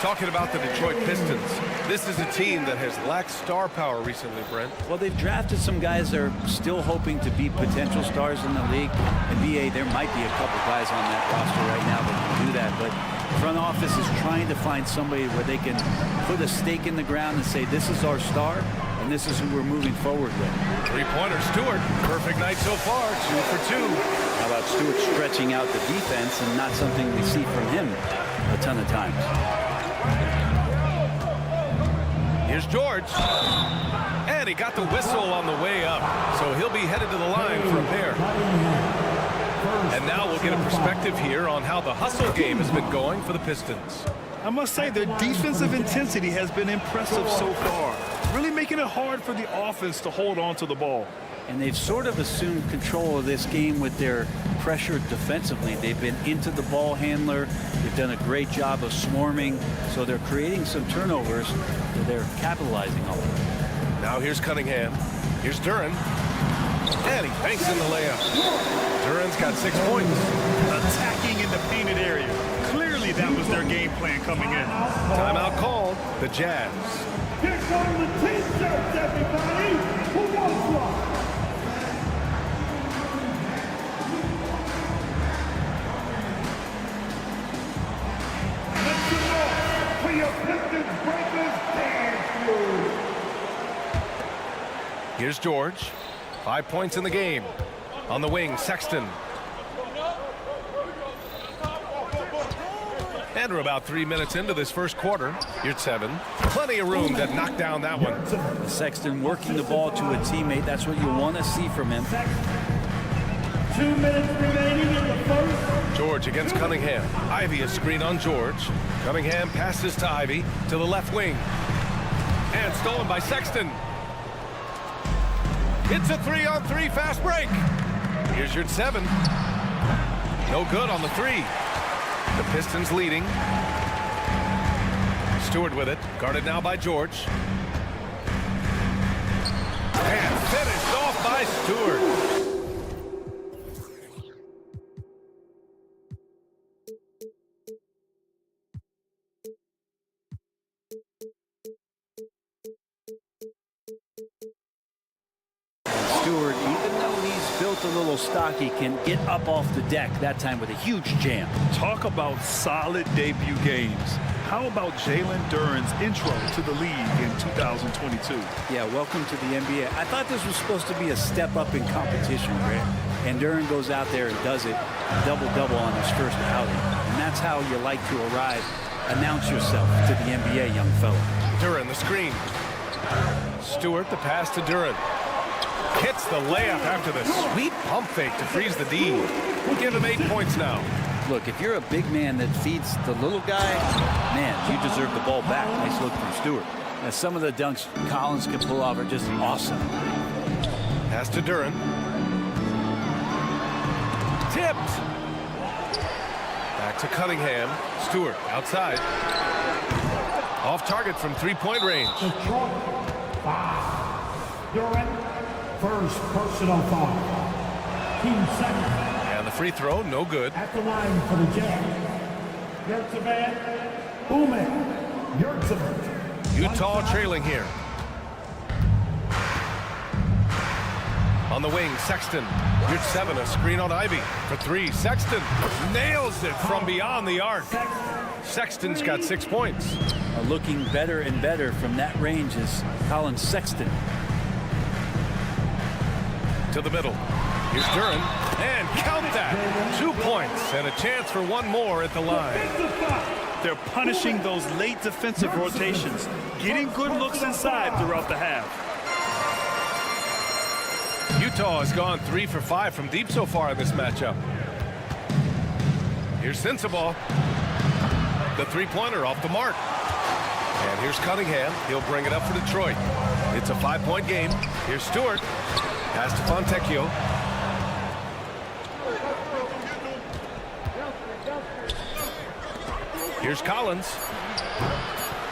Talking about the Detroit Pistons, this is a team that has lacked star power recently, Brent. Well, they've drafted some guys that are still hoping to be potential stars in the league. And BA, there might be a couple guys on that roster right now that can do that, but the front office is trying to find somebody where they can put a stake in the ground and say, this is our star, and this is who we're moving forward with. Three-pointer, Stewart. Perfect night so far, 2 for 2. How about Stewart stretching out the defense and not something we see from him a ton of times. Here's George. And he got the whistle on the way up. So he'll be headed to the line from there. And now we'll get a perspective here on how the hustle game has been going for the Pistons. I must say their defensive intensity has been impressive so far. Really making it hard for the offense to hold on to the ball. And they've sort of assumed control of this game with their pressure defensively. They've been into the ball handler. They've done a great job of swarming. So they're creating some turnovers that they're capitalizing on. Now here's Cunningham. Here's Duren. And he banks in the layup. Duren's got 6 points. Attacking in the painted area. Clearly that was their game plan coming in. Timeout called. The Jazz. Here come the T-shirts, everybody. Who wants one? Make some noise for your Pistons Breakers dance crew. Here's George. 5 points in the game. On the wing, Sexton. And we're about 3 minutes into this first quarter. Here's 7. Plenty of room to knock down that one. Sexton working the ball to a teammate. That's what you want to see from him. 2 minutes remaining in the first. George George against Cunningham. Ivy a screen on George. Cunningham passes to Ivy to the left wing. And stolen by Sexton. It's a 3-on-3 fast break. Here's your 7. No good on the 3. The Pistons leading. Stewart with it. Guarded now by George. And finished off by Stewart. Stewart, even though he's built a little stocky, can get up off the deck, that time with a huge jam. Talk about solid debut games. How about Jalen Duren's intro to the league in 2022? Yeah, welcome to the NBA. I thought this was supposed to be a step up in competition, Grant. And Duren goes out there and does it, double-double on his first outing. And that's how you like to arrive. Announce yourself to the NBA, young fella. Duren, the screen. Stewart, the pass to Duren. Hits the layup after the sweet pump fake to freeze the D. We'll give him 8 points now. Look, if you're a big man that feeds the little guy, man, you deserve the ball back. Nice look from Stewart. Now, some of the dunks Collins can pull off are just awesome. Pass to Duren. Tipped. Back to Cunningham. Stewart outside. Off target from three-point range. Detroit, 5. Duren, first personal foul. Team second. And the free throw, no good. At the line for the Jazz. Yurtseven, Ume, Yurtseven. Utah trailing here. On the wing, Sexton. Here's 7, a screen on Ivy for 3. Sexton nails it from beyond the arc. Sexton's got 6 points. Looking better and better from that range is Colin Sexton. To the middle. Here's Duren. And count that. 2 points and a chance for one more at the line. They're punishing those late defensive rotations, getting good looks inside throughout the half. Utah has gone 3 for 5 from deep so far in this matchup. Here's Sensabaugh. The three-pointer off the mark. And here's Cunningham. He'll bring it up for Detroit. It's a 5-point game. Here's Stewart. Pass to Fontecchio. Here's Collins.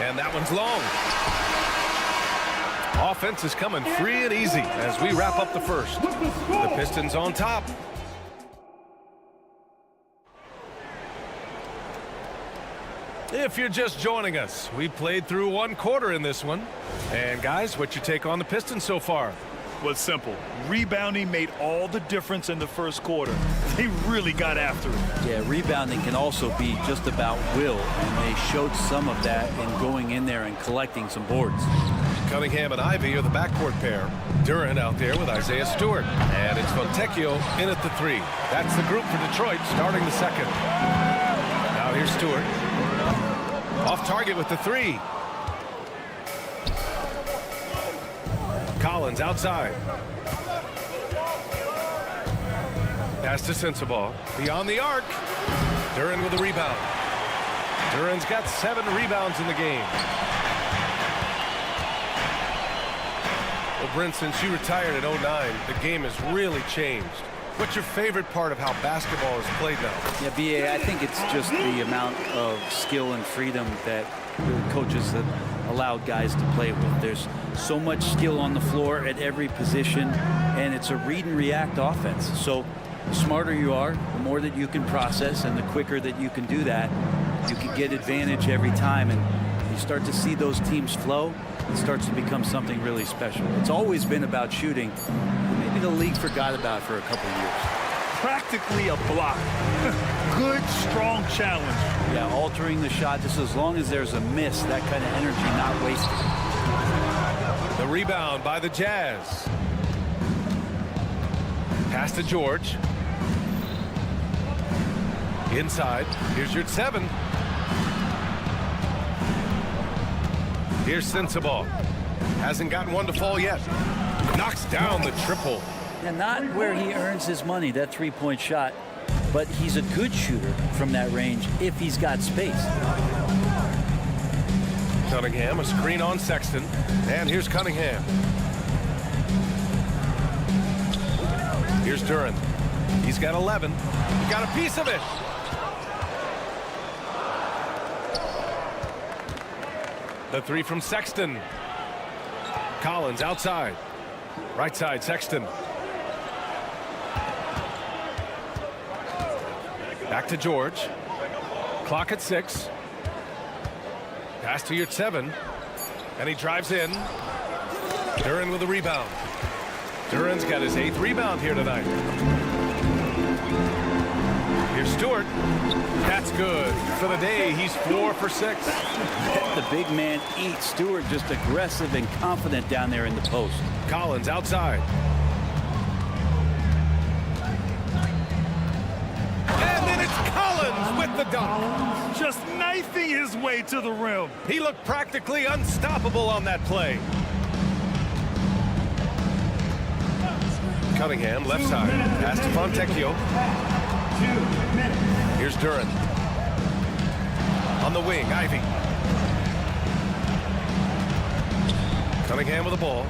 And that one's long. Offense is coming free and easy as we wrap up the first. The Pistons on top. If you're just joining us, we played through 1 quarter in this one. And guys, what's your take on the Pistons so far? Well, it's simple. Rebounding made all the difference in the first quarter. They really got after it. Yeah, rebounding can also be just about will, and they showed some of that in going in there and collecting some boards. Cunningham and Ivy are the backcourt pair. Duren out there with Isaiah Stewart. And it's Fontecchio in at the 3. That's the group for Detroit starting the second. Now here's Stewart. Off target with the 3. Collins outside. Pass to Sensabaugh. Beyond the arc. Duren with a rebound. Duren's got 7 rebounds in the game. Well, Brent, since you retired in 09, the game has really changed. What's your favorite part of how basketball is played now? Yeah, B.A., I think it's just the amount of skill and freedom that the coaches have allowed guys to play with. There's so much skill on the floor at every position, and it's a read and react offense. So the smarter you are, the more that you can process, and the quicker that you can do that, you can get advantage every time. And you start to see those teams flow, it starts to become something really special. It's always been about shooting. Maybe the league forgot about it for a couple of years. Practically a block. Good, strong challenge. Yeah, altering the shot just as long as there's a miss, that kind of energy not wasted. The rebound by the Jazz. Pass to George. Inside. Here's your 7. Here's Sensabaugh. Hasn't gotten one to fall yet. Knocks down the triple. And not where he earns his money. That three-point shot but he's a good shooter from that range if he's got space. Cunningham, a screen on Sexton. And here's Cunningham. Here's Duran. He's got 11. He got a piece of it. The three from Sexton. Collins outside. Right side, Sexton. Back to George. Clock at 6. Pass to your 7. And he drives in. Duran with a rebound. Duran's got his 8th rebound here tonight. Here's Stewart. That's good. For the day, he's 4 for 6. The big man eats. Stewart just aggressive and confident down there in the post. Collins outside. And then it's Collins with the dunk. Just knifing his way to the rim. He looked practically unstoppable on that play. Cunningham, left side. Pass to Fontecchio. Here's Duran. On the wing, Ivy. Cunningham with the ball.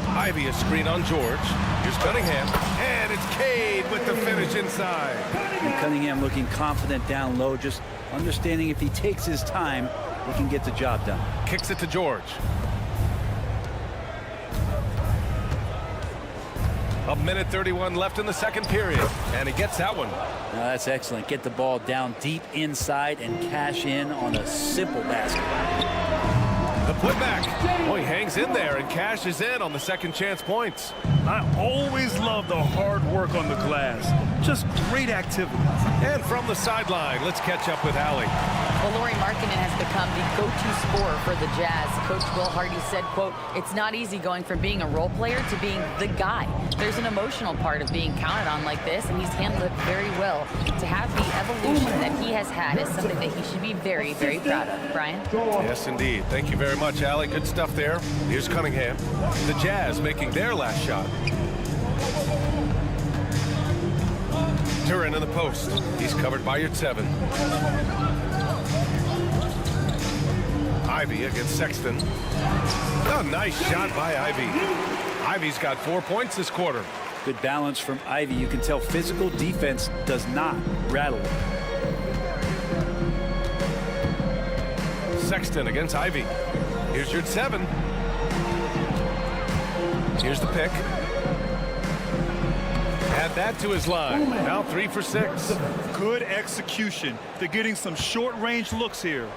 Ivy, a screen on George. Here's Cunningham. And it's Cade with the finish inside. And Cunningham looking confident down low, just understanding if he takes his time, he can get the job done. Kicks it to George. A minute 31 left in the second period. And he gets that one. Now that's excellent. Get the ball down deep inside and cash in on a simple basket. The putback. Oh, he hangs in there and cashes in on the second chance points. I always love the hard work on the glass. Just great activity. And from the sideline, let's catch up with Allie. Well, Lauri Markkanen has become the go-to scorer for the Jazz. Coach Will Hardy said, quote, "It's not easy going from being a role player to being the guy. There's an emotional part of being counted on like this, and he's handled it very well. To have the evolution that he has had is something that he should be very, very proud of." Brian? Yes, indeed. Thank you very much, Allie. Good stuff there. Here's Cunningham. The Jazz making their last shot. Duran in the post. He's covered by your 7. Ivy against Sexton. Oh, nice shot by Ivy. Ivy's got 4 points this quarter. Good balance from Ivy. You can tell physical defense does not rattle him. Sexton against Ivy. Here's your 7. Here's the pick. Add that to his line. Now 3 for 6. Good execution. They're getting some short-range looks here.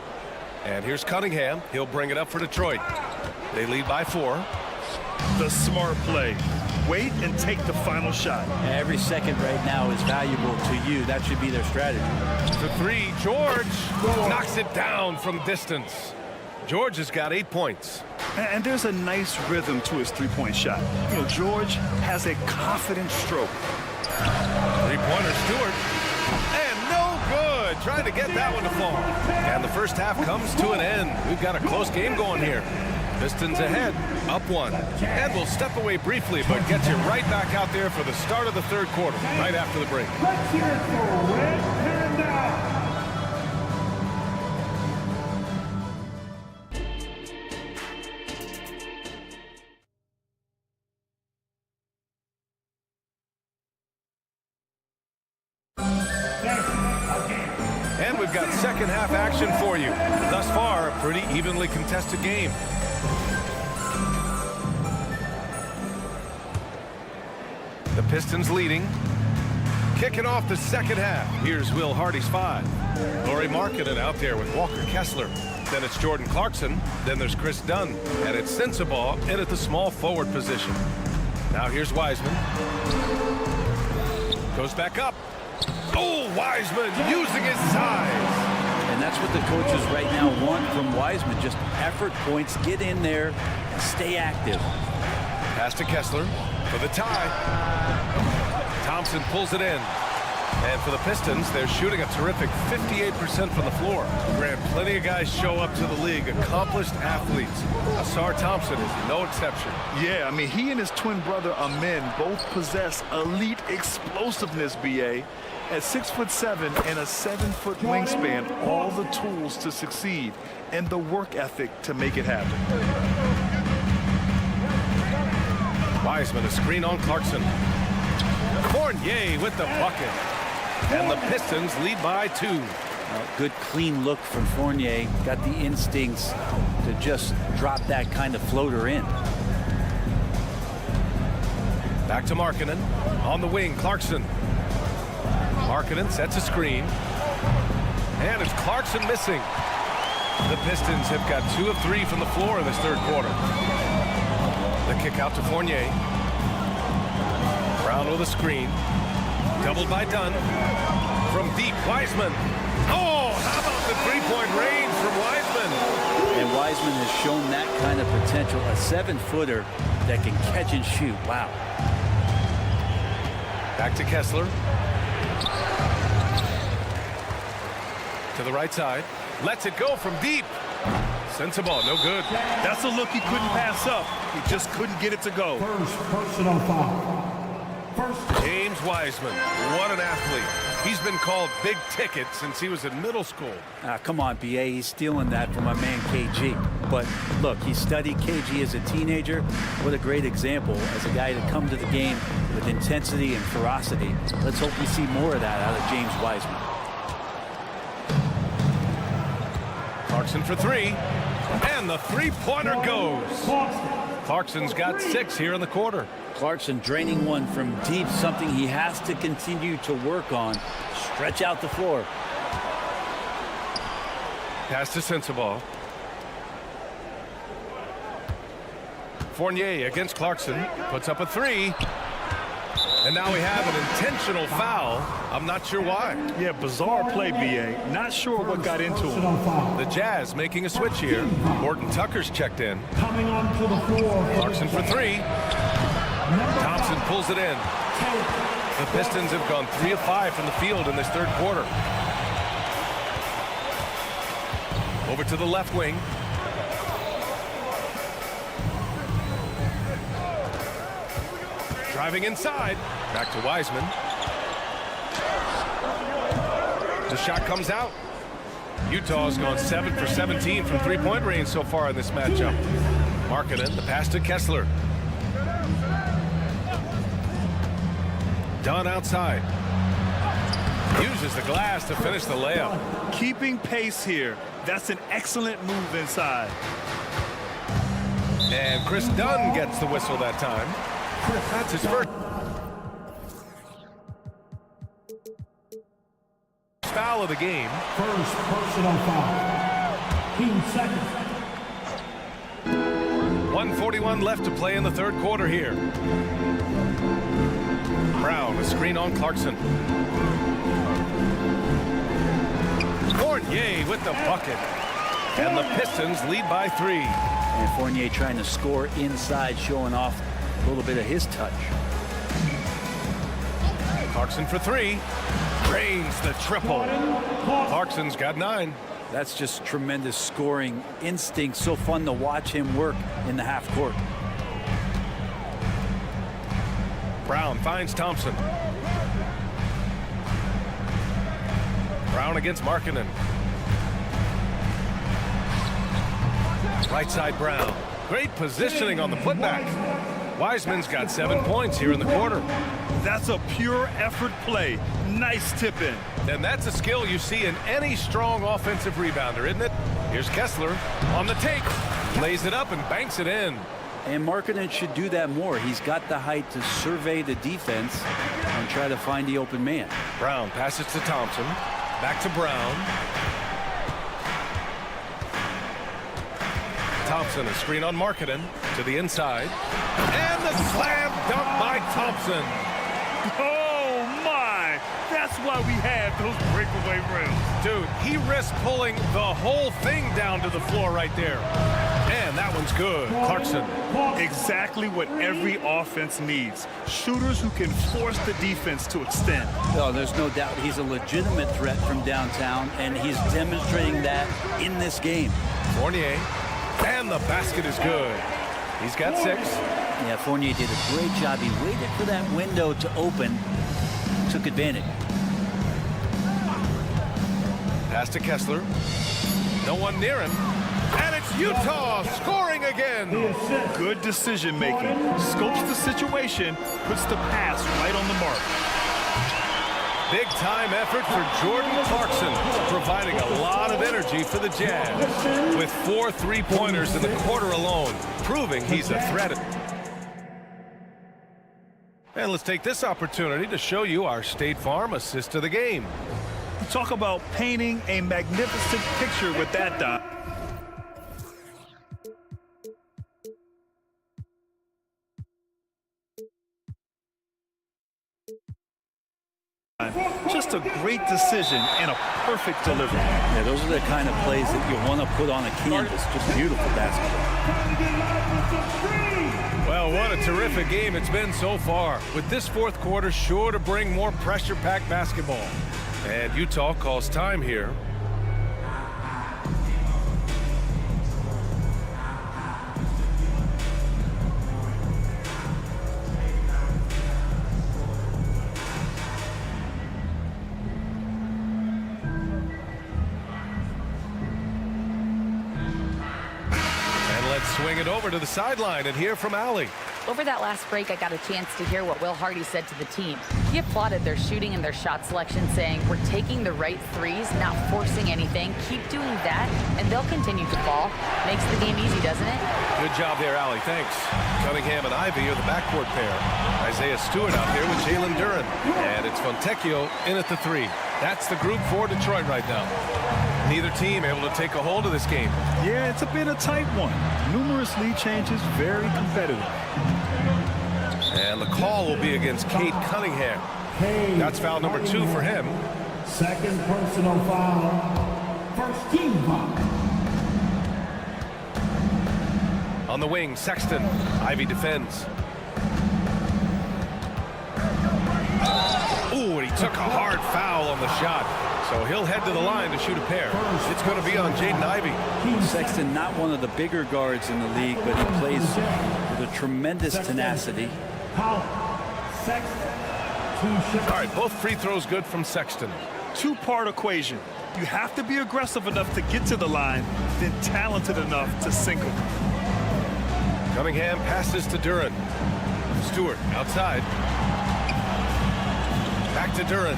And here's Cunningham. He'll bring it up for Detroit. They lead by 4. The smart play. Wait and take the final shot. Every second right now is valuable to you. That should be their strategy. The 3, George knocks it down from distance. George has got 8 points. And there's a nice rhythm to his three-point shot. You know, George has a confident stroke. Three-pointer, Stewart. And no good. Trying to get that one to fall. And the first half comes to an end. We've got a close game going here. Pistons ahead, up 1. And we'll step away briefly, but get you right back out there for the start of the third quarter, right after the break. Let's hear it for Red Panda. And we've got second half action for you. Thus far, a pretty evenly contested game. The Pistons leading. Kicking off the second half. Here's Will Hardy's 5. Lauri Markkanen out there with Walker Kessler. Then it's Jordan Clarkson. Then there's Chris Dunn. And it's Sensabaugh in at the small forward position. Now here's Wiseman. Goes back up. Oh, Wiseman using his size. And that's what the coaches right now want from Wiseman. Just effort points, get in there, and stay active. Pass to Kessler for the tie. Thompson pulls it in. And for the Pistons, they're shooting a terrific 58% from the floor. Grant, plenty of guys show up to the league, accomplished athletes. Asar Thompson is no exception. Yeah, I mean, he and his twin brother Amin both possess elite explosiveness, BA. At 6'7" and a 7-foot wingspan, all the tools to succeed and the work ethic to make it happen. Wiseman, a screen on Clarkson. Fournier with the bucket. And the Pistons lead by 2. Good clean look from Fournier. Got the instincts to just drop that kind of floater in. Back to Markkanen. On the wing, Clarkson. Markkanen sets a screen. And it's Clarkson missing. The Pistons have got 2 of 3 from the floor in this third quarter. The kick out to Fournier. Brown with a screen. Doubled by Dunn. From deep, Wiseman. Oh, how about the three-point range from Wiseman? And Wiseman has shown that kind of potential. A 7-footer that can catch and shoot. Wow. Back to Kessler. To the right side. Lets it go from deep. Sensible, no good. That's a look he couldn't pass up. He just couldn't get it to go. First personal foul. James Wiseman, what an athlete. He's been called big ticket since he was in middle school. Come on, BA, he's stealing that from my man KG. But look, he studied KG as a teenager. What a great example as a guy to come to the game with intensity and ferocity. Let's hope we see more of that out of James Wiseman. Clarkson for 3. And the three-pointer goes. Clarkson's got 6 here in the quarter. Clarkson draining one from deep, something he has to continue to work on. Stretch out the floor. Pass to Sensible. Fournier against Clarkson. Puts up a 3. And now we have an intentional foul. I'm not sure why. Yeah, bizarre play, BA. Not sure what got into him. The Jazz making a switch here. Morton Tucker's checked in. Coming onto the floor. Clarkson for 3. Thompson pulls it in. The Pistons have gone 3 of 5 from the field in this third quarter. Over to the left wing. Driving inside. Back to Wiseman. The shot comes out. Utah's gone 7 for 17 from three-point range so far in this matchup. Markkanen, the pass to Kessler. Dunn outside. Uses the glass to finish the layup. Keeping pace here. That's an excellent move inside. And Chris Dunn gets the whistle that time. That's his first foul of the game. First personal foul. 15 seconds. 1:41 left to play in the third quarter here. Brown, a screen on Clarkson. Fournier with the bucket. And the Pistons lead by 3. And Fournier trying to score inside, showing off a little bit of his touch. Clarkson for 3. Drains the triple. Clarkson's got 9. That's just tremendous scoring instinct. So fun to watch him work in the half court. Brown finds Thompson. Brown against Markkanen. Right side Brown. Great positioning on the putback. Wiseman's got 7 points here in the quarter. That's a pure effort play. Nice tip in. And that's a skill you see in any strong offensive rebounder, isn't it? Here's Kessler on the take. Lays it up and banks it in. And Markkanen should do that more. He's got the height to survey the defense and try to find the open man. Brown passes to Thompson. Back to Brown. Thompson, a screen on Markkanen to the inside. And the slam dunk by Thompson. Oh, my! That's why we have those breakaway rims. Dude, he risked pulling the whole thing down to the floor right there. And that one's good. Clarkson. Exactly what every offense needs. Shooters who can force the defense to extend. Oh, there's no doubt he's a legitimate threat from downtown, and he's demonstrating that in this game. Fournier. And the basket is good. He's got 6. Yeah, Fournier did a great job. He waited for that window to open, took advantage. Pass to Kessler. No one near him. And it's Utah scoring again. Good decision making. Scopes the situation, puts the pass right on the mark. Big time effort for Jordan Clarkson, providing a lot of energy for the Jazz. With 4 3-pointers in the quarter alone, proving he's a threat. And let's take this opportunity to show you our State Farm assist of the game. Talk about painting a magnificent picture with that dot. Just a great decision and a perfect delivery. Yeah, those are the kind of plays that you want to put on a canvas. Just beautiful basketball. Well, what a terrific game it's been so far. With this fourth quarter sure to bring more pressure-packed basketball. And Utah calls time here. Swing it over to the sideline and hear from Allie. Over that last break, I got a chance to hear what Will Hardy said to the team. He applauded their shooting and their shot selection, saying, "We're taking the right threes, not forcing anything. Keep doing that, and they'll continue to fall." Makes the game easy, doesn't it? Good job there, Allie. Thanks. Cunningham and Ivy are the backcourt pair. Isaiah Stewart out there with Jalen Duren. And it's Fontecchio in at the 3. That's the group for Detroit right now. Neither team able to take a hold of this game. Yeah, it's been a tight one. Numerous lead changes, very competitive. And the call will be against Cade Cunningham. That's foul number 2 for him. Second personal foul. First team foul. On the wing, Sexton. Ivy defends. Ooh, and he took a hard foul on the shot. So he'll head to the line to shoot a pair. It's going to be on Jaden Ivey. Sexton, not one of the bigger guards in the league, but he plays with a tremendous tenacity. All right, both free throws good from Sexton. Two-part equation. You have to be aggressive enough to get to the line, then talented enough to sink them. Cunningham passes to Duren. Stewart outside. Back to Duren.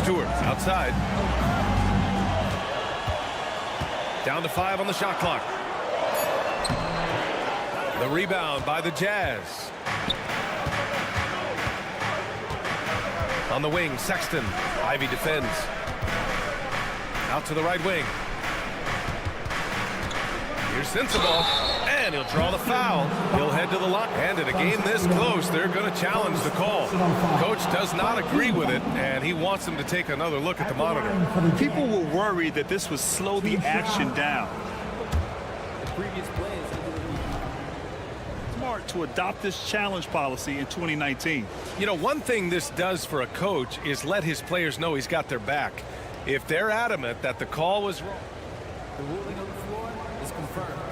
Stewart outside. Down to 5 on the shot clock. The rebound by the Jazz. On the wing, Sexton. Ivy defends. Out to the right wing. Here's Sensabaugh. And he'll draw the foul. He'll head to the line. And in a game this close, they're going to challenge the call. Coach does not agree with it, and he wants him to take another look at the monitor. People were worried that this would slow the action down. Smart to adopt this challenge policy in 2019. You know, one thing this does for a coach is let his players know he's got their back. If they're adamant that the call was wrong, the ruling on the floor is confirmed.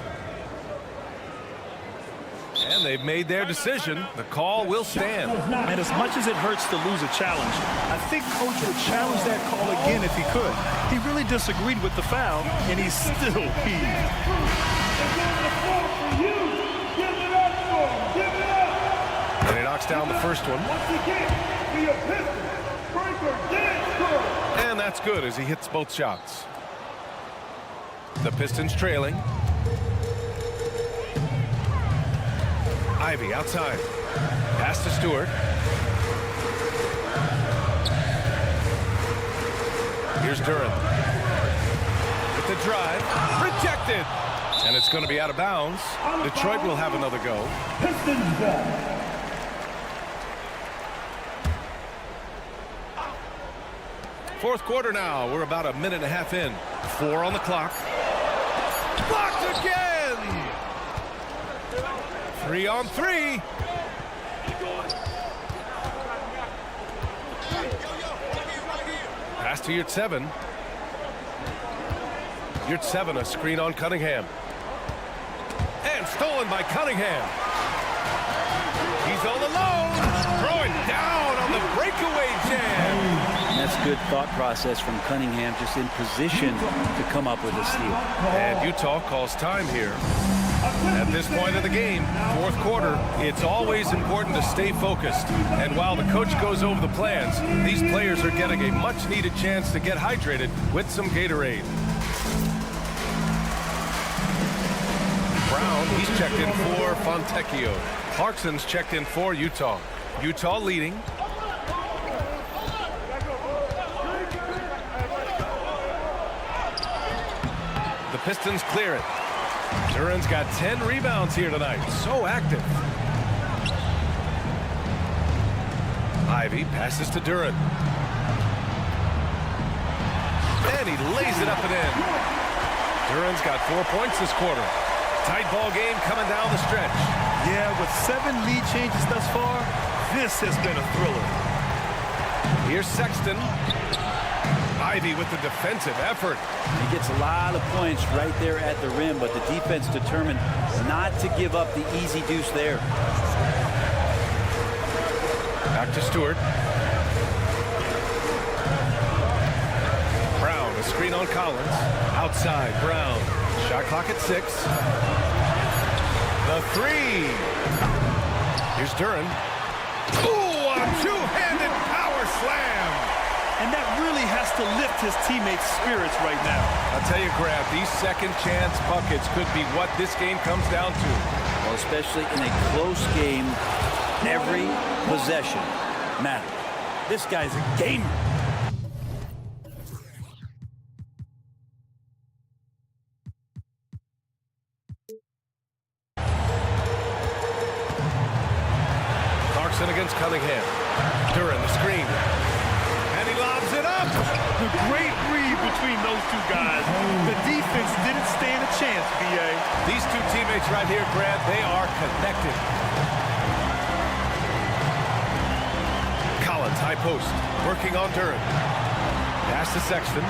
And they've made their decision. The call will stand. And as much as it hurts to lose a challenge, I think Coach would challenge that call again if he could. He really disagreed with the foul, and he's still heaved. And he knocks down the first one. And that's good as he hits both shots. The Pistons trailing. Ivy outside. Pass to Stewart. Here's Duren. With the drive. Rejected. And it's going to be out of bounds. Detroit will have another go. Fourth quarter now. We're about a minute and a half in. 4 on the clock. Blocked again! 3 on 3. Pass to Yurt-7. Yurt-7, a screen on Cunningham. And stolen by Cunningham. He's all alone. Throwing down on the breakaway jam. And that's good thought process from Cunningham, just in position to come up with a steal. And Utah calls time here. At this point of the game, fourth quarter, it's always important to stay focused. And while the coach goes over the plans, these players are getting a much-needed chance to get hydrated with some Gatorade. Brown, he's checked in for Fontecchio. Clarkson's checked in for Utah. Utah leading. The Pistons clear it. Duran's got 10 rebounds here tonight. So active. Ivy passes to Duran. And he lays it up and in. Duran's got 4 points this quarter. Tight ball game coming down the stretch. Yeah, with 7 lead changes thus far, this has been a thriller. Here's Sexton. Ivy with the defensive effort. He gets a lot of points right there at the rim, but the defense determined not to give up the easy deuce there. Back to Stewart. Brown, a screen on Collins. Outside, Brown. Shot clock at 6. The 3. Here's Duran. Ooh, a two-handed power slam. And that really has to lift his teammates' spirits right now. I'll tell you, Grab, these second chance buckets could be what this game comes down to. Well, especially in a close game, every possession matters. This guy's a gamer. Clarkson against Cunningham. Duran, the screen. And he lobs it up. The great read between those two guys. The defense didn't stand a chance, B.A. These two teammates right here, Grant, they are connected. Collins, high post, working on Duran. Pass to Sexton.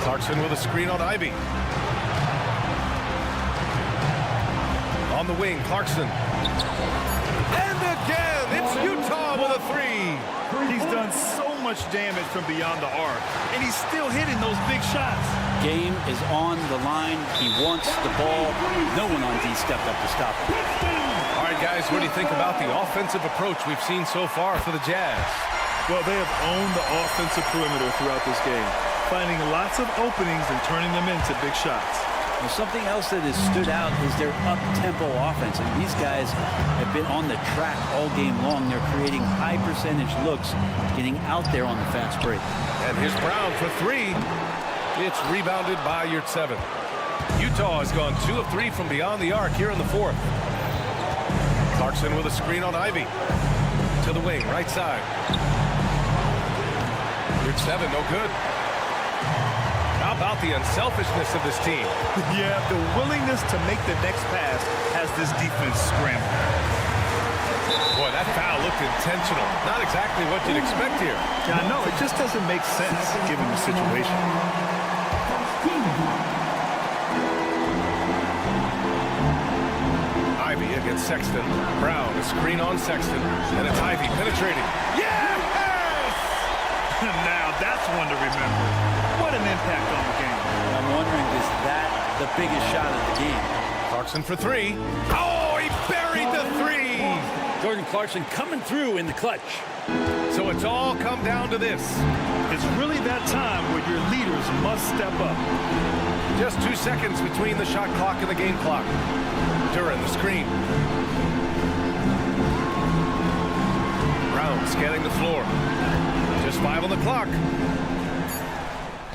Clarkson with a screen on Ivy. On the wing, Clarkson. And again, it's Utah with a 3. He's done so much damage from beyond the arc, and he's still hitting those big shots. Game is on the line. He wants the ball. No one on D stepped up to stop him. All right, guys, what do you think about the offensive approach we've seen so far for the Jazz? Well, they have owned the offensive perimeter throughout this game, finding lots of openings and turning them into big shots. Well, something else that has stood out is their up-tempo offense. And these guys have been on the track all game long. They're creating high-percentage looks, getting out there on the fast break. And here's Brown for 3. It's rebounded by Yurt-7. Utah has gone 2 of 3 from beyond the arc here in the fourth. Clarkson with a screen on Ivy. To the wing, right side. Yurt-7, no good. How about the unselfishness of this team? Yeah, the willingness to make the next pass has this defense scrambled. Boy, that foul looked intentional. Not exactly what you'd expect here. Yeah, I know. It just doesn't make sense given the situation. Ivy against Sexton. Brown, a screen on Sexton. And it's Ivy penetrating. Yes! Now that's one to remember. What an impact on the game. I'm wondering, is that the biggest shot of the game? Clarkson for 3. Oh, he buried the 3! Jordan Clarkson coming through in the clutch. So it's all come down to this. It's really that time where your leaders must step up. Just 2 seconds between the shot clock and the game clock. Duran, the screen. Brown scanning the floor. Just 5 on the clock.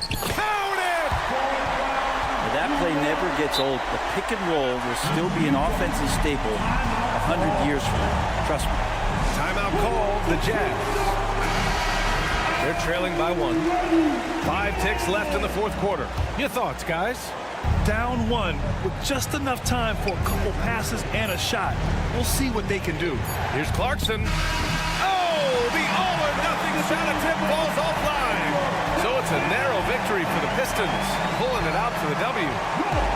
Count it! That play never gets old. The pick and roll will still be an offensive staple 100 years from now. Trust me. Timeout call, the Jazz. They're trailing by 1. 5 ticks left in the fourth quarter. Your thoughts, guys? Down 1 with just enough time for a couple passes and a shot. We'll see what they can do. Here's Clarkson. Oh, the all-or-nothing shot attempt falls offline. So it's a narrow victory for the Pistons, pulling it out for the W.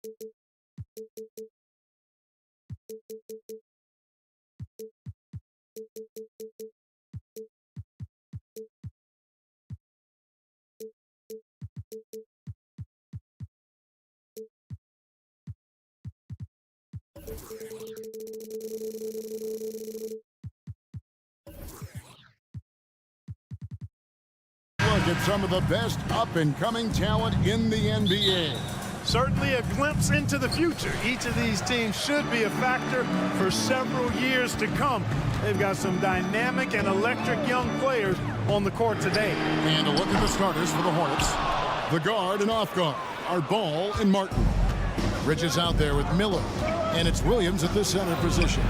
Look at some of the best up-and-coming talent in the NBA. Certainly a glimpse into the future. Each of these teams should be a factor for several years to come. They've got some dynamic and electric young players on the court today. And a look at the starters for the Hornets. The guard and off guard are Ball and Martin. Bridges out there with Miller, and it's Williams at the center position.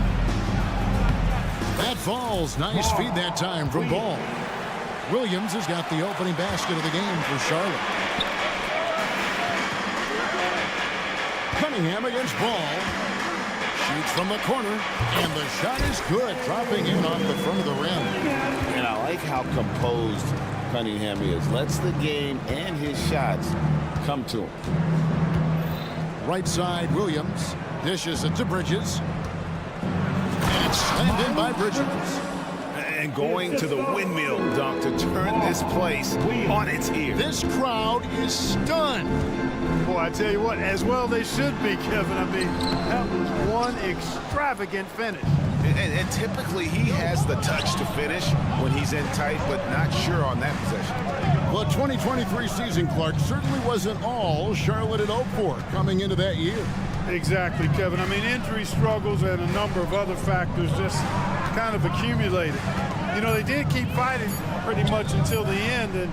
That falls. Nice feed that time from Ball. Williams has got the opening basket of the game for Charlotte. Cunningham against Ball. Shoots from the corner, and the shot is good, dropping in off the front of the rim. And I like how composed Cunningham is. Lets the game and his shots come to him. Right side, Williams dishes it to Bridges. And it's slammed in by Bridges. And going to the windmill dunk to turn this place on its ear. This crowd is stunned. Boy, I tell you what, as well they should be, Kevin. I mean, that was one extravagant finish. And typically he has the touch to finish when he's in tight, but not sure on that possession. The 2023 season, Clark, certainly wasn't all Charlotte had hoped for coming into that year. Exactly, Kevin. I mean, injury struggles and a number of other factors just kind of accumulated. You know, they did keep fighting pretty much until the end, and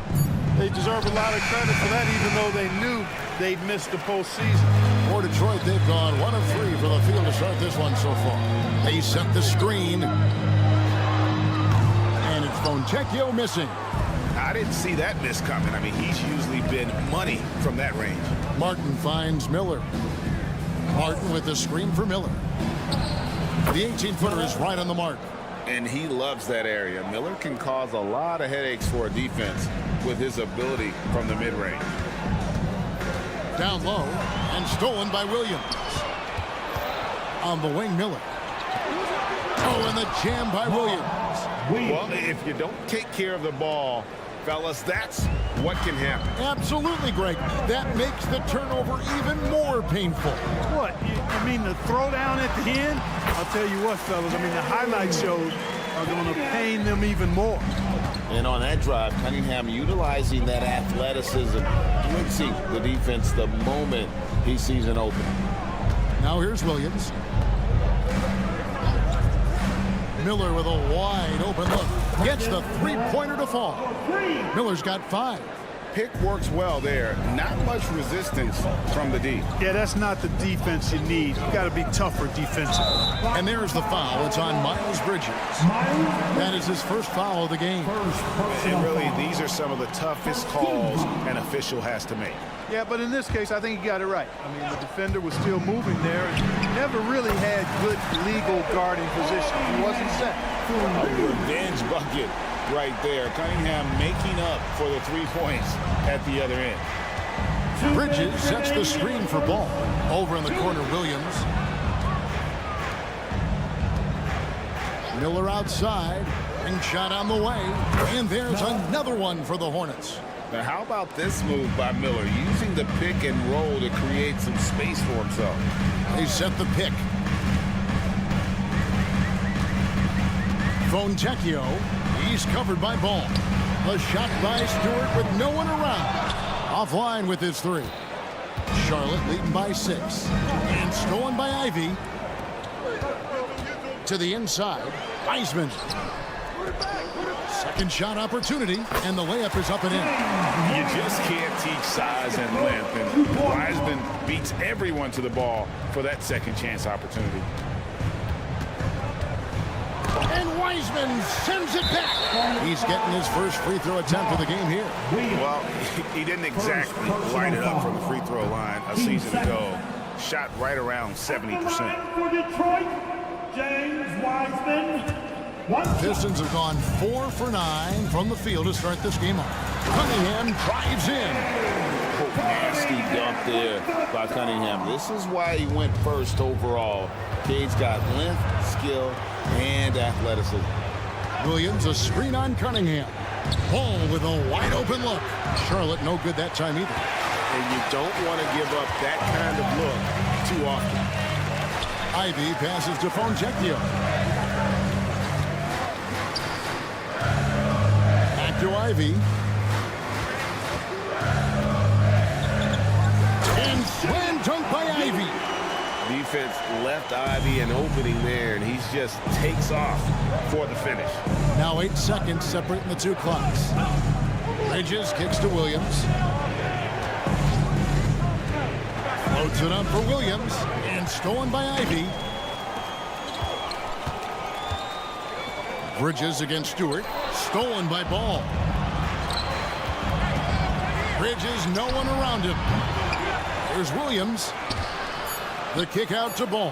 they deserve a lot of credit for that, even though they knew they'd missed the postseason. For Detroit, they've gone 1 of 3 for the field to start this one so far. They set the screen, and it's Fontecchio missing. I didn't see that miss coming. I mean, he's usually been money from that range. Martin finds Miller. Martin with the screen for Miller. The 18-footer is right on the mark. And he loves that area. Miller can cause a lot of headaches for a defense with his ability from the mid-range. Down low and stolen by Williams. On the wing, Miller. Oh, and the jam by Williams. Well, if you don't take care of the ball, fellas, that's what can happen. Absolutely, Greg. That makes the turnover even more painful. What? You mean the throwdown at the end? I'll tell you what, fellas. I mean, the highlight shows are going to pain them even more. And on that drive, Cunningham utilizing that athleticism, blitzing the defense the moment he sees an opening. Now here's Williams. Miller with a wide open look. Gets the three-pointer to fall. Miller's got 5. Pick works well there. Not much resistance from the D. Yeah, that's not the defense you need. You got to be tougher defensively. And there's the foul. It's on Miles Bridges. That is his first foul of the game. And really, these are some of the toughest calls an official has to make. Yeah, but in this case, I think he got it right. I mean, the defender was still moving there and never really had good legal guarding position. He wasn't set. A revenge bucket right there. Cunningham making up for the 3 points at the other end. Bridges sets the screen for Ball. Over in the corner, Williams. Miller outside. Ring shot on the way. And there's another one for the Hornets. Now, how about this move by Miller, using the pick and roll to create some space for himself? They set the pick. Fontecchio. He's covered by Ball. A shot by Stewart with no one around. Offline with his 3. Charlotte leading by 6. And stolen by Ivy. To the inside. Wiseman. Second shot opportunity, and the layup is up and in. You just can't teach size and length, and Wiseman beats everyone to the ball for that second chance opportunity. And Wiseman sends it back. He's getting his first free throw attempt of the game here. Well, he didn't exactly light it up from the free throw line a season ago. Shot right around 70%. For Detroit, James Wiseman. Pistons have gone 4 for 9 from the field to start this game off. Cunningham drives in. Nasty dunk there by Cunningham. This is why he went first overall. Cade's got length, skill, and athleticism. Williams, a screen on Cunningham. Ball with a wide open look. Charlotte no good that time either. And you don't want to give up that kind of look too often. Ivy passes to Fontecchio. Back to Ivy. And slam dunk by Ivy. Defense left Ivy an opening there, and he just takes off for the finish. Now 8 seconds separating the two clocks. Bridges kicks to Williams. Floats it up for Williams, and stolen by Ivy. Bridges against Stewart. Stolen by Ball. Bridges, no one around him. Here's Williams. The kick out to Ball.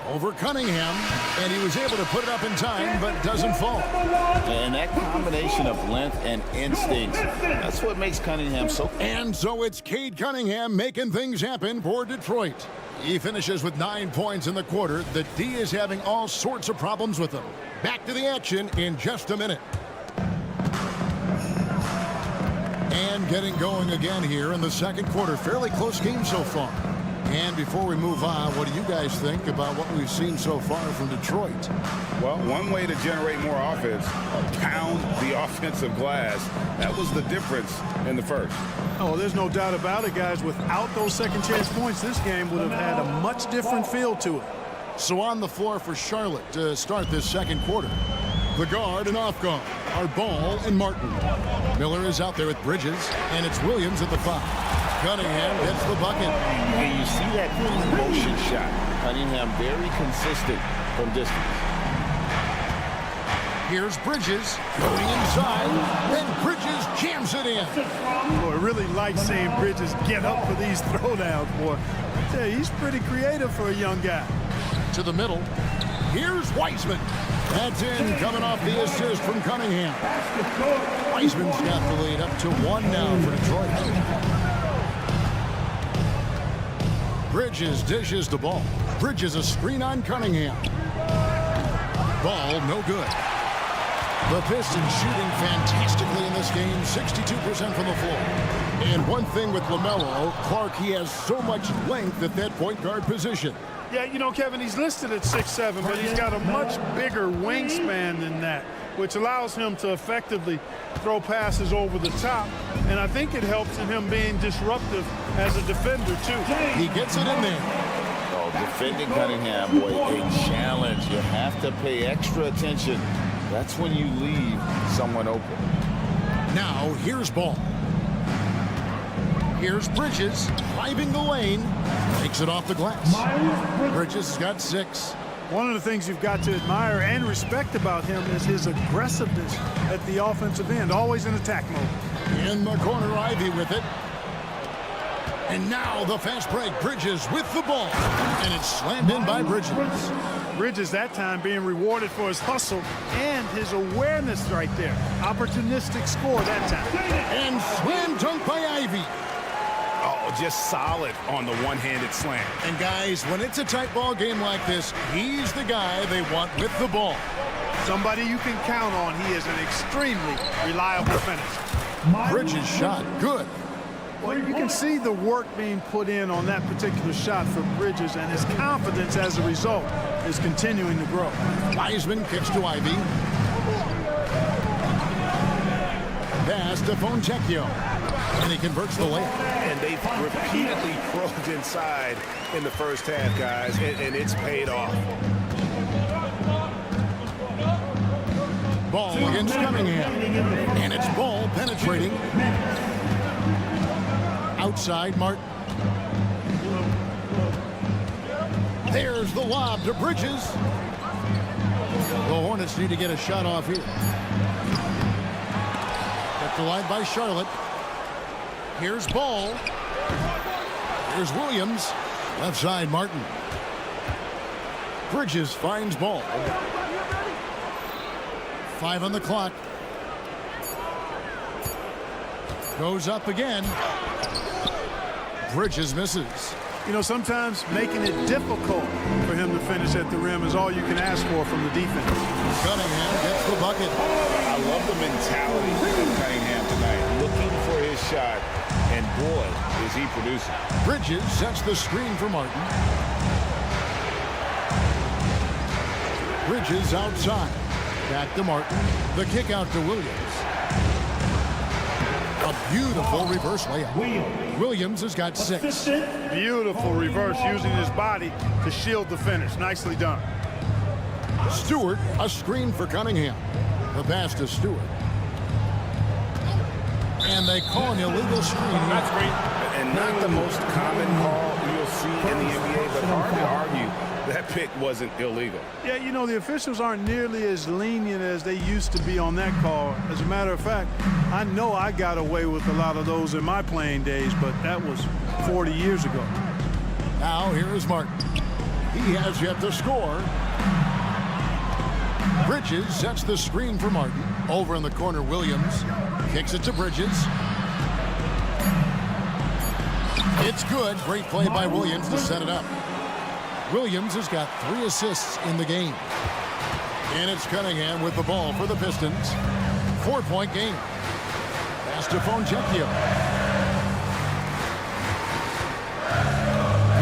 Over Cunningham, and he was able to put it up in time, but doesn't fall. And that combination of length and instincts, that's what makes Cunningham so... And so it's Cade Cunningham making things happen for Detroit. He finishes with 9 points in the quarter. The D is having all sorts of problems with him. Back to the action in just a minute. And getting going again here in the second quarter. Fairly close game so far. And before we move on, what do you guys think about what we've seen so far from Detroit? Well, one way to generate more offense, pound the offensive glass. That was the difference in the first. Oh, there's no doubt about it, guys. Without those second chance points, this game would have had a much different feel to it. So on the floor for Charlotte to start this second quarter. The guard and off guard are Ball and Martin. Miller is out there with Bridges, and it's Williams at the 5. Cunningham gets the bucket. And you see that motion shot. Cunningham very consistent from distance. Here's Bridges going inside, and Bridges jams it in. Boy, I really like seeing Bridges get up for these throwdowns, boy. I tell you, he's pretty creative for a young guy. To the middle. Here's Wiseman. That's in, coming off the assist from Cunningham. Wiseman's got the lead up to 1 now for Detroit. Bridges dishes the ball. Bridges a screen on Cunningham. Ball no good. The Pistons shooting fantastically in this game, 62% from the floor. And one thing with LaMelo, Clark, he has so much length at that point guard position. Yeah, you know, Kevin, he's listed at 6'7", but he's got a much bigger wingspan than that, which allows him to effectively throw passes over the top. And I think it helps in him being disruptive as a defender, too. He gets it in there. Oh, defending Cunningham, boy, a challenge. You have to pay extra attention. That's when you leave someone open. Now, here's Ball. Here's Bridges, driving the lane, takes it off the glass. Bridges has got 6. One of the things you've got to admire and respect about him is his aggressiveness at the offensive end, always in attack mode. In the corner, Ivy with it. And now the fast break. Bridges with the ball. And it's slammed in by Bridges. Bridges that time being rewarded for his hustle and his awareness right there. Opportunistic score that time. And slam dunk by Ivy. Oh, just solid on the one-handed slam. And guys, when it's a tight ball game like this, he's the guy they want with the ball. Somebody you can count on. He is an extremely reliable finisher. Bridges shot good. Well, you can see the work being put in on that particular shot for Bridges, and his confidence as a result is continuing to grow. Wiseman kicks to Ivy. Pass to Fontecchio. And he converts the layup. And they've repeatedly probed inside in the first half, guys, and it's paid off. Ball against Cunningham. And it's Ball penetrating. Outside, Martin. There's the lob to Bridges. The Hornets need to get a shot off here. Kept the line by Charlotte. Here's Ball. Here's Williams. Left side, Martin. Bridges finds Ball. 5 on the clock. Goes up again. Bridges misses. You know, sometimes making it difficult for him to finish at the rim is all you can ask for from the defense. Cunningham gets the bucket. I love the mentality of Cunningham tonight, looking for his shot, and boy, is he producing. Bridges sets the screen for Martin. Bridges outside. Back to Martin. The kick out to Williams. A beautiful reverse layup. Williams has got 6. Beautiful reverse, using his body to shield the finish. Nicely done. Stewart, a screen for Cunningham. The pass to Stewart. And they call an illegal screen. That's great. And not the most common call you'll see in the NBA, but hard to argue that pick wasn't illegal. Yeah, you know, the officials aren't nearly as lenient as they used to be on that call. As a matter of fact, I know I got away with a lot of those in my playing days, but that was 40 years ago. Now here is Martin. He has yet to score. Bridges sets the screen for Martin. Over in the corner, Williams kicks it to Bridges. It's good. Great play by Williams to set it up. Williams has got 3 assists in the game. And it's Cunningham with the ball for the Pistons. 4-point game. Pass to Fontecchio.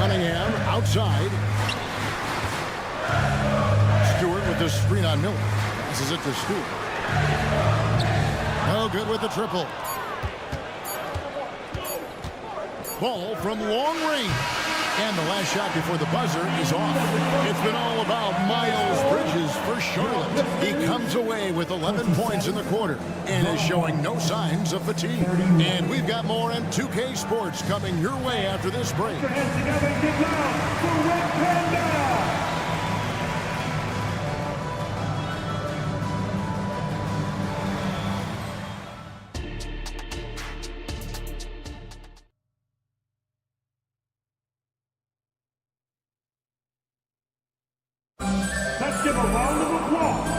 Cunningham outside. Stewart with the screen on Miller. Passes it to Stewart. No good with the triple. Ball from long range. And the last shot before the buzzer is off. It's been all about Miles Bridges for Charlotte. He comes away with 11 points in the quarter and is showing no signs of fatigue. And we've got more on 2K Sports coming your way after this break.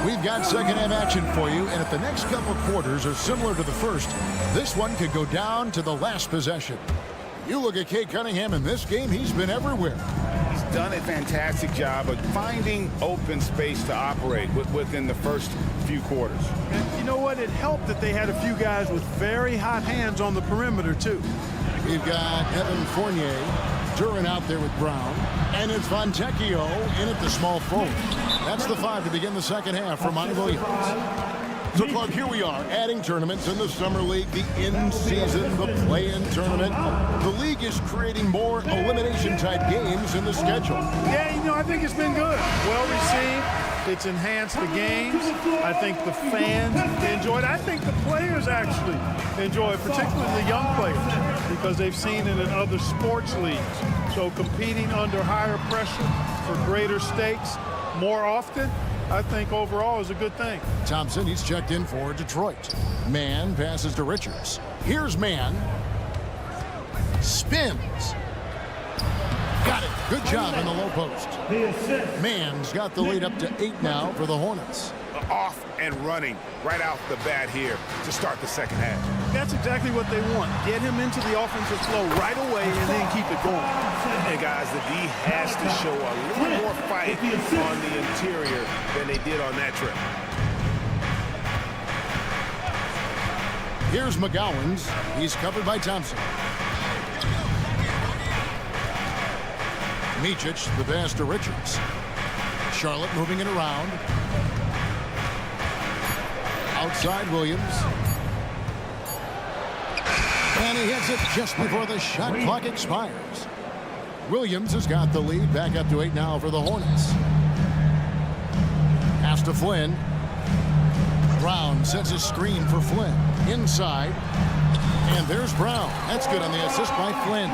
We've got second half action for you, and if the next couple quarters are similar to the first, this one could go down to the last possession. You look at Cade Cunningham in this game, he's been everywhere. He's done a fantastic job of finding open space to operate within the first few quarters. And you know what? It helped that they had a few guys with very hot hands on the perimeter, too. We've got Evan Fournier, Duran out there with Brown, and it's Fontecchio in at the small forward. That's the 5 to begin the second half for Monty Williams. So, Clark, here we are, adding tournaments in the Summer League, the in-season, the play-in tournament. The league is creating more elimination-type games in the schedule. Yeah, you know, I think it's been good. Well received. It's enhanced the games. I think the fans enjoy it. I think the players actually enjoy it, particularly the young players, because they've seen it in other sports leagues. So competing under higher pressure for greater stakes more often, I think overall is a good thing. Thompson, he's checked in for Detroit. Mann passes to Richards. Here's Mann. Spins. Got it. Good job in the low post. Mann's got the lead up to 8 now for the Hornets. Off and running right out the bat here to start the second half. That's exactly what they want. Get him into the offensive flow right away and then keep it going. And guys, the D has to show a little more fight on the interior than they did on that trip. Here's McGowan's. He's covered by Thompson. Micic, the pass to Richards. Charlotte moving it around. Outside Williams. And he hits it just before the shot clock expires. Williams has got the lead, back up to 8 now for the Hornets. Pass to Flynn. Brown sets a screen for Flynn. Inside. And there's Brown. That's good on the assist by Flynn.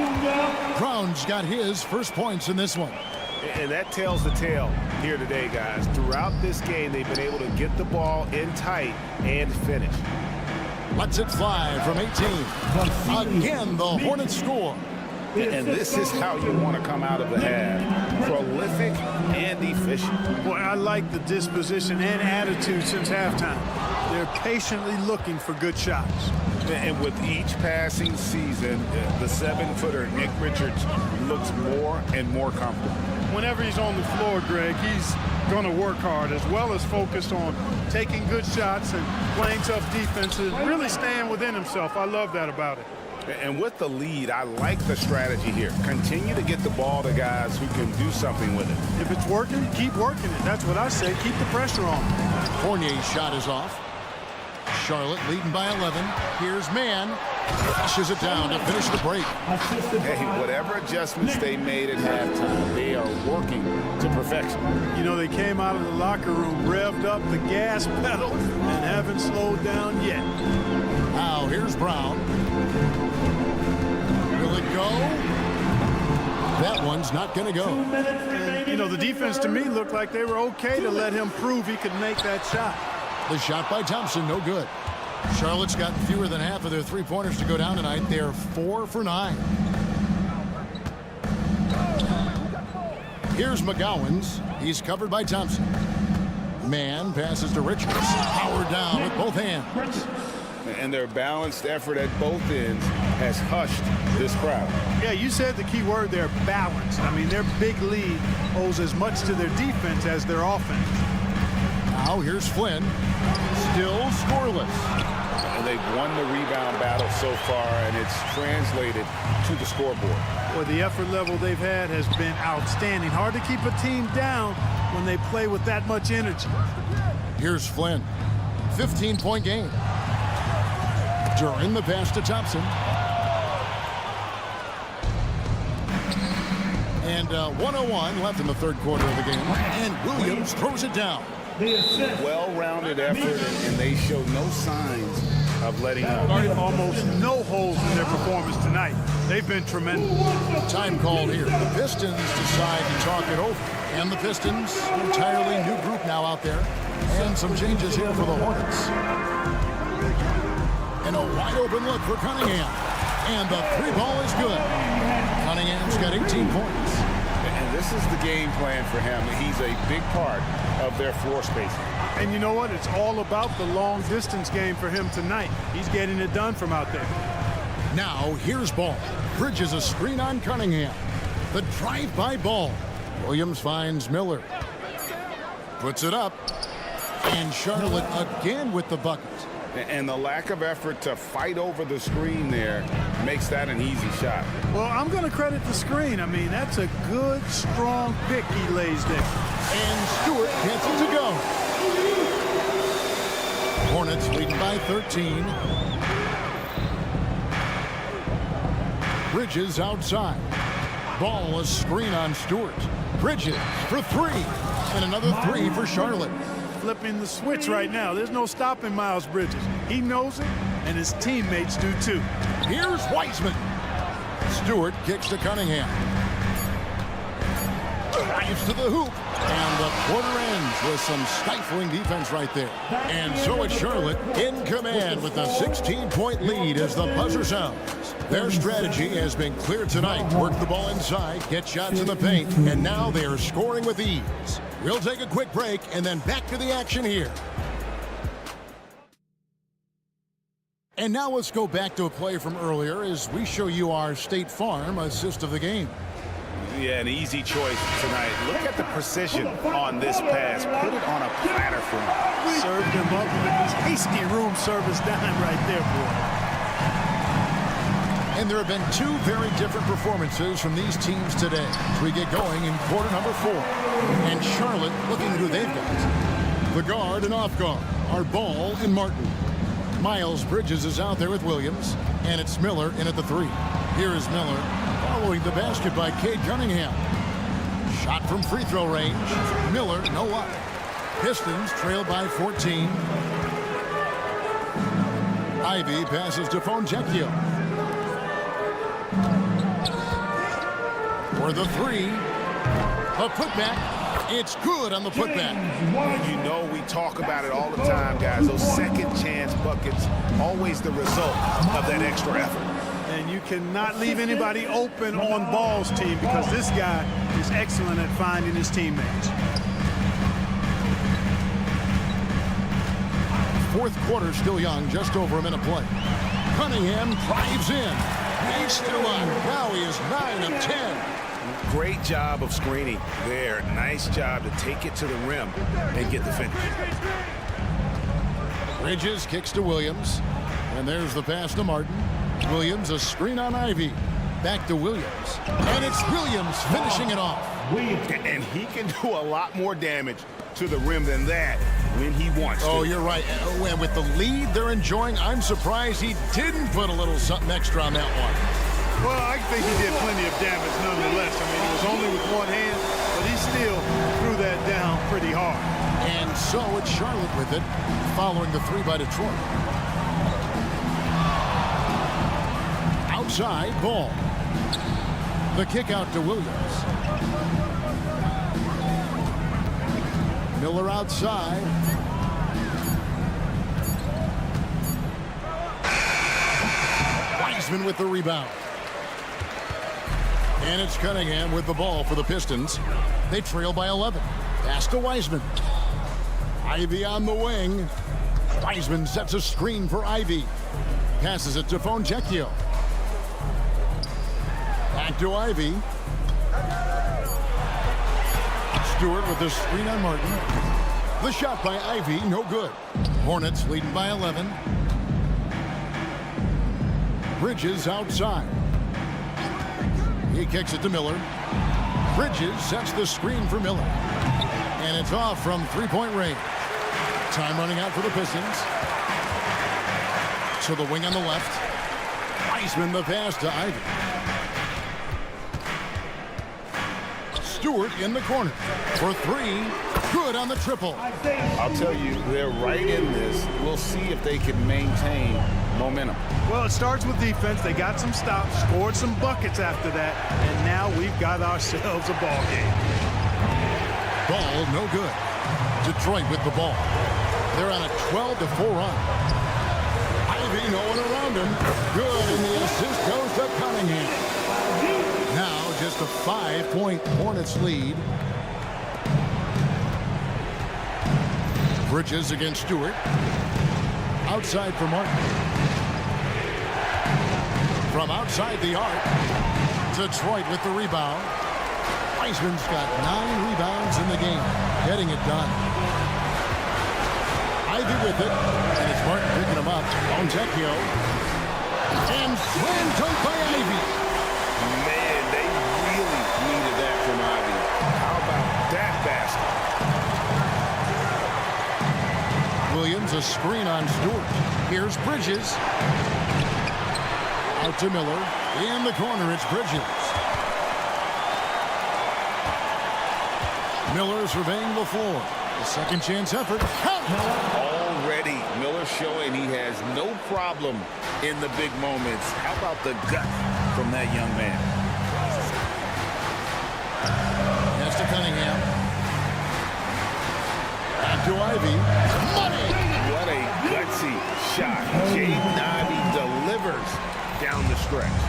Brown's got his first points in this one. And that tells the tale here today, guys. Throughout this game, they've been able to get the ball in tight and finish. Lets it fly from 18. Again, the Hornets score. And this is how you want to come out of the half. Prolific and efficient. mission. Boy, I like the disposition and attitude since halftime. They're patiently looking for good shots. And with each passing season, the 7-footer Nick Richards looks more and more comfortable. Whenever he's on the floor, Greg, he's going to work hard as well as focused on taking good shots and playing tough defense and really staying within himself. I love that about it. And with the lead, I like the strategy here. Continue to get the ball to guys who can do something with it. If it's working, keep working it. That's what I say. Keep the pressure on. Fournier's shot is off. Charlotte leading by 11. Here's Mann. Flushes it down to finish the break. Hey, whatever adjustments they made at halftime, they are working to perfection. You know, they came out of the locker room, revved up the gas pedal, and haven't slowed down yet. Now here's Brown. Will it go? That one's not going to go. And, you know, the defense to me looked like they were okay to let him prove he could make that shot. The shot by Thompson, no good. Charlotte's gotten fewer than half of their three-pointers to go down tonight. They're 4 for 9. Here's McGowan's. He's covered by Thompson. Mann passes to Richards. Powered down with both hands. And their balanced effort at both ends has hushed this crowd. Yeah, you said the key word there, balanced. I mean, their big lead owes as much to their defense as their offense. Now here's Flynn. Still scoreless. And they've won the rebound battle so far, and it's translated to the scoreboard. Well, the effort level they've had has been outstanding. Hard to keep a team down when they play with that much energy. Here's Flynn. 15-point game. During the pass to Thompson. And 1:01 left in the third quarter of the game. And Williams throws it down. Well-rounded effort, and they show no signs of letting up. Almost no holes in their performance tonight. They've been tremendous. Time called here. The Pistons decide to talk it over. And the Pistons, entirely new group now out there. And some changes here for the Hornets. And a wide-open look for Cunningham. And the three ball is good. Cunningham's got 18 points. And this is the game plan for him. He's a big part of their floor spacing. And you know what? It's all about the long-distance game for him tonight. He's getting it done from out there. Now, here's Ball. Bridges a screen on Cunningham. The drive-by Ball. Williams finds Miller. Puts it up. And Charlotte again with the bucket. And the lack of effort to fight over the screen there makes that an easy shot. Well, I'm going to credit the screen. I mean, that's a good, strong pick he lays there. And Stewart gets it to go. Hornets leading by 13. Bridges outside. Ball a screen on Stewart. Bridges for 3. And another 3 for Charlotte. Flipping the switch right now. There's no stopping Miles Bridges. He knows it, and his teammates do too. Here's Wiseman. Stewart kicks to Cunningham. Drives to the hoop. And the quarter ends with some stifling defense right there. And so it's Charlotte in command with a 16-point lead as the buzzer sounds. Their strategy has been clear tonight. Work the ball inside, get shots in the paint, and now they are scoring with ease. We'll take a quick break and then back to the action here. And now let's go back to a play from earlier as we show you our State Farm assist of the game. Yeah, an easy choice tonight. Look at the precision on this pass. Put it on a platter for him. Served him up with his hasty room service dime right there, boy. And there have been 2 very different performances from these teams today as we get going in quarter number 4. And Charlotte looking who they've got. The guard and off guard are Ball and Martin. Miles Bridges is out there with Williams, and it's Miller in at the 3. Here is Miller following the basket by Cade Cunningham. Shot from free throw range. Miller, no luck. Pistons trail by 14. Ivy passes to Fontecchio. For the 3. A putback. It's good on the putback. You know we talk about it all the time, guys. Those second chance buckets, always the result of that extra effort. And you cannot leave anybody open on Ball's team because this guy is excellent at finding his teammates. Fourth quarter still young, just over a minute play. Cunningham drives in. He's still on. Now he is 9 of 10. Great job of screening there. Nice job to take it to the rim and get the finish. Bridges kicks to Williams. And there's the pass to Martin. Williams, a screen on Ivy. Back to Williams. And it's Williams finishing it off. And he can do a lot more damage to the rim than that when he wants to. Oh, you're right. And with the lead they're enjoying, I'm surprised he didn't put a little something extra on that one. Well, I think he did plenty of damage nonetheless. I mean, it was only with one hand, but he still threw that down pretty hard. And so it's Charlotte with it, following the three by Detroit. Outside, Ball. The kick out to Williams. Miller outside. Wiseman with the rebound. And it's Cunningham with the ball for the Pistons. They trail by 11. Pass to Wiseman. Ivy on the wing. Wiseman sets a screen for Ivy. Passes it to Fontecchio. Back to Ivy. Stewart with the screen on Martin. The shot by Ivy, no good. Hornets leading by 11. Bridges outside. He kicks it to Miller. Bridges sets the screen for Miller. And it's off from three-point range. Time running out for the Pistons. To the wing on the left. Wiseman the pass to Ivy. Stewart in the corner for three. Good on the triple. I'll tell you, they're right in this. We'll see if they can maintain momentum. Well, it starts with defense. They got some stops, scored some buckets after that, and now we've got ourselves a ball game. Ball no good. Detroit with the ball. They're on a 12-4 run. Ivy, no one around him. Good, and the assist goes to Cunningham. Now just a 5-point Hornets lead. Bridges against Stewart. Outside for Martin. From outside the arc. Detroit with the rebound. Wiseman's got 9 rebounds in the game. Getting it done. Ivy with it. And it's Martin picking him up. Fontecchio. And slam dunk by Ivy. Man, they really needed that from Ivy. How about that basket? Williams, a screen on Stewart. Here's Bridges. Out to Miller. In the corner, it's Bridges. Miller surveying the floor. The second chance effort. Count! Already, Miller showing he has no problem in the big moments. How about the gut from that young man? Pass to Cunningham. Back to Ivy. Money! What a gutsy shot. Jaden Ivey delivers down the stretch.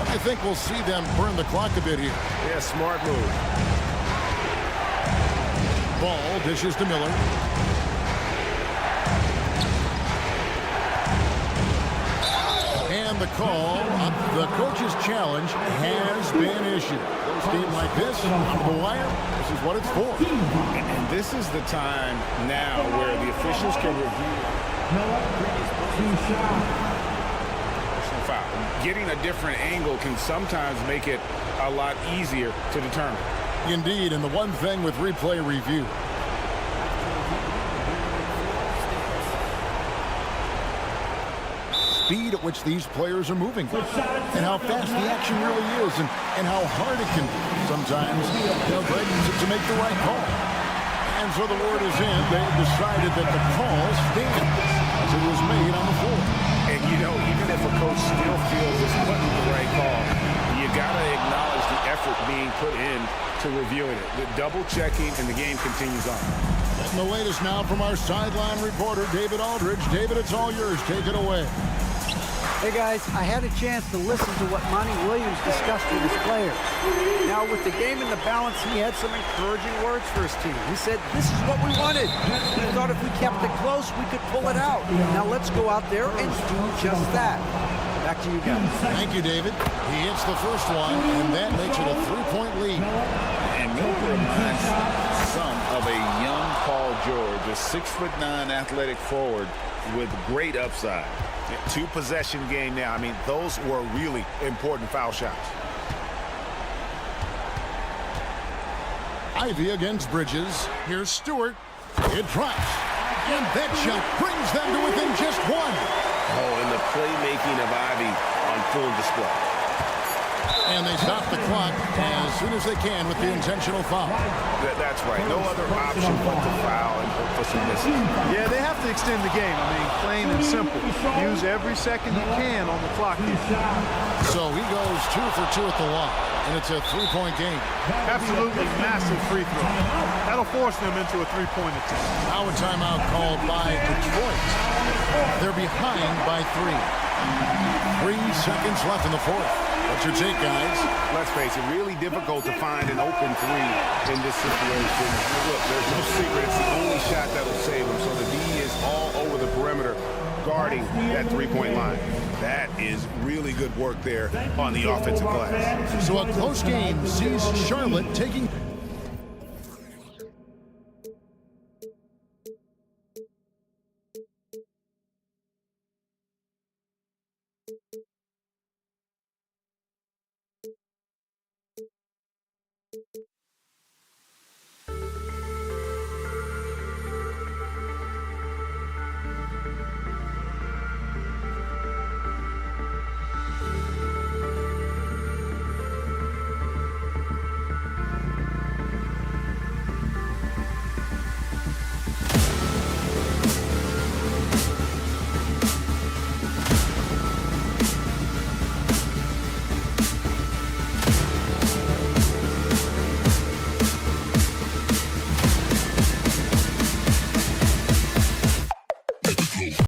I think we'll see them burn the clock a bit here. Yeah, smart move. Ball dishes to Miller. And the call, the coach's challenge has been issued. A game like this, on the wire, this is what it's for. And this is the time now where the officials can review personal foul. Getting a different angle can sometimes make it a lot easier to determine. Indeed, and the one thing with replay review, speed at which these players are moving and how fast the action really is and how hard it can be. Sometimes they'll to make the right call. And so the word is in. They've decided that the call stands as it was made on the floor. And, you know, even if a coach still feels it's putting the right call, you got to acknowledge the effort being put in to reviewing it. The double checking, and the game continues on. And the latest now from our sideline reporter, David Aldridge. David, it's all yours. Take it away. Hey guys, I had a chance to listen to what Monty Williams discussed with his players. Now with the game in the balance, he had some encouraging words for his team. He said, this is what we wanted. We thought if we kept it close, we could pull it out. Now let's go out there and do just that. Back to you guys. Thank you, David. He hits the first one, and that makes it a 3-point lead. And Miller reminds some of a young Paul George, a 6'9" athletic forward with great upside. Two-possession game now. I mean, those were really important foul shots. Ivy against Bridges. Here's Stewart. It drops. And that shot brings them to within just one. Oh, and the playmaking of Ivy on full display. And they stop the clock as soon as they can with the intentional foul. That's right. No other option but to foul and hope for some misses. Yeah, they have to extend the game. I mean, plain and simple. Use every second you can on the clock here. So he goes 2 for 2 at the line, and it's a 3-point game. Absolutely massive free throw. That'll force them into a three-point attempt. Now a timeout called by Detroit. They're behind by 3. 3 seconds left in the fourth. What's your take, guys? Let's face it, really difficult to find an open three in this situation. Look, there's no secret. It's the only shot that'll save him. So the D is all over the perimeter guarding that three-point line. That is really good work there on the offensive glass. So a close game sees Charlotte taking